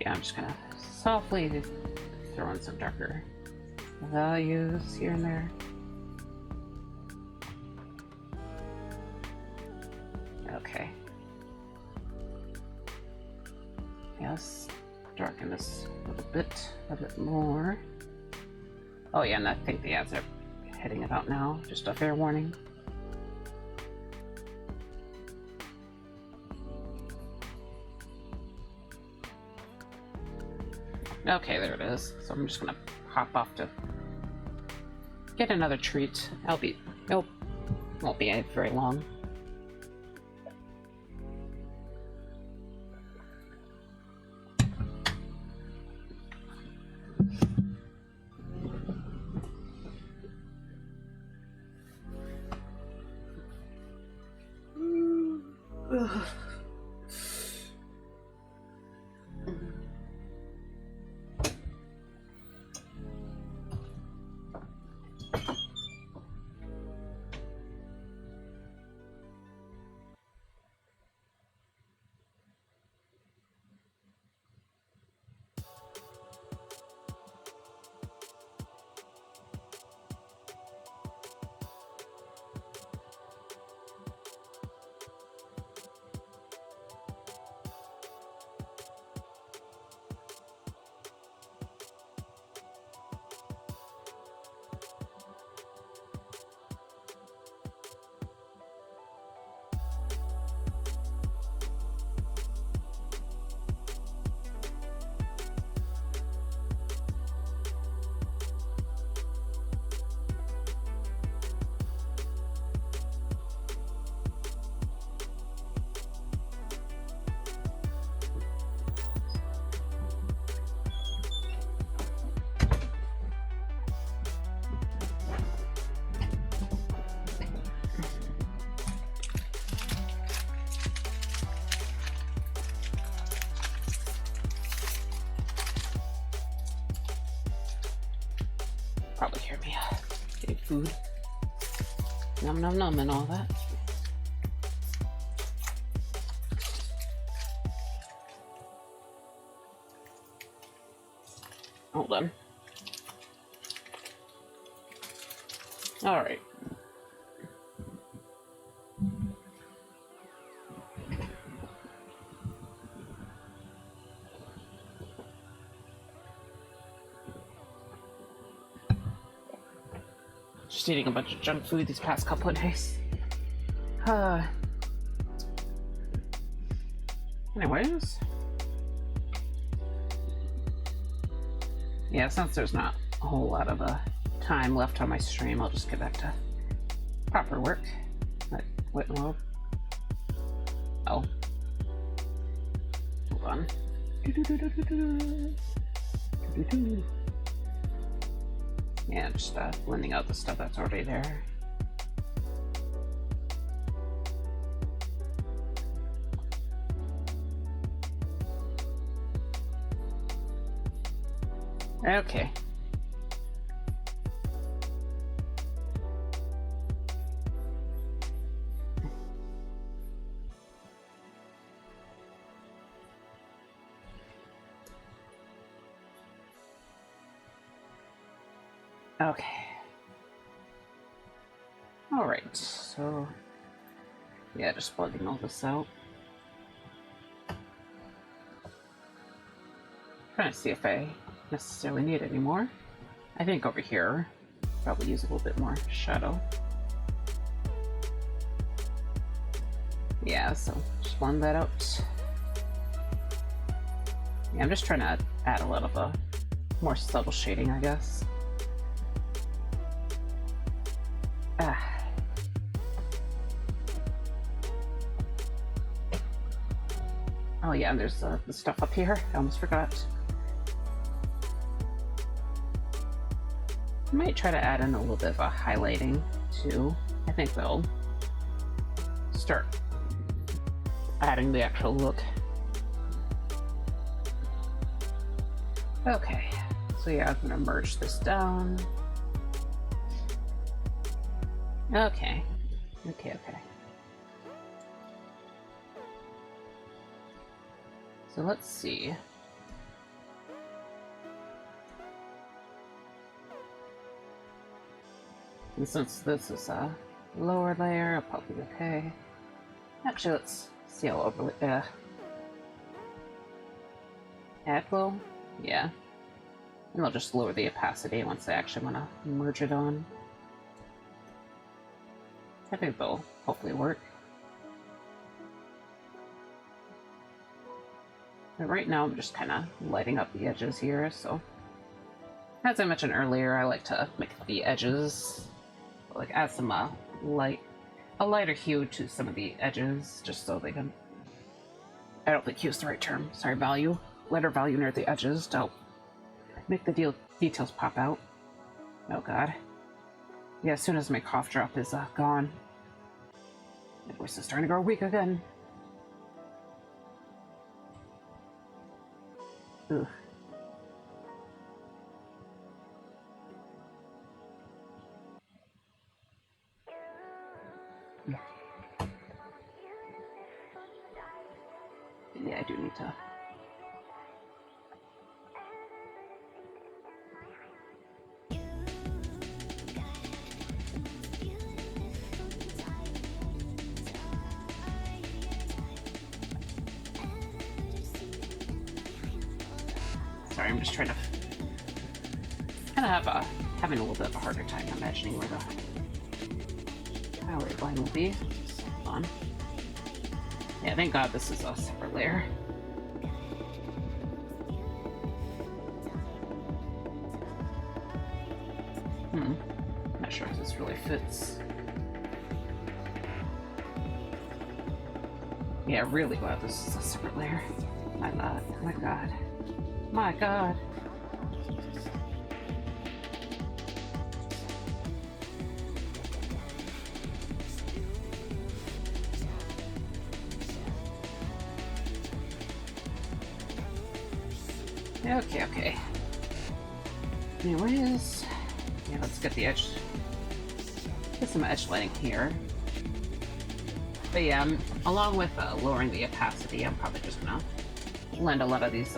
Yeah, I'm just gonna softly throw in some darker values here and there. Okay. Yes, darken this a bit more. Oh yeah, and I think the ads are heading about now. Just a fair warning. Okay, there it is. So I'm just gonna hop off to get another treat. Nope, won't be very long. Probably hear me. Getting food. Num num num and all that. Hold on. Alright. Just eating a bunch of junk food these past couple of days. Anyways. Yeah, since there's not a whole lot of time left on my stream, I'll just get back to proper work. Wait, well. Oh. Hold on. Yeah, just blending out the stuff that's already there. Okay. Okay. Alright, so yeah, just blending all this out. Trying to see if I necessarily need any more. I think over here probably use a little bit more shadow. Yeah, so just blend that out. Yeah, I'm just trying to add a lot of more subtle shading, I guess. Oh yeah, and there's the stuff up here. I almost forgot. I might try to add in a little bit of a highlighting too. I think they'll start adding the actual look. Okay, so yeah, I'm gonna merge this down. Okay. So let's see. And since this is a lower layer, I'll probably be okay. Actually, let's see how overlay. Add glow? Yeah. And I'll just lower the opacity once I actually want to merge it on. I think they'll hopefully work. But right now I'm just kind of lighting up the edges here, so... As I mentioned earlier, I like to make the edges, like add some a lighter hue to some of the edges, just so they can... I don't think hue's the right term, sorry, value. Lighter value near the edges to help make the details pop out. Oh god. Yeah, as soon as my cough drop is gone, my voice is starting to grow weak again. Ugh. Yeah, I do need to. Sorry, I'm just trying to kind of having a little bit of a harder time imagining where the highlight line will be. Hold on. Yeah, thank God this is a separate layer. Not sure if this really fits. Yeah, really glad this is a separate layer. My God, my God, my God. Okay, okay. Anyways, yeah, let's get the edge. Get some edge lighting here. But yeah, along with lowering the opacity, I'm probably just gonna blend a lot of these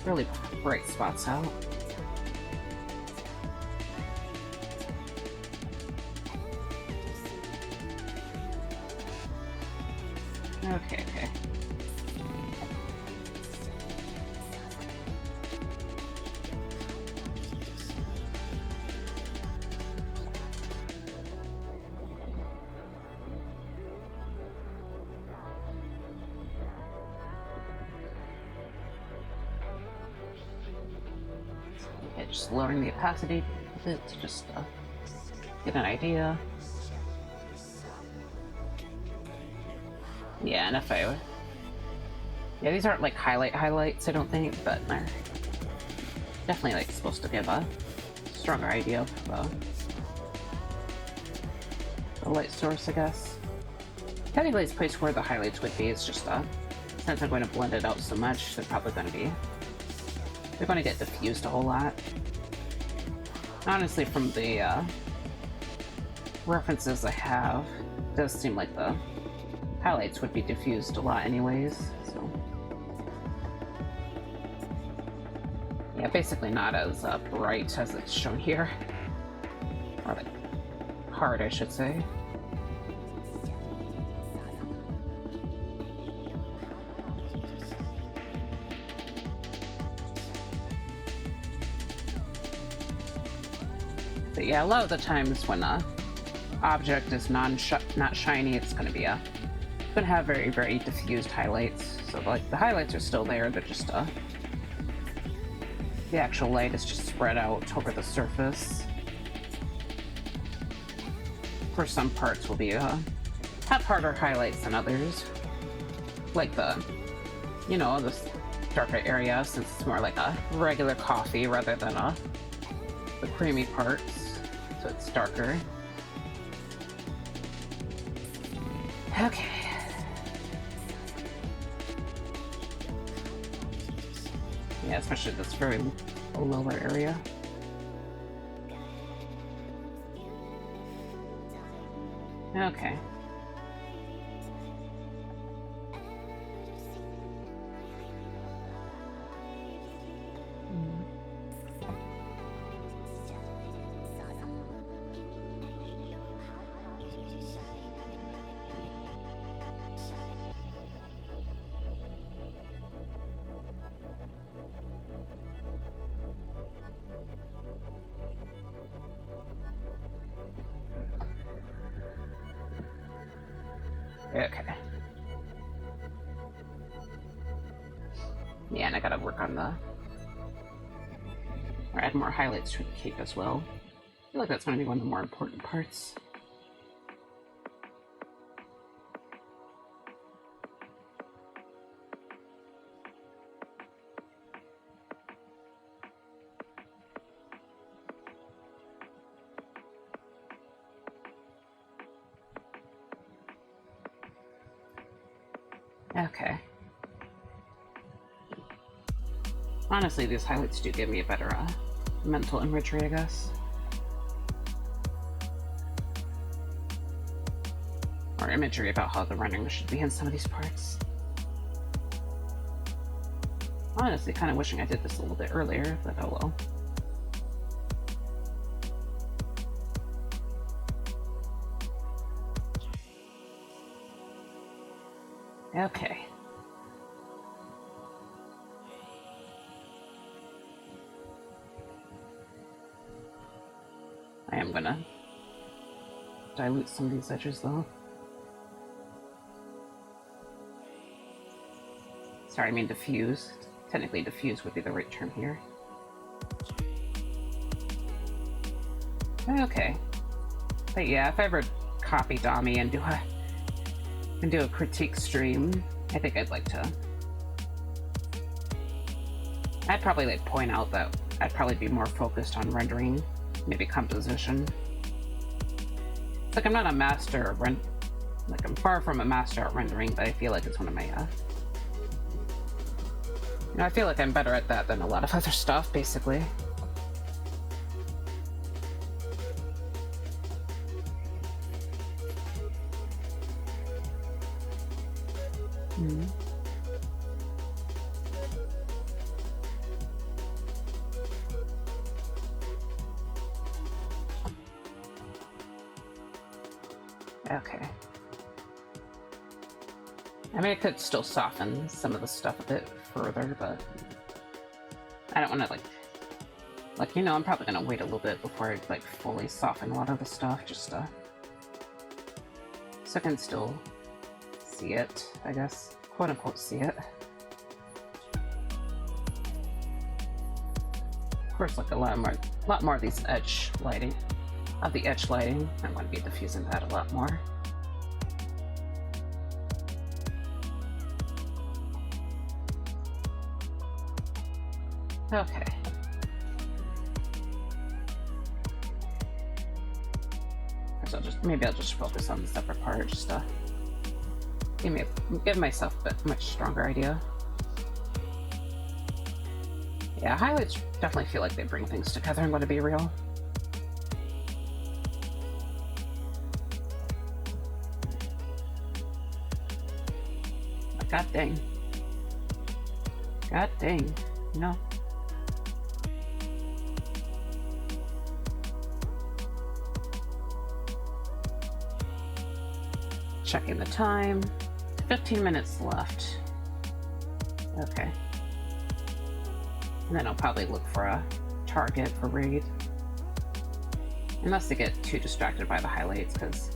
really bright spots out. Okay, okay. Just lowering the opacity a bit to just get an idea. Yeah, and if I... Yeah, these aren't like highlights, I don't think, but they're definitely like supposed to give a stronger idea of the light source, I guess. Technically it's placed where the highlights would be, it's just since I'm going to blend it out so much, they're probably going to be... They're going to get diffused a whole lot. Honestly, from the references I have, it does seem like the highlights would be diffused a lot anyways, so... Yeah, basically not as bright as it's shown here. Or like, hard, I should say. But yeah, a lot of the times when a object is not shiny, it's going to be going to have very, very diffused highlights. So like the highlights are still there, they're just the actual light is just spread out over the surface. For some parts will be have harder highlights than others, like the, you know, this darker area, since it's more like a regular coffee rather than the creamy parts. So it's darker. Okay. Yeah, especially this very lower area. Okay. Okay. Yeah, and I gotta work on the... or add more highlights to the cape as well. I feel like that's gonna be one of the more important parts. Okay. Honestly, these highlights do give me a better mental imagery, I guess. Or imagery about how the rendering should be in some of these parts. Honestly, kind of wishing I did this a little bit earlier, but oh well. Okay. I am gonna dilute some of these edges though. Sorry, I mean diffuse. Technically diffuse would be the right term here. Okay. But yeah, if I ever copy Dami and do a critique stream, I think I'd like to... I'd probably like point out that I'd probably be more focused on rendering, maybe composition. It's like I'm not a master at like I'm far from a master at rendering, but I feel like it's one of my you know, I feel like I'm better at that than a lot of other stuff, basically. Okay. I mean, I could still soften some of the stuff a bit further, but I don't want to like, you know, I'm probably gonna wait a little bit before I like fully soften a lot of the stuff, just so I can still see it, I guess, quote unquote see it. Of course, like a lot more of these edge lighting, I'm going to be diffusing that a lot more. Okay. So maybe I'll just focus on the separate part, just to give myself a much stronger idea. Yeah, highlights definitely feel like they bring things together, I'm going to be real. God dang. God dang. No. Checking the time. 15 minutes left. Okay. And then I'll probably look for a target for raid. Unless they get too distracted by the highlights, because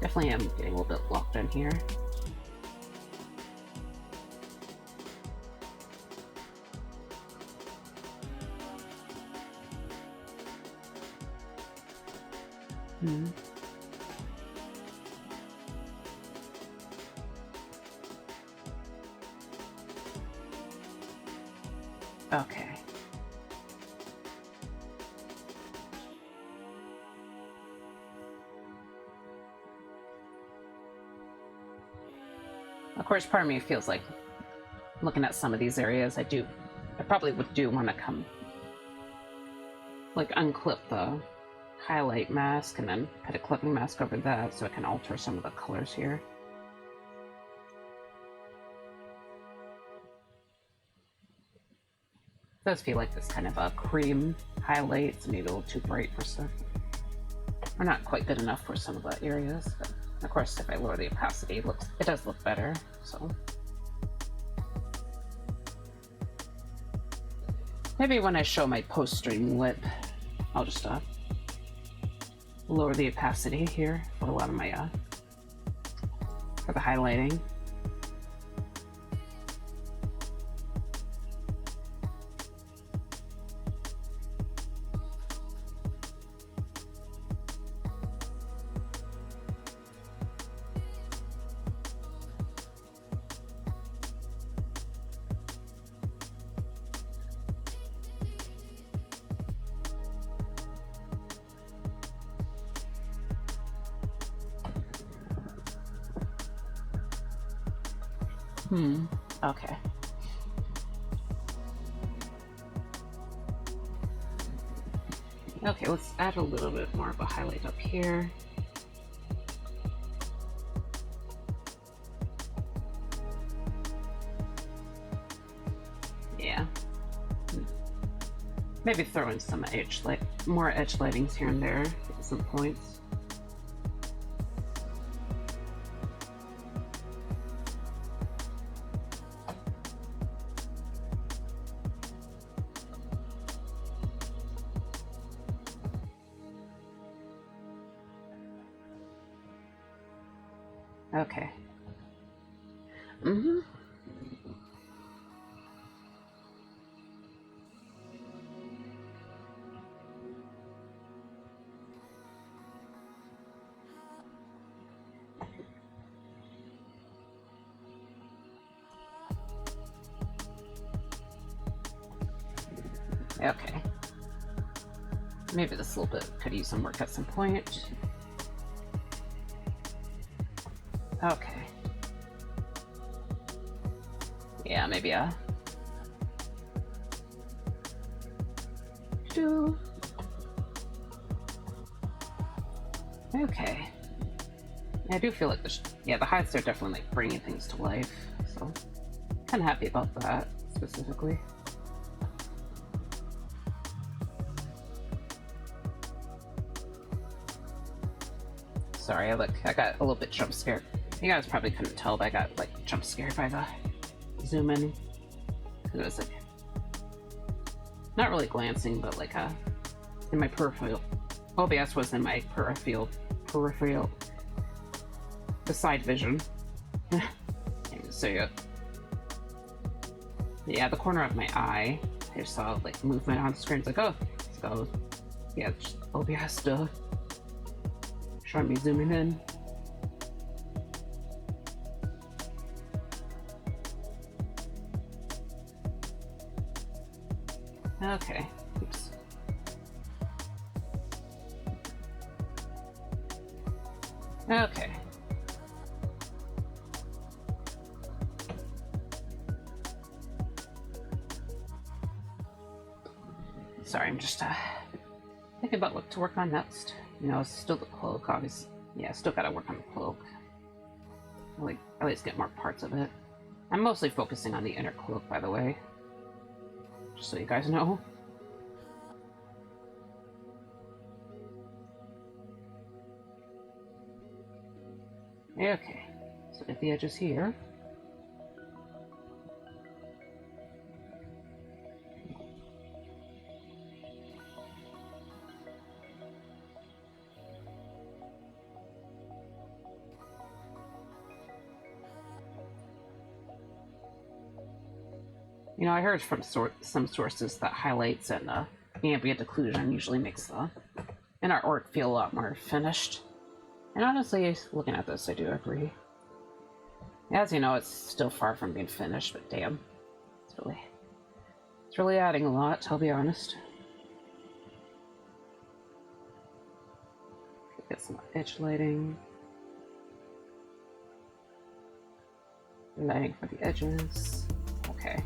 definitely am getting a little bit locked in here. Okay. Of course, part of me feels like looking at some of these areas, I probably want to unclip the highlight mask and then put a clipping mask over that so I can alter some of the colors here. It does feel like this kind of a cream highlight. It's maybe a little too bright for stuff. Or not quite good enough for some of the areas. But of course, if I lower the opacity, it does look better. So maybe when I show my post-stream lip, I'll just lower the opacity here for a lot of my the highlighting. Okay. Okay, let's add a little bit more of a highlight up here. Yeah. Maybe throw in some more edge lightings here and there at some points. Okay. Okay. Maybe this little bit could use some work at some point. Okay. Yeah, maybe two. Okay. I do feel like the highlights are definitely like bringing things to life, so kind of happy about that specifically. Sorry, I got a little bit jump scared. You guys probably couldn't tell, but I got like jump scared by the zoom in. It was like not really glancing, but like in my peripheral. OBS was in my peripheral, the side vision. So yeah, the corner of my eye. I saw like movement on screen. It's like, oh, let's go. Yeah, OBS still showing me zooming in. Okay. Oops. Okay. Sorry, I'm just thinking about what to work on next. You know, it's still the cloak, obviously. Yeah, still gotta work on the cloak. Like, at least get more parts of it. I'm mostly focusing on the inner cloak, by the way. Just so you guys know. Okay, so get the edges here. You know, I heard from some sources that highlights and ambient occlusion usually makes the inner artwork feel a lot more finished. And honestly, looking at this, I do agree. As you know, it's still far from being finished, but damn, it's really adding a lot, I'll be honest. Get some edge lighting. Lighting for the edges. Okay.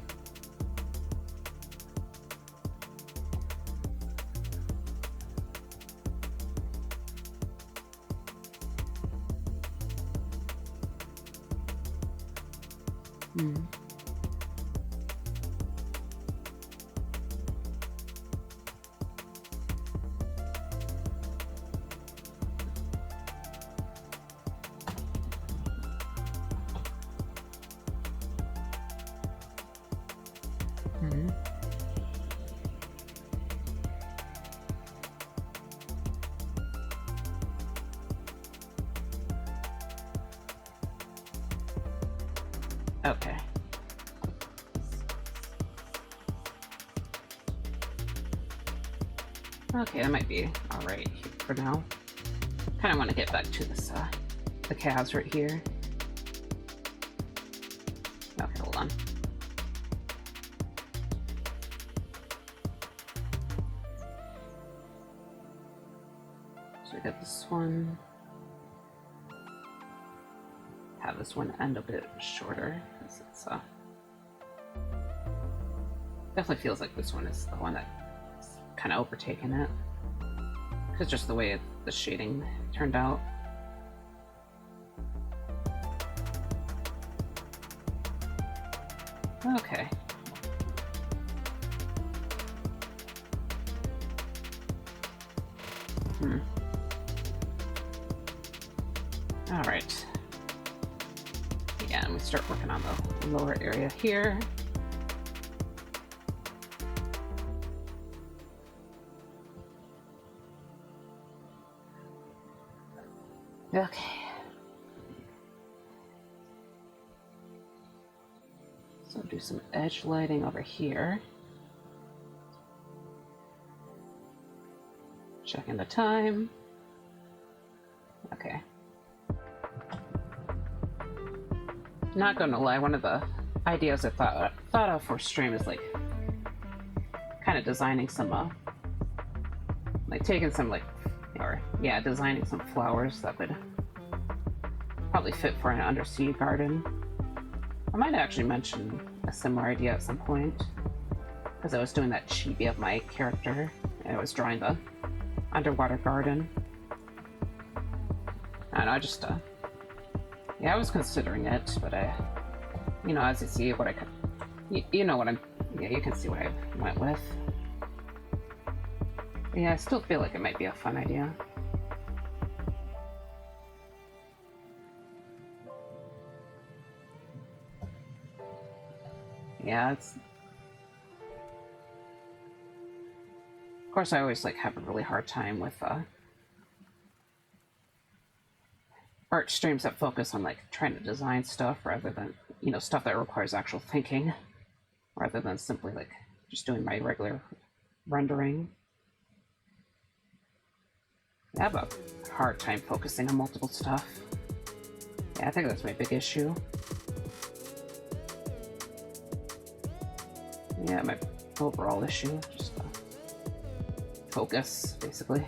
Okay. Okay, that might be alright for now. Kind of want to get back to this, the calves right here. Okay, hold on. So we got this one. Have this one end a bit shorter, because it's, definitely feels like this one is the one that's kind of overtaken it. Because just the way the shading turned out. Okay. Alright. Yeah, and we start working on the lower area here. Okay. So do some edge lighting over here. Checking the time. Okay. Not gonna lie, one of the ideas I thought of for stream is like kind of designing some like taking some designing some flowers that would probably fit for an undersea garden. I might actually mention a similar idea at some point, because I was doing that chibi of my character and I was drawing the underwater garden. I don't know, I just yeah, I was considering it, but you know, as you see what I could, you know what I'm, yeah, you can see what I went with. Yeah, I still feel like it might be a fun idea. Yeah, it's... Of course, I always, like, have a really hard time with, art streams that focus on, like, trying to design stuff rather than, you know, stuff that requires actual thinking, rather than simply, like, just doing my regular rendering. I have a hard time focusing on multiple stuff. Yeah, I think that's my big issue. Yeah, my overall issue, just focus, basically.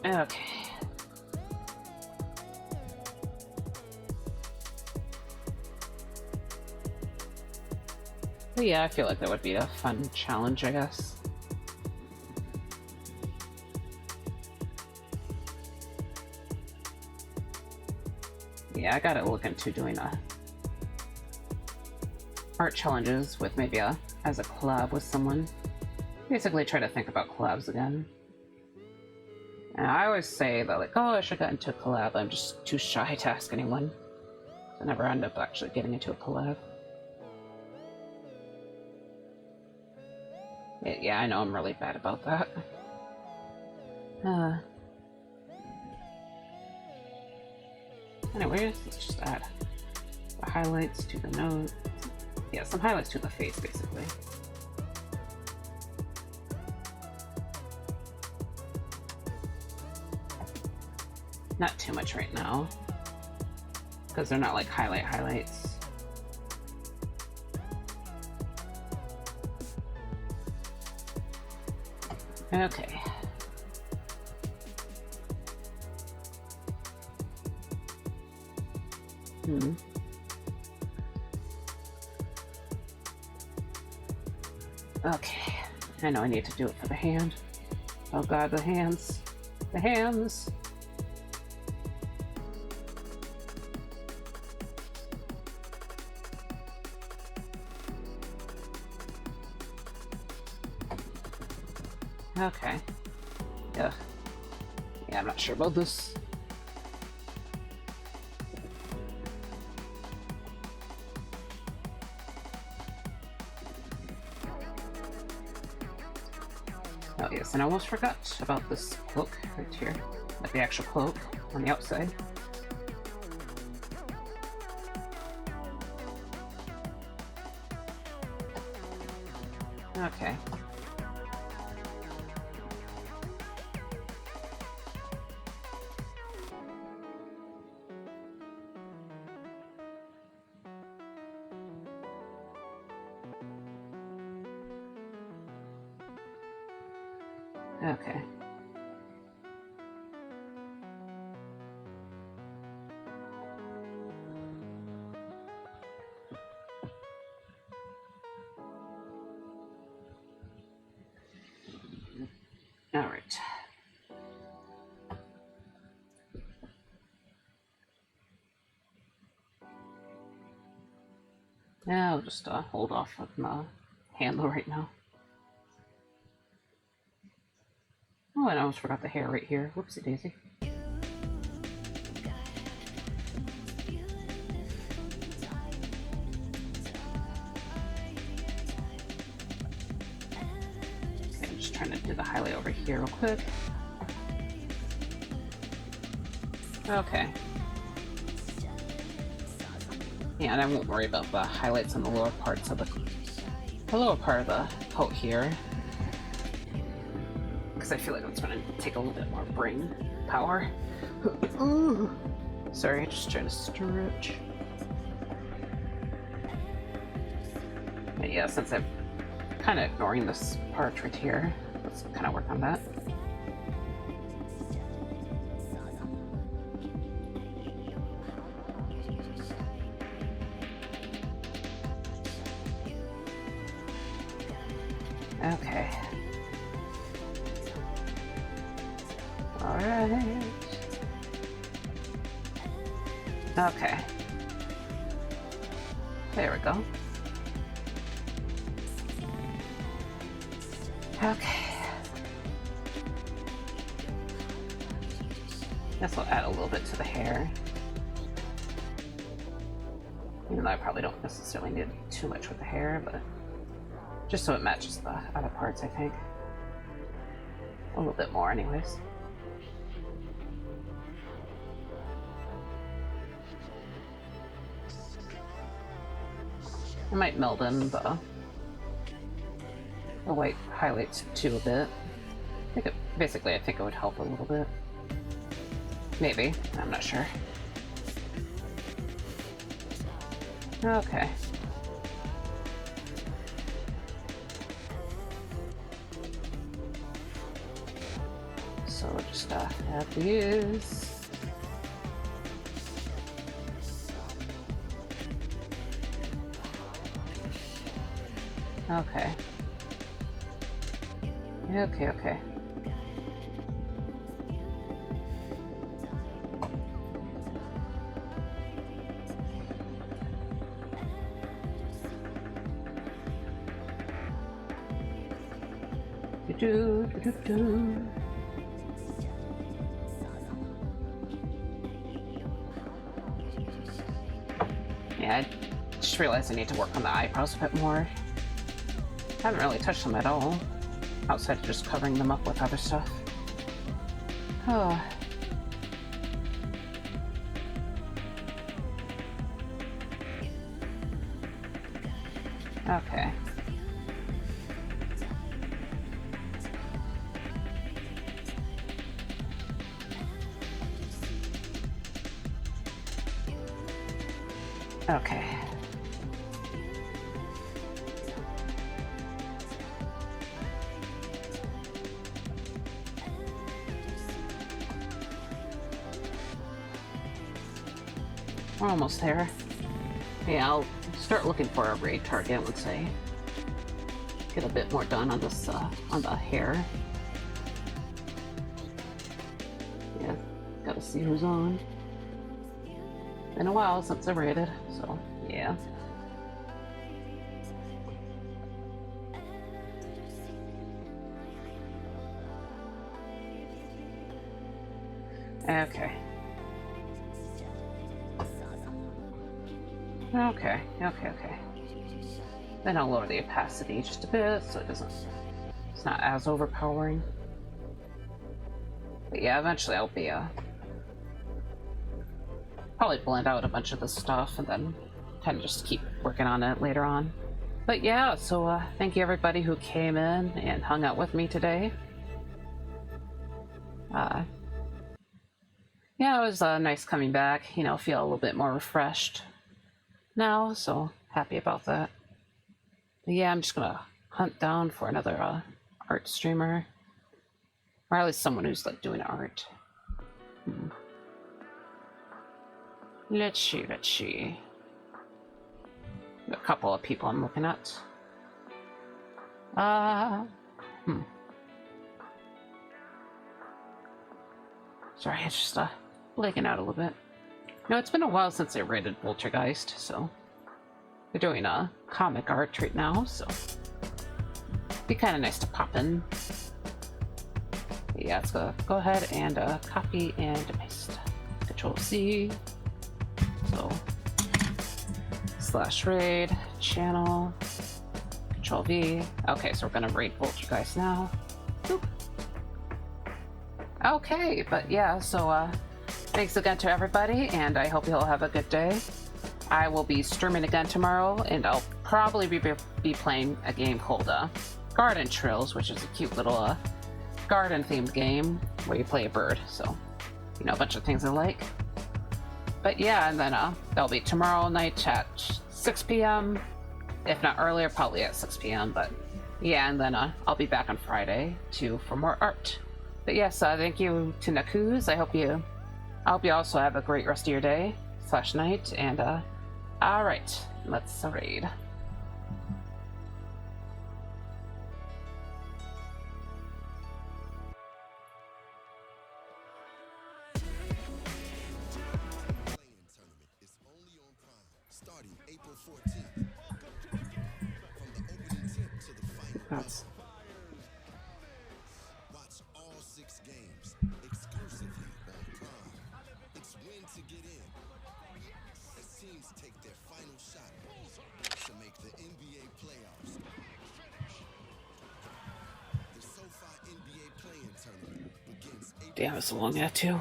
Okay. But yeah, I feel like that would be a fun challenge, I guess. Yeah, I gotta look into doing art challenges with maybe as a collab with someone. Basically try to think about collabs again. And I always say that, like, oh, I should get into a collab. I'm just too shy to ask anyone. I never end up actually getting into a collab. Yeah, I know I'm really bad about that. Anyways, let's just add the highlights to the nose. Yeah, some highlights to the face, basically. Not too much right now, because they're not like highlights. Okay. Okay. I know I need to do it for the hand. Oh god, the hands. The hands! Okay. Yeah. Yeah, I'm not sure about this. Oh yes, and I almost forgot about this cloak right here. Like the actual cloak on the outside. Okay. Okay. All right. Yeah, I'll just hold off on the handle right now. Oh, and I almost forgot the hair right here. Whoopsie daisy. Okay, I'm just trying to do the highlight over here real quick. Okay. Yeah, and I won't worry about the highlights on the lower parts of the lower part of the coat here, because I feel like it's going to take a little bit more brain power. Ooh. Sorry, just trying to stretch. But yeah, since I'm kind of ignoring this part right here, let's kind of work on that. Okay. All right. Okay. There we go. Okay. Guess I'll add a little bit to the hair. Even though I probably don't necessarily need too much with the hair, but just so it matches the other parts, I think. A little bit more anyways. I might meld in the white highlights too a bit. I think I think it would help a little bit. Maybe, I'm not sure. Okay. So we'll just add these. Okay. Okay. Yeah, I just realized I need to work on the eyebrows a bit more. I haven't really touched them at all, outside of just covering them up with other stuff. Oh. Okay. Okay. We're almost there. Yeah, I'll start looking for a raid target once I get a bit more done on this, on the hair. Yeah, gotta see who's on. Been a while since I raided, so yeah. Okay. Okay. Then I'll lower the opacity just a bit so it's not as overpowering. But yeah, eventually I'll be, probably blend out a bunch of this stuff and then kind of just keep working on it later on. But yeah, so thank you everybody who came in and hung out with me today. Yeah, it was nice coming back. You know, feel a little bit more refreshed now, so happy about that. But yeah, I'm just gonna hunt down for another art streamer, or at least someone who's like doing art. Let's see, let's see. A couple of people I'm looking at. Sorry, I just blanking out a little bit. No, it's been a while since I rated Poltergeist, so they're doing a comic art right now, so it'd be kind of nice to pop in. But yeah, let's go ahead and copy and paste. Control C. So /raid channel. Control V. Okay, so we're gonna raid Poltergeist now. Boop. Okay, but yeah, so thanks again to everybody, and I hope you all have a good day. I will be streaming again tomorrow, and I'll probably be playing a game called Garden Trills, which is a cute little garden-themed game where you play a bird, so, you know, a bunch of things I like. But yeah, and then that'll be tomorrow night at 6 p.m., if not earlier, probably at 6 p.m., but yeah, and then I'll be back on Friday, too, for more art. But yes, thank you to Nakuz. I hope you also have a great rest of your day / night. And all right, let's raid. That's... Damn, it's a long ad too.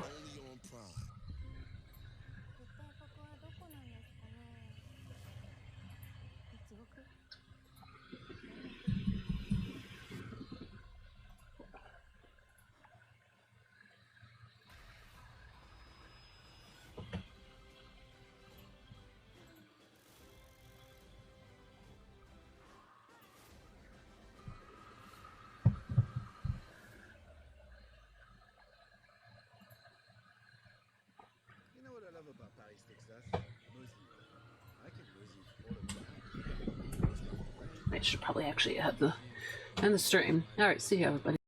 I should probably actually have the end the stream. All right, see you everybody.